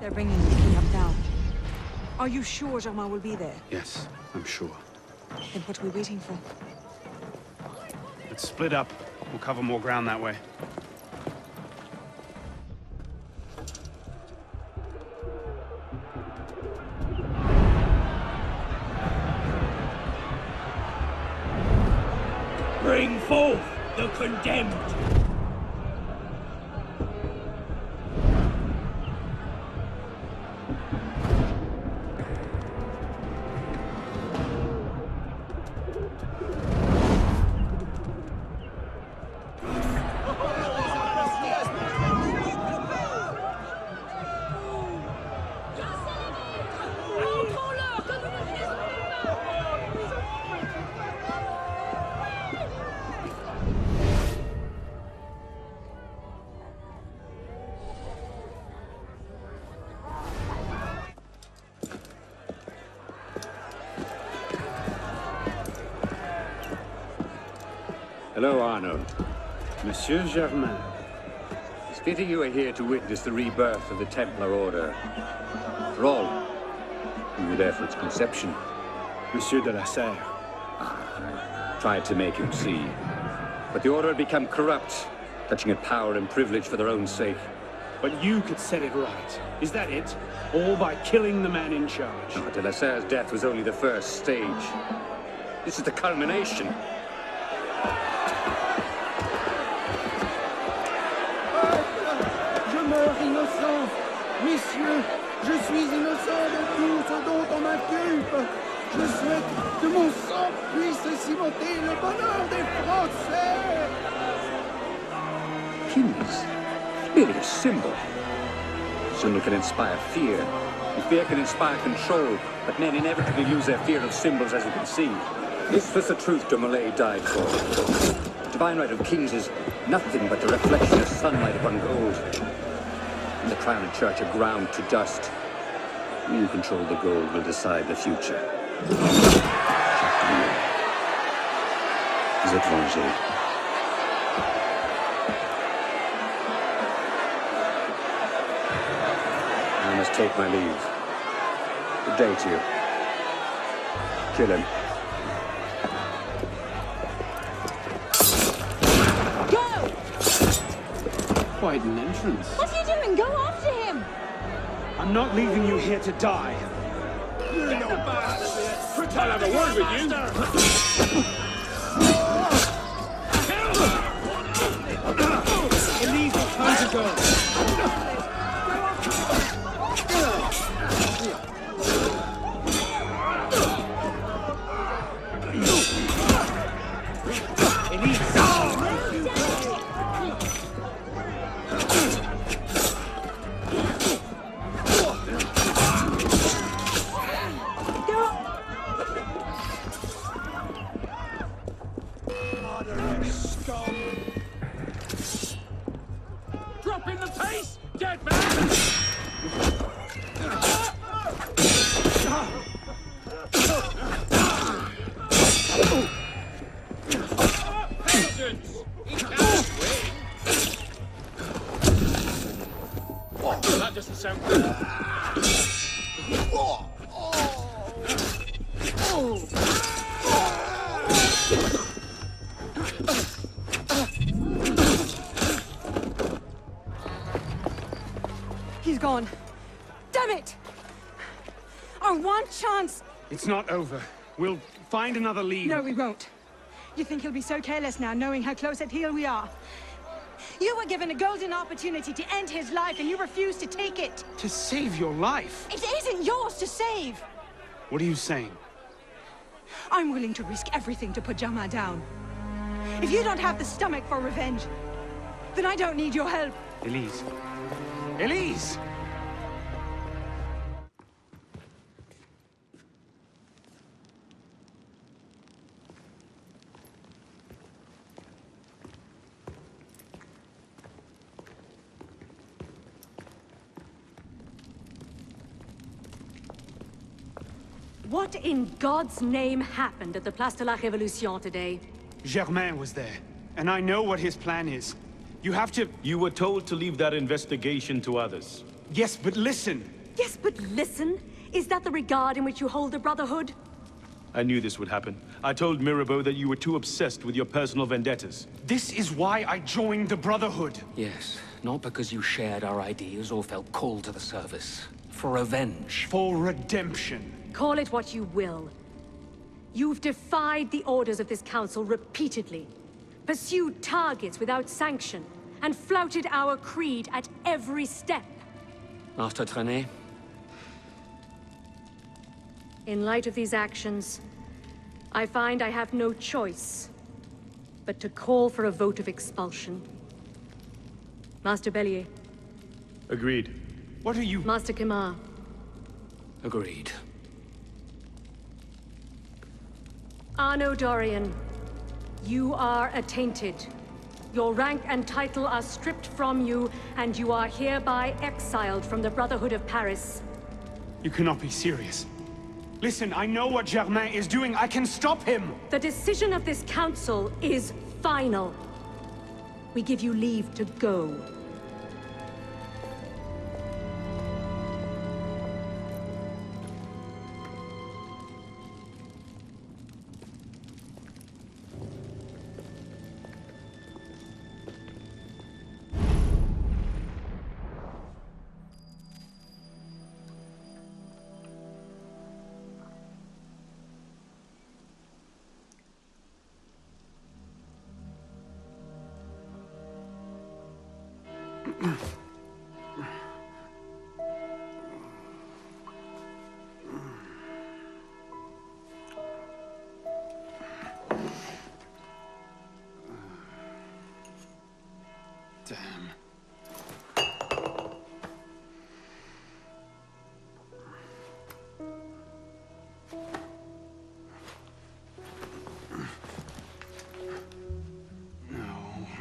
They're bringing the king up now. Are you sure Germain will be there? Yes, I'm sure. Then what are we waiting for? Let's split up. We'll cover more ground that way. Bring forth the condemned! Hello, Arnaud. Monsieur Germain. It's fitting you are here to witness the rebirth of the Templar Order. After all, you were there for its conception. Monsieur de la Serre. Tried to make him see. But the Order had become corrupt, clutching at power and privilege for their own sake. But you could set it right. Is that it? All by killing the man in charge? No, de la Serre's death was only the first stage. This is the culmination. Je meurs innocent. Messieurs, je suis innocent de tout ce dont on m'inculpe. Je souhaite que mon sang puisse cimenter le bonheur des Français. Kings. Merely a symbol. Symbol can inspire fear. And fear can inspire control. But men inevitably lose their fear of symbols, as you can see. This was the truth de Molay died for. The divine right of kings is nothing but the reflection of sunlight upon gold. And the crown and church are ground to dust. You control the gold will decide the future. Vous êtes vengé. I must take my leave. Good day to you. Kill him. Quite an entrance. What are you doing? Go after him! I'm not leaving you here to die. You no bastard! I'll have a word with you. Elise, it's time to go. Drop in the pace, dead man! Patience! He can't swing! Oh, that doesn't sound good. He's gone. Damn it! Our one chance! It's not over. We'll find another lead. No, we won't. You think he'll be so careless now, knowing how close at heel we are? You were given a golden opportunity to end his life, and you refused to take it. To save your life? It isn't yours to save. What are you saying? I'm willing to risk everything to put Germain down. If you don't have the stomach for revenge, then I don't need your help. Elise. Elise! What in God's name happened at the Place de la Révolution today? Germain was there, and I know what his plan is. You have to... You were told to leave that investigation to others. Yes, but listen. Yes, but listen. Is that the regard in which you hold the Brotherhood? I knew this would happen. I told Mirabeau that you were too obsessed with your personal vendettas. This is why I joined the Brotherhood. Yes, not because you shared our ideas or felt called to the service. For revenge. For redemption. Call it what you will. You've defied the orders of this council repeatedly, pursued targets without sanction, and flouted our creed at every step. Master Trenet? In light of these actions, I find I have no choice but to call for a vote of expulsion. Master Bellier. Agreed. What are you... Master Kemar. Agreed. Arno Dorian, you are attainted. Your rank and title are stripped from you, and you are hereby exiled from the Brotherhood of Paris. You cannot be serious. Listen, I know what Germain is doing. I can stop him! The decision of this council is final. We give you leave to go.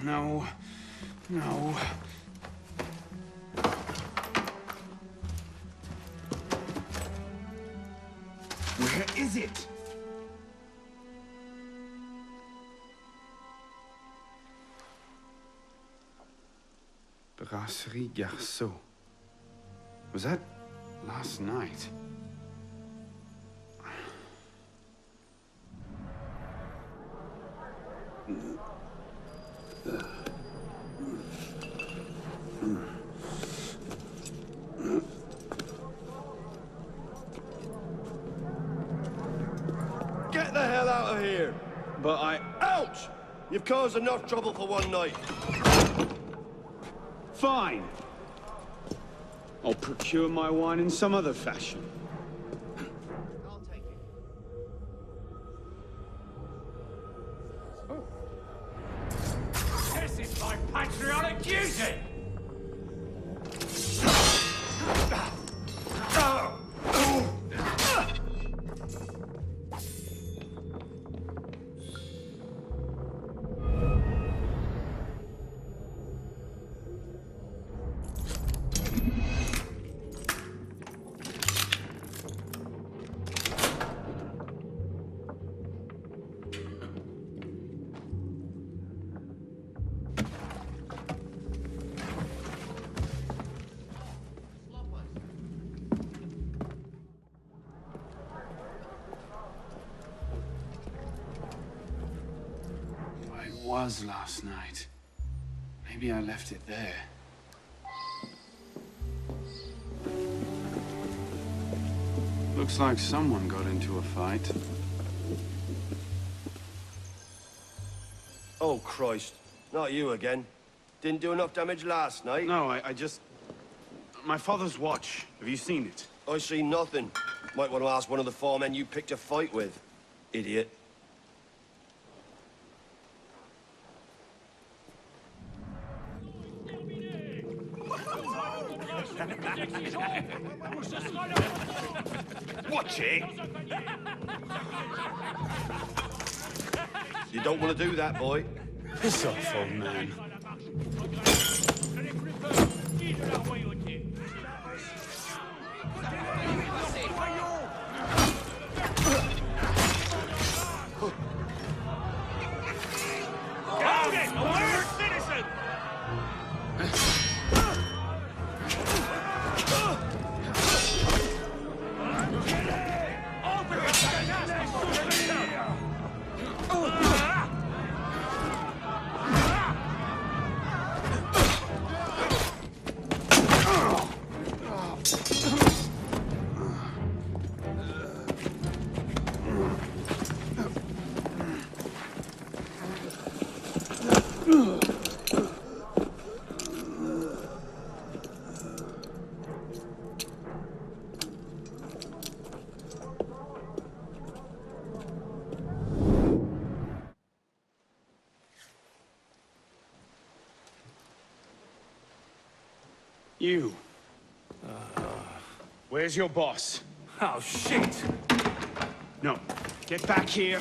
No. No. Where is it? Brasserie Garceau. Was that last night? Get the hell out of here! But Ouch! You've caused enough trouble for one night. Fine. I'll procure my wine in some other fashion. This is my patriotic duty! Was last night. Maybe I left it there. Looks like someone got into a fight. Oh, Christ. Not you again. Didn't do enough damage last night. No, I just... My father's watch. Have you seen it? I see nothing. Might want to ask one of the four men you picked a fight with. Idiot. Watch it! You don't want to do that, boy. Piss off, old man. Hold it! Alert citizen! You. Where's your boss? Oh, shit! No. Get back here.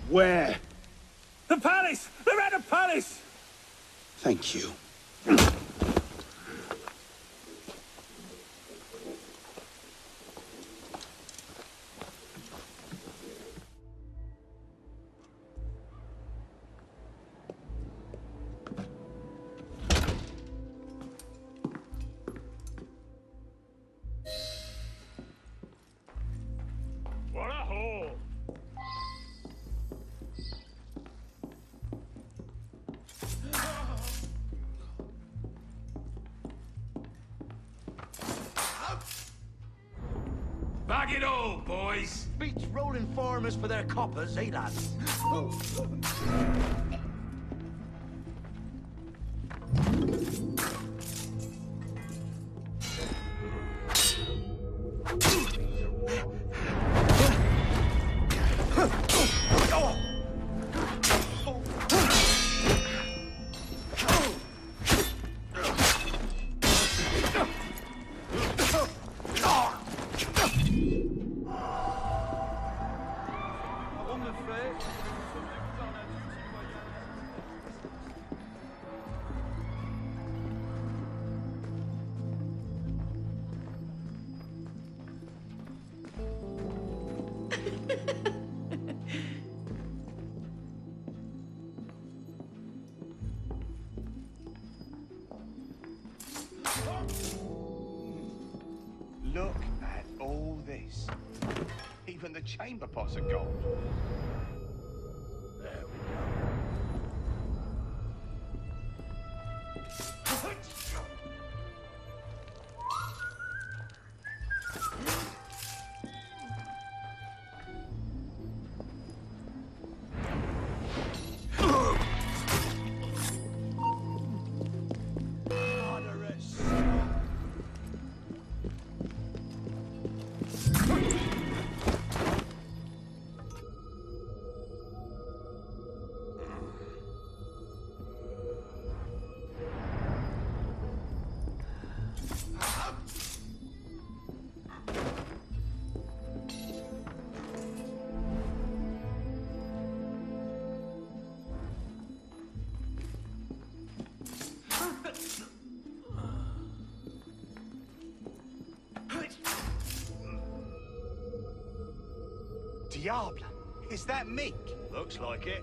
Where? The palace! They're at the palace! Thank you. What a hole! Bag it all, boys! Beats rolling farmers for their coppers, eh, lads? Look at all this. Even the chamber pots are gold. There we go. Diable! Is that Meek? Looks like it.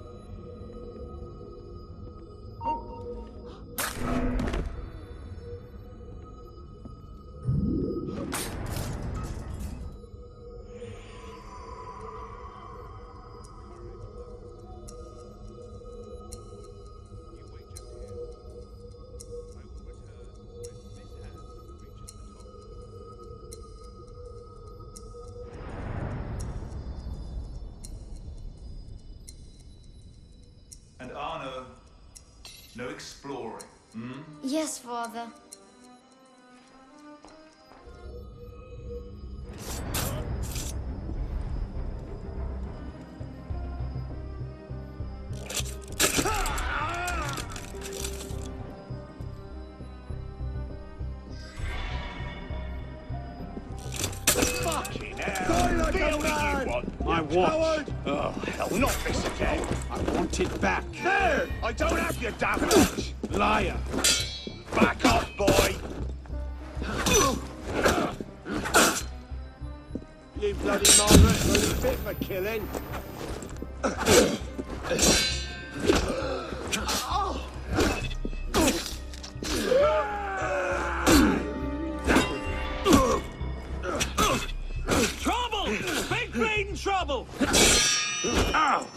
And Arno, no exploring, hmm? Yes, Father. Fucking hell! Feel me, you want? My watch. Oh, hell, not this again. I want it back. There! I don't have your damn watch! Liar. Back off, boy! You bloody Margaret, bloody fit for killing. Trouble! Big bleeding trouble! Ow!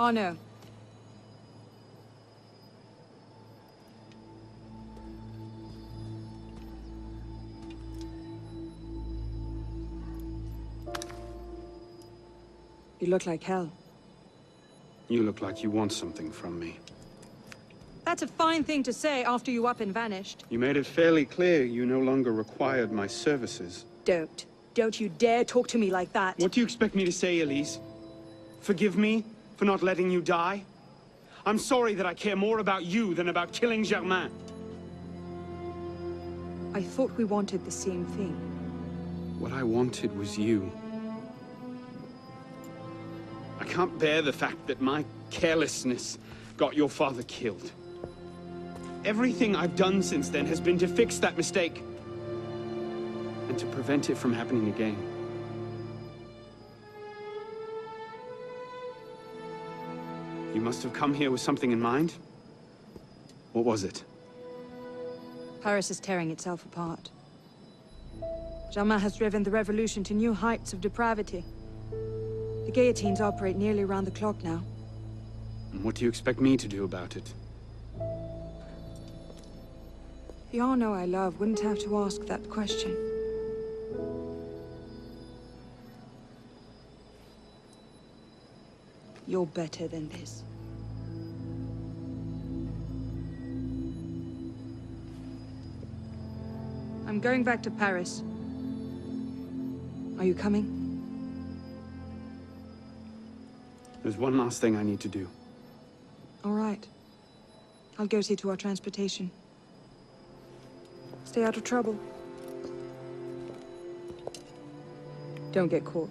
Arno. You look like hell. You look like you want something from me. That's a fine thing to say after you up and vanished. You made it fairly clear you no longer required my services. Don't. Don't you dare talk to me like that. What do you expect me to say, Elise? Forgive me for not letting you die? I'm sorry that I care more about you than about killing Germain. I thought we wanted the same thing. What I wanted was you. I can't bear the fact that my carelessness got your father killed. Everything I've done since then has been to fix that mistake. And to prevent it from happening again. You must have come here with something in mind. What was it? Paris is tearing itself apart. Germain has driven the revolution to new heights of depravity. The guillotines operate nearly around the clock now. And what do you expect me to do about it? The Arno I love wouldn't have to ask that question. You're better than this. I'm going back to Paris. Are you coming? There's one last thing I need to do. All right. I'll go see to our transportation. Stay out of trouble. Don't get caught.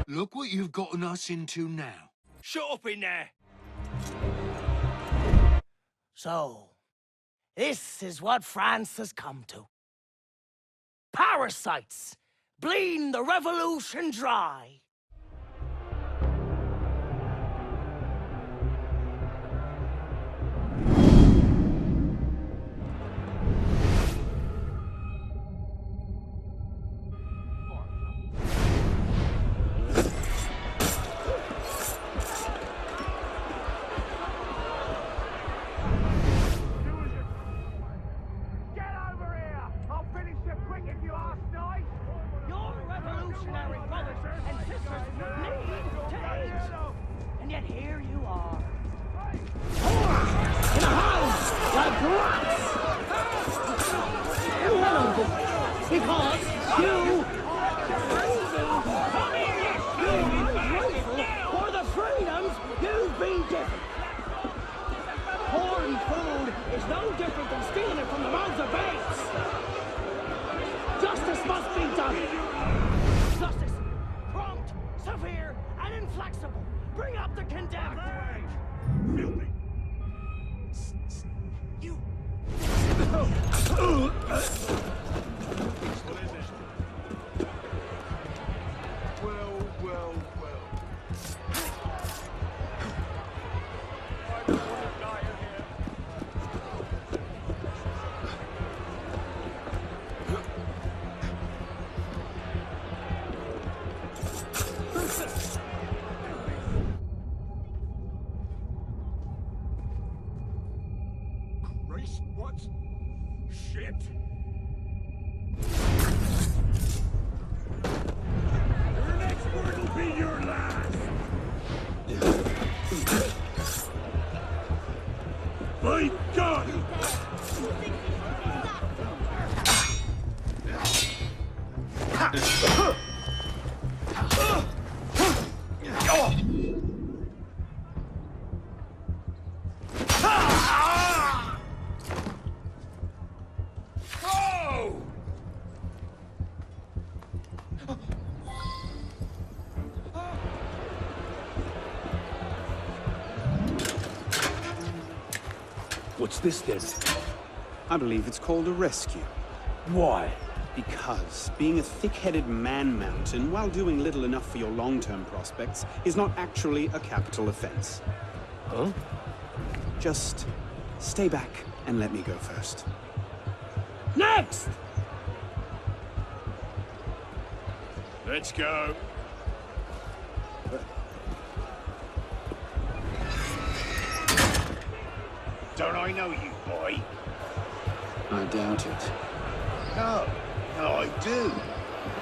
Look what you've gotten us into now. Shut up in there! So, this is what France has come to. Parasites, bleeding the revolution dry. What? Shit! Your next word will be your last! My God! What's this then? I believe it's called a rescue. Why? Because being a thick-headed man-mountain while doing little enough for your long-term prospects is not actually a capital offense. Huh? Just stay back and let me go first. Next! Let's go. Don't I know you, boy? I doubt it. No, I do.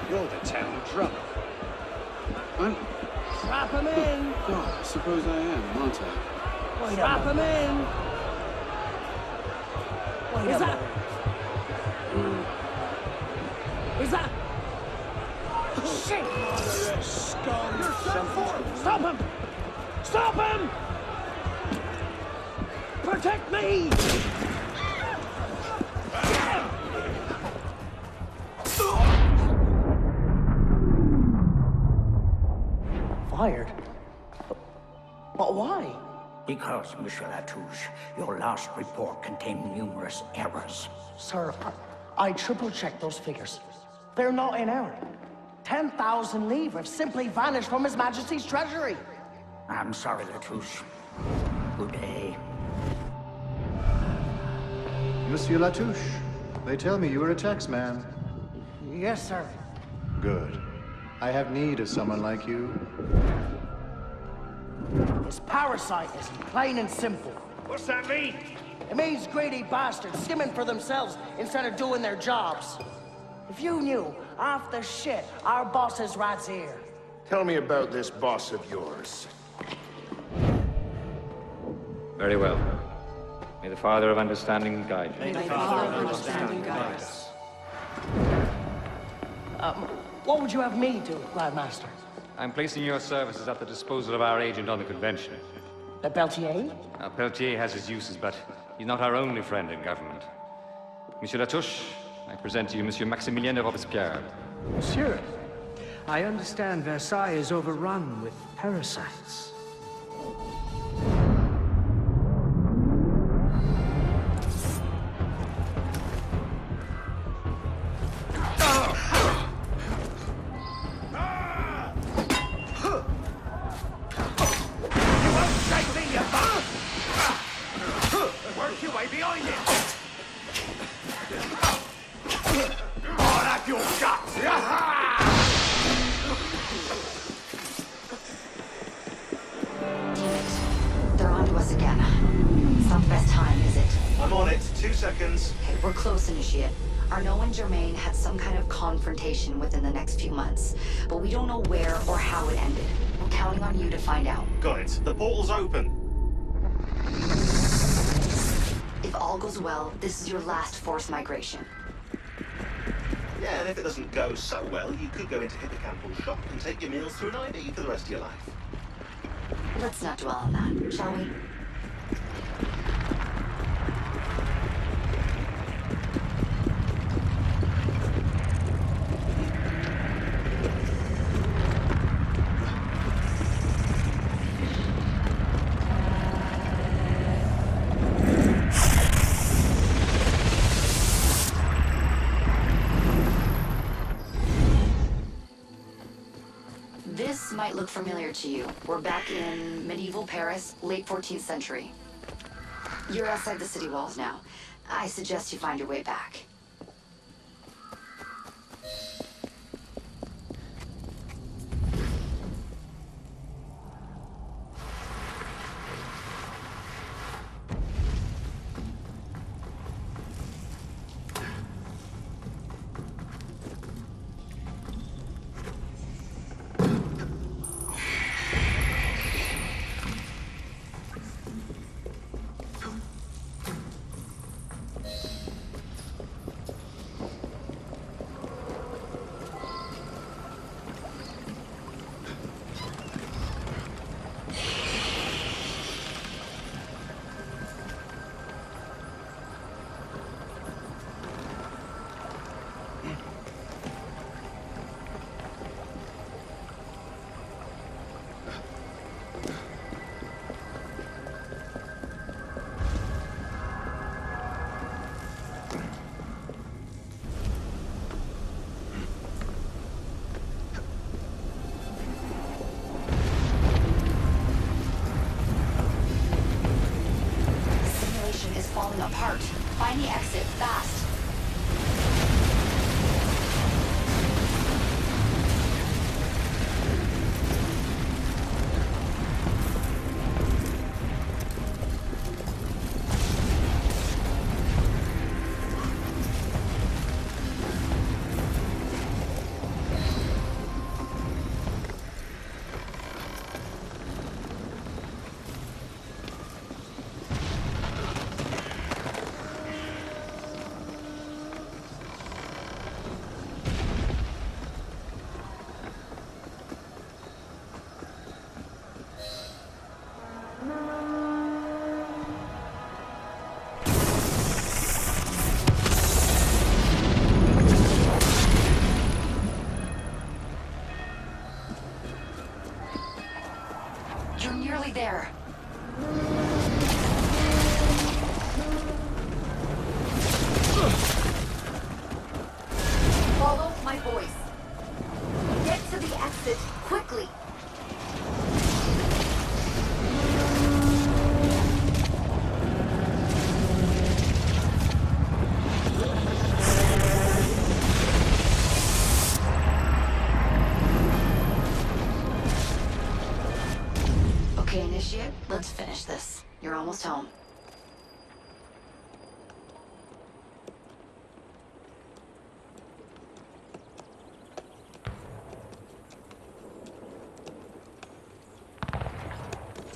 You're the town drunk. I'm... Strap him in! God, I suppose I am, aren't I? Strap him in! Is that... Is that... Shit! Stop him! Stop him! Protect me! Fired? But why? Because, Monsieur Latouche, your last report contained numerous errors. Sir, I triple-checked those figures. They're not in error. 10,000 livres simply vanished from His Majesty's treasury. I'm sorry, Latouche. Good day. Monsieur Latouche, they tell me you are a taxman. Yes, sir. Good. I have need of someone like you. It's parasitism, plain and simple. What's that mean? It means greedy bastards skimming for themselves instead of doing their jobs. If you knew half the shit our bosses rats here. Tell me about this boss of yours. Very well. May the Father of Understanding guide you. May the Father of Understanding guide us. What would you have me do, Grand Master? I'm placing your services at the disposal of our agent on the convention. The Peltier? Now, Peltier has his uses, but he's not our only friend in government. Monsieur Latouche, I present to you Monsieur Maximilien de Robespierre. Monsieur, I understand Versailles is overrun with parasites. Within the next few months, but we don't know where or how it ended. We're counting on you to find out. Got it. The portal's open. If all goes well, this is your last forced migration. Yeah, and if it doesn't go so well, you could go into Hippocampal shop and take your meals through an IV for the rest of your life. Let's not dwell on that, shall we? This might look familiar to you. We're back in medieval Paris, late 14th century. You're outside the city walls now. I suggest you find your way back. Falling apart. Find the exit fast.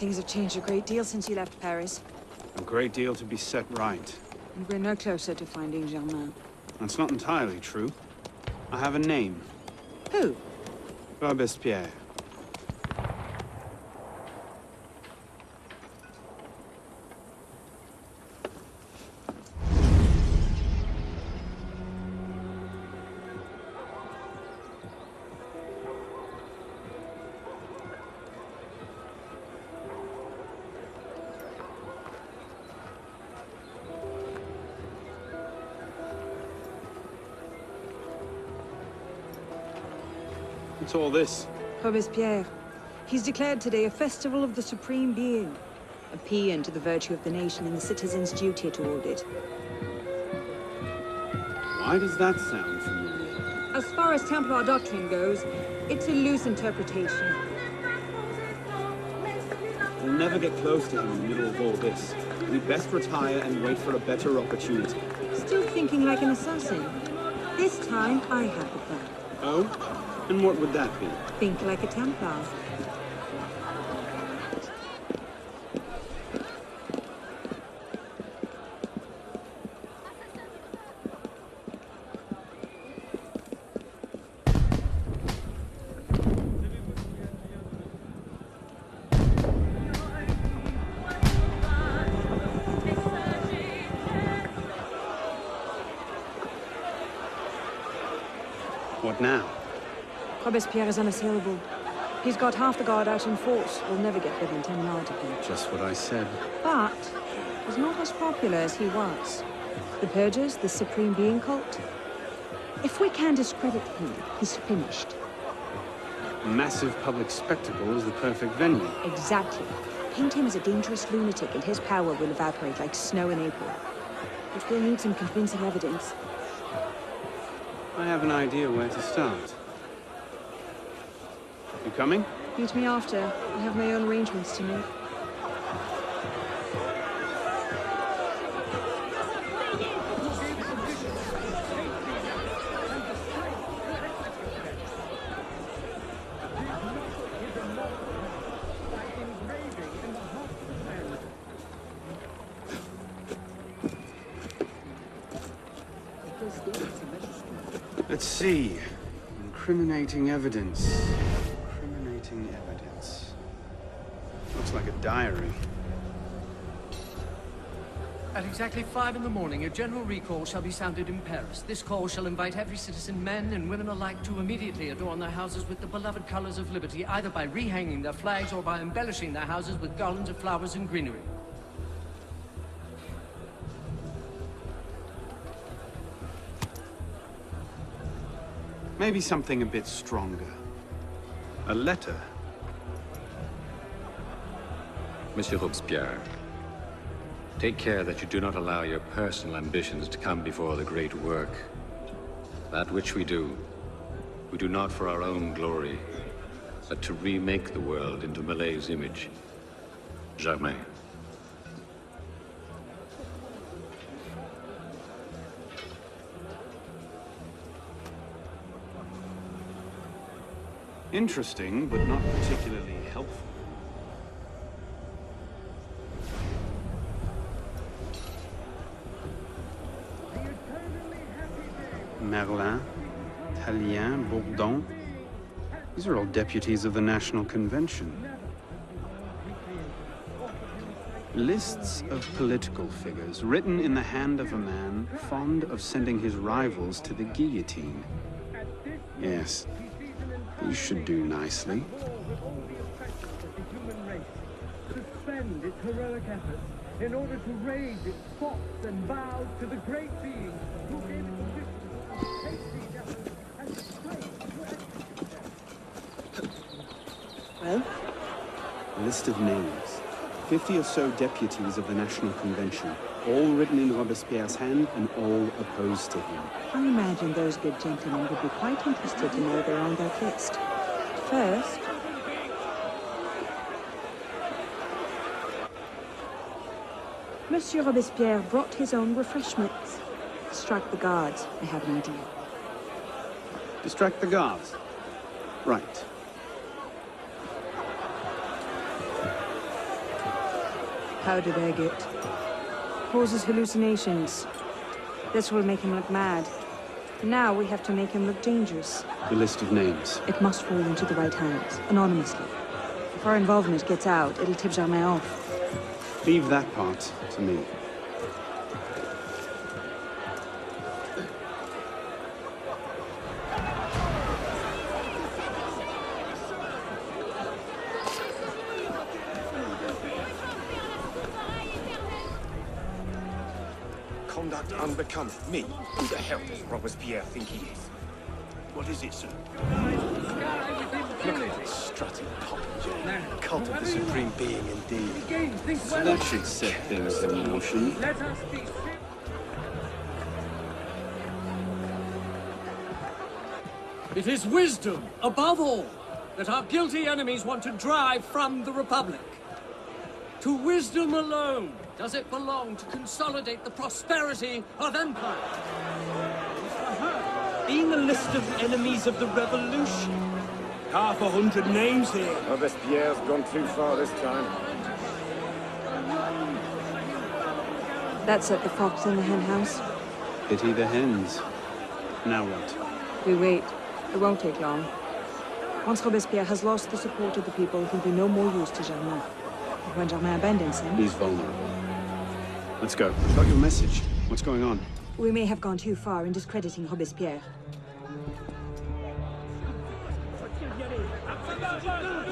things have changed a great deal since you left Paris. A great deal to be set right. And we're no closer to finding Germain. That's not entirely true. I have a name. Who? Robespierre. What's all this? Robespierre. He's declared today a festival of the Supreme Being. A paean to the virtue of the nation and the citizen's duty toward it. Why does that sound familiar? As far as Templar doctrine goes, it's a loose interpretation. We'll never get close to him in the middle of all this. We'd best retire and wait for a better opportunity. Still thinking like an assassin. This time, I have the plan. Oh? And what would that be? Think like a Templar. What now? Robespierre is unassailable. He's got half the guard out in force. We'll never get within 10 yards of him. Just what I said. But he's not as popular as he was. The Purgers, the Supreme Being cult. If we can discredit him, he's finished. A massive public spectacle is the perfect venue. Exactly. Paint him as a dangerous lunatic and his power will evaporate like snow in April. But we'll need some convincing evidence. I have an idea where to start. You coming? Meet me after. I have my own arrangements to make. Let's see. Incriminating evidence. Evidence. Looks like a diary. At exactly 5 in the morning, a general recall shall be sounded in Paris. This call shall invite every citizen, men and women alike, to immediately adorn their houses with the beloved colors of liberty, either by rehanging their flags or by embellishing their houses with garlands of flowers and greenery. Maybe something a bit stronger. A letter. Monsieur Robespierre, take care that you do not allow your personal ambitions to come before the great work. That which we do not for our own glory, but to remake the world into Malay's image. Germain. Interesting, but not particularly helpful. Merlin, Tallien, Bourdon. These are all deputies of the National Convention. Lists of political figures written in the hand of a man fond of sending his rivals to the guillotine. Yes. You should do nicely. Suspend its heroic efforts in order to raise its thoughts and vows to the great being who gave it the wish to take these efforts and strength. Well? A list of names. 50 or so deputies of the National Convention, all written in Robespierre's hand and all opposed to him. I imagine those good gentlemen would be quite interested to know they're on that list. First... Monsieur Robespierre brought his own refreshments. Strike the guards. I have an idea. Distract the guards. Right. powder they get. Causes hallucinations. This will make him look mad. Now we have to make him look dangerous. The list of names. It must fall into the right hands, anonymously. If our involvement gets out, it'll tip Germain off. Leave that part to me. Conduct unbecoming. Me? Who the hell does Robespierre think he is? What is it, sir? Look at this strutting popinjay. Cult of the Supreme Being, indeed. So that should set things in motion. Let us be It is wisdom, above all, that our guilty enemies want to drive from the Republic. To wisdom alone does it belong to consolidate the prosperity of empire. Being a list of enemies of the revolution. 100 names here. Robespierre's gone too far this time. That's at the fox in the hen house. Pity the hens. Now what? We wait. It won't take long. Once Robespierre has lost the support of the people, he'll be no more use to Germain. And when Germain abandons him... He's vulnerable. Let's go. Got your message. What's going on? We may have gone too far in discrediting Robespierre.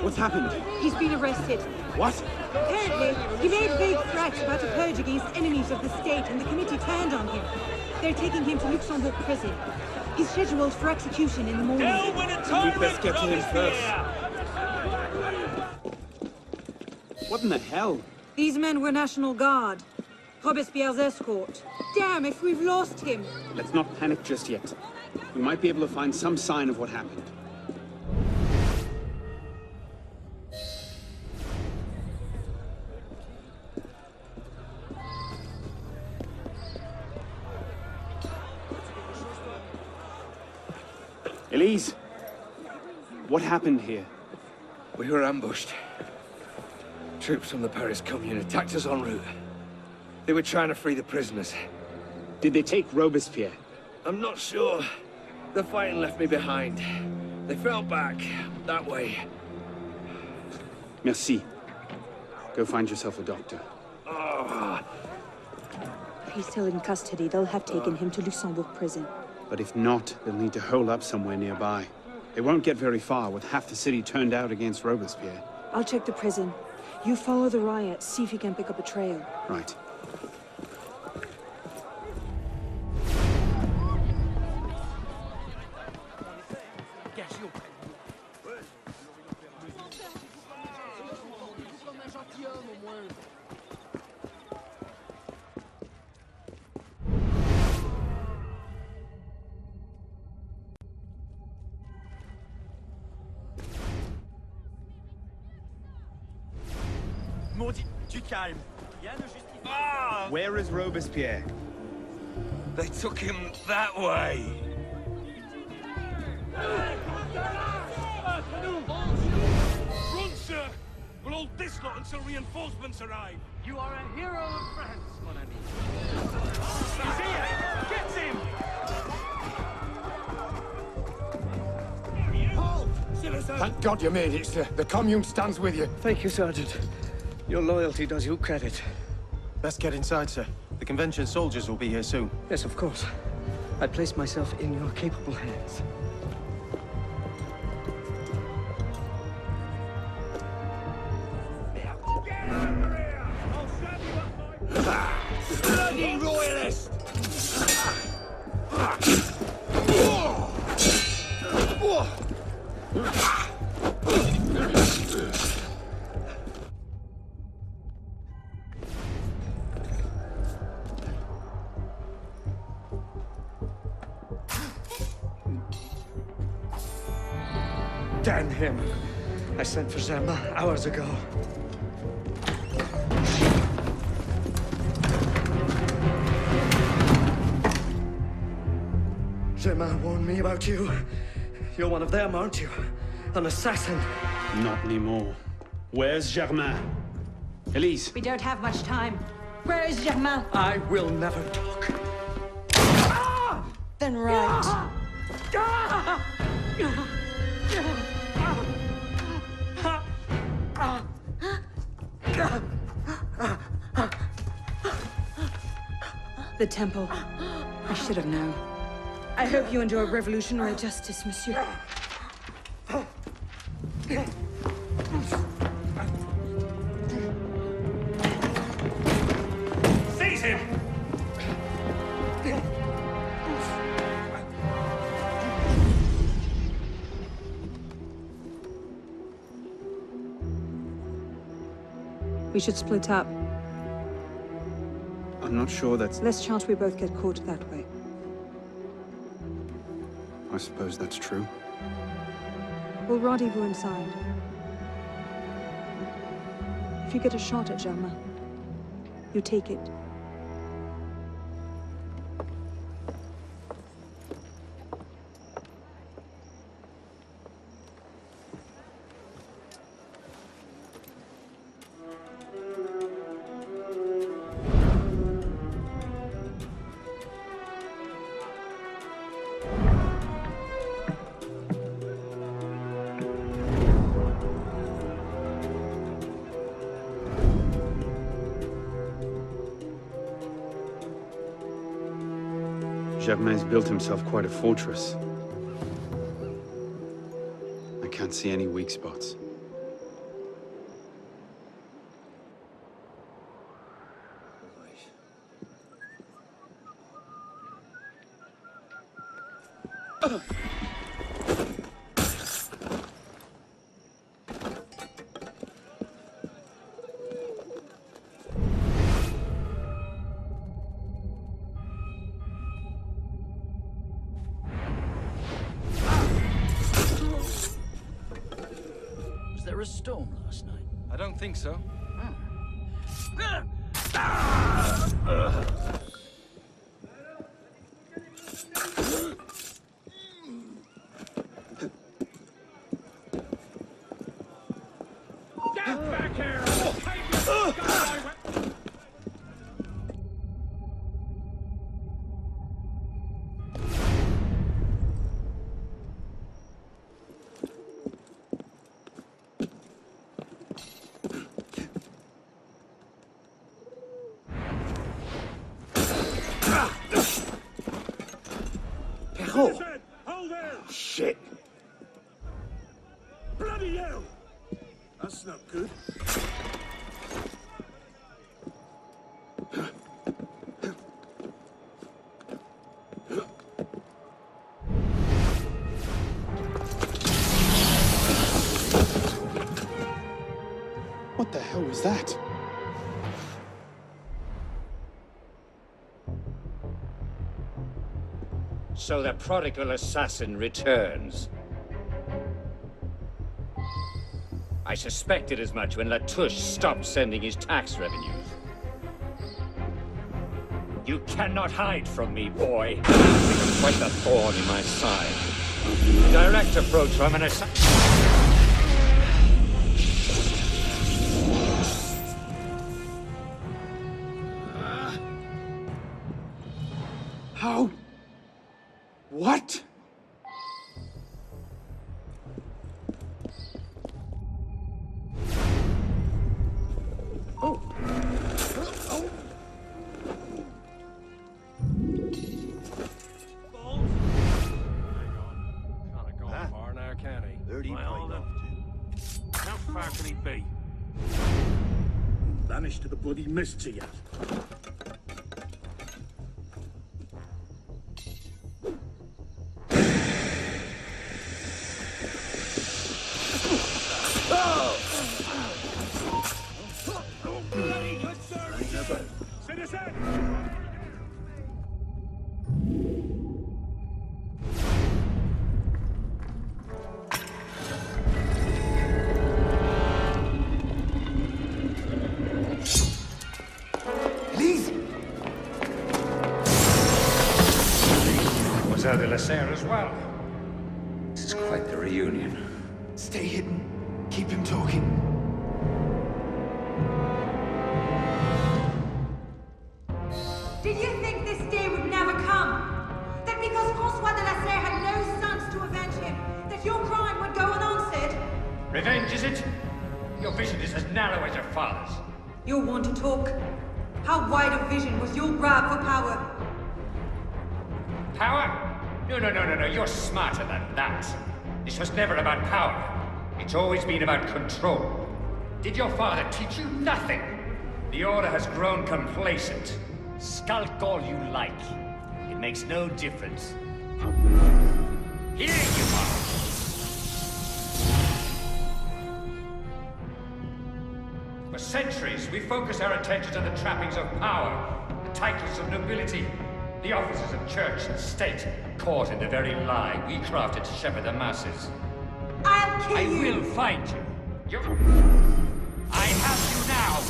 What's happened? He's been arrested. What? Apparently, he made vague threats about a purge against enemies of the state, and the committee turned on him. They're taking him to Luxembourg prison. He's scheduled for execution in the morning. We'd best get to him first. What in the hell? These men were National Guard. Robespierre's escort. Damn, if we've lost him! Let's not panic just yet. We might be able to find some sign of what happened. Elise! What happened here? We were ambushed. Troops from the Paris Commune attacked us en route. They were trying to free the prisoners. Did they take Robespierre? I'm not sure. The fighting left me behind. They fell back, that way. Merci. Go find yourself a doctor. Oh. If he's still in custody, they'll have taken him to Luxembourg prison. But if not, they'll need to hole up somewhere nearby. They won't get very far with half the city turned out against Robespierre. I'll check the prison. You follow the riots, see if you can pick up a trail. Right. Where is Robespierre? They took him that way. Run, sir! We'll hold this lot until reinforcements arrive. You are a hero of France, mon ami. He's here! Get him! Thank God you made it, sir. The Commune stands with you. Thank you, Sergeant. Your loyalty does you credit. Best get inside, sir. The convention soldiers will be here soon. Yes, of course. I place myself in your capable hands. Bloody royalist! Damn him. I sent for Germain hours ago. Germain warned me about you. You're one of them, aren't you? An assassin. Not anymore. Where's Germain? Elise. We don't have much time. Where is Germain? I will never talk. Then right. The temple. I should have known. I hope you enjoy revolutionary justice, monsieur. Seize him! We should split up. I'm not sure that's... Less chance we both get caught that way. I suppose that's true. We'll rendezvous inside. If you get a shot at Germain, you take it. Germain's built himself quite a fortress. I can't see any weak spots. Was there a storm last night? I don't think so. Get back here! Hold there! Shit! Bloody hell! That's not good. What the hell was that? So the prodigal assassin returns. I suspected as much when Latouche stopped sending his tax revenues. You cannot hide from me, boy. You're quite the thorn in my side. Direct approach from an assassin. How? What? Far now, can he? Where'd he off to? How far can he be? Vanished to the bloody mists he has. As well. This is quite the reunion. Stay hidden. Keep him talking. Did you think this day would never come? That because François de la Serre had no sons to avenge him, that your crime would go unanswered? Revenge, is it? Your vision is as narrow as your father's. You'll want to talk. How wide of vision was your grab for power? Power? No. You're smarter than that. This was never about power. It's always been about control. Did your father teach you nothing? The Order has grown complacent. Skulk all you like. It makes no difference. Here you are! For centuries, we focused our attentions on the trappings of power, the titles of nobility, the offices of church and state, caught in the very lie we crafted to shepherd the masses. I'll kill you! I will find you. I have you now!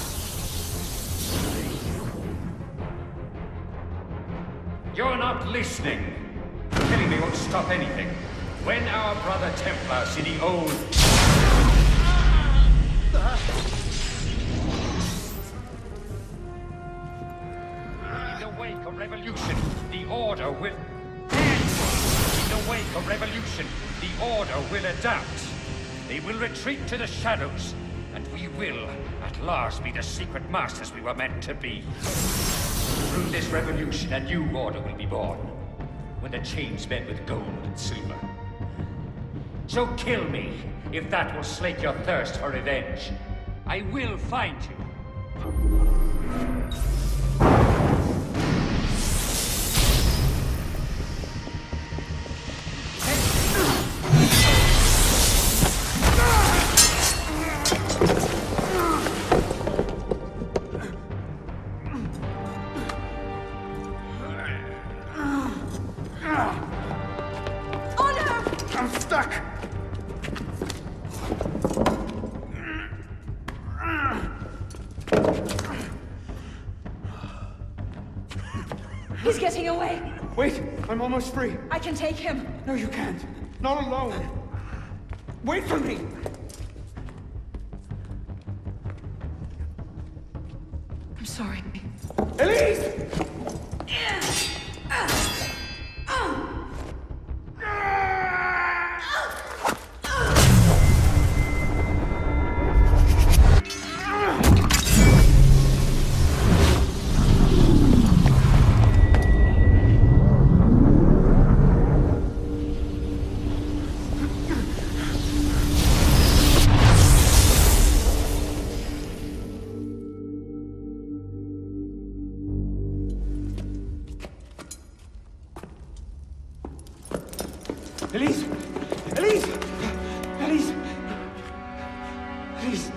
You're not listening. Killing me won't stop anything. When our brother Templars in the old... In the wake of revolution, the Order will... In the wake of revolution, the Order will adapt. They will retreat to the shadows, and we will, at last, be the secret masters we were meant to be. Through this revolution, a new order will be born, when the chains bend with gold and silver. So kill me, if that will slake your thirst for revenge. I will find you. He's getting away! Wait! I'm almost free! I can take him! No, you can't! Not alone! Wait for me! I'm sorry. Elise! Elise! Elise! Elise! Elise!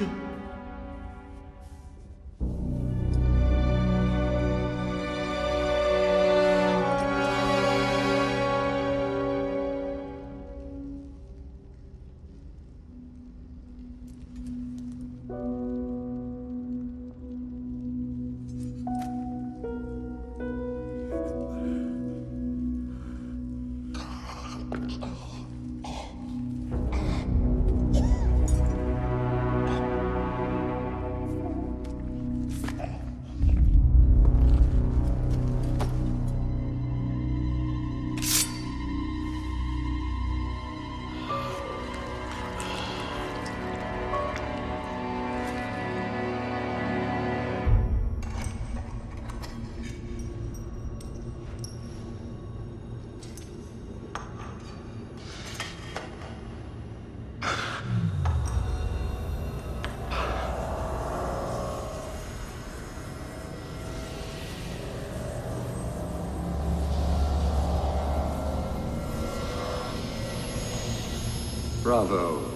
Bravo.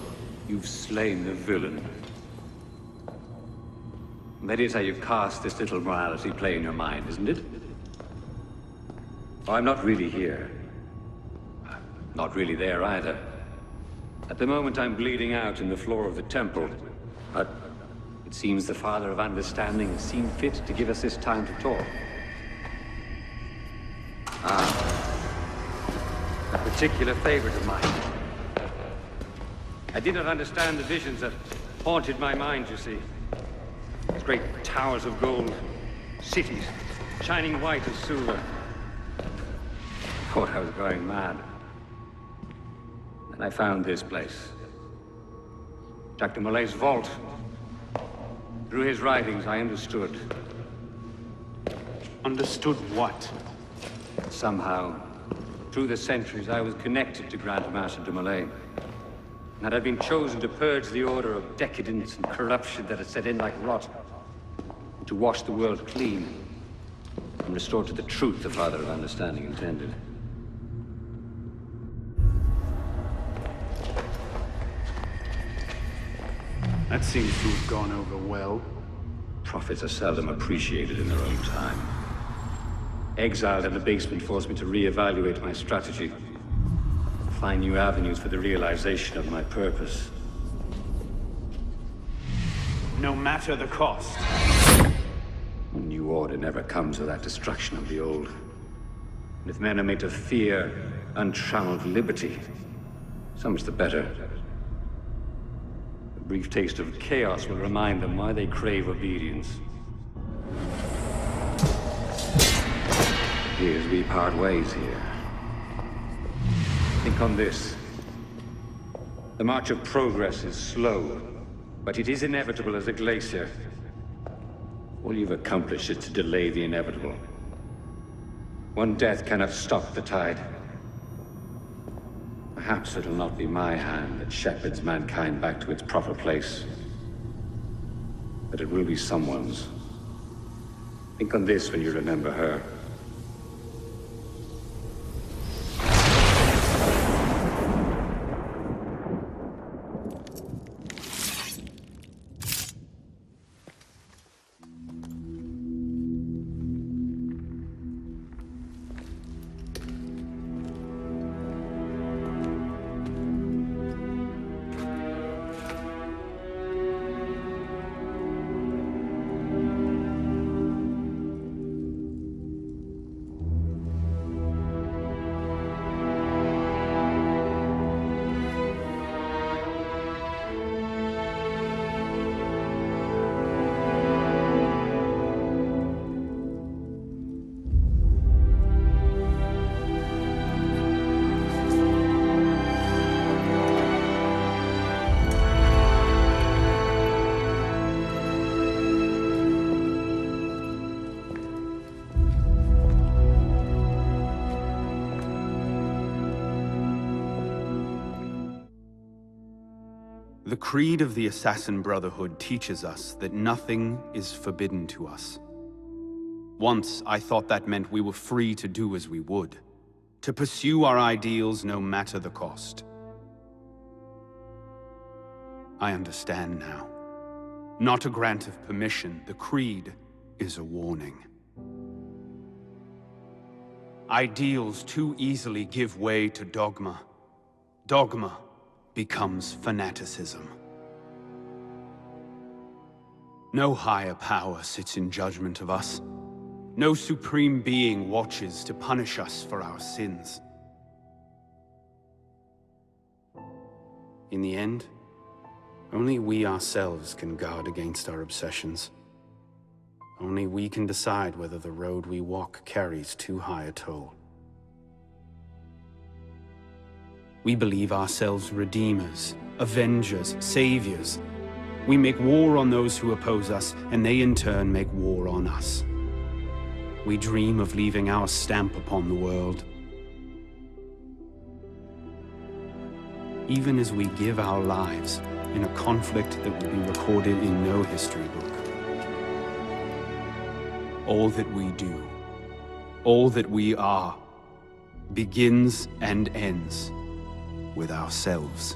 You've slain the villain. That is how you cast this little morality play in your mind, isn't it? Oh, I'm not really here. I'm not really there either. At the moment, I'm bleeding out in the floor of the temple. But it seems the Father of Understanding has seen fit to give us this time to talk. A particular favorite of mine. I did not understand the visions that haunted my mind, you see. These great towers of gold, cities, shining white as silver. Thought I was going mad. And I found this place. Jacques de Molay's vault. Through his writings, I understood. Understood what? Somehow, through the centuries, I was connected to Grand Master de Molay. And that I'd been chosen to purge the order of decadence and corruption that had set in like rot. To wash the world clean and restore to the truth the Father of Understanding intended. That seems to have gone over well. Prophets are seldom appreciated in their own time. Exiled in the basement forced me to reevaluate my strategy. Find new avenues for the realization of my purpose. No matter the cost. A new order never comes without destruction of the old. And if men are made to fear untrammeled liberty, so much the better. A brief taste of chaos will remind them why they crave obedience. Here's we part ways here. Think on this. The march of progress is slow, but it is inevitable as a glacier. All you've accomplished is to delay the inevitable. One death cannot stop the tide. Perhaps it'll not be my hand that shepherds mankind back to its proper place. But it will be someone's. Think on this when you remember her. The creed of the Assassin Brotherhood teaches us that nothing is forbidden to us. Once, I thought that meant we were free to do as we would, to pursue our ideals no matter the cost. I understand now. Not a grant of permission, the creed is a warning. Ideals too easily give way to dogma. Dogma becomes fanaticism. No higher power sits in judgment of us. No supreme being watches to punish us for our sins. In the end, only we ourselves can guard against our obsessions. Only we can decide whether the road we walk carries too high a toll. We believe ourselves redeemers, avengers, saviors. We make war on those who oppose us, and they in turn make war on us. We dream of leaving our stamp upon the world. Even as we give our lives in a conflict that will be recorded in no history book. All that we do, all that we are, begins and ends with ourselves.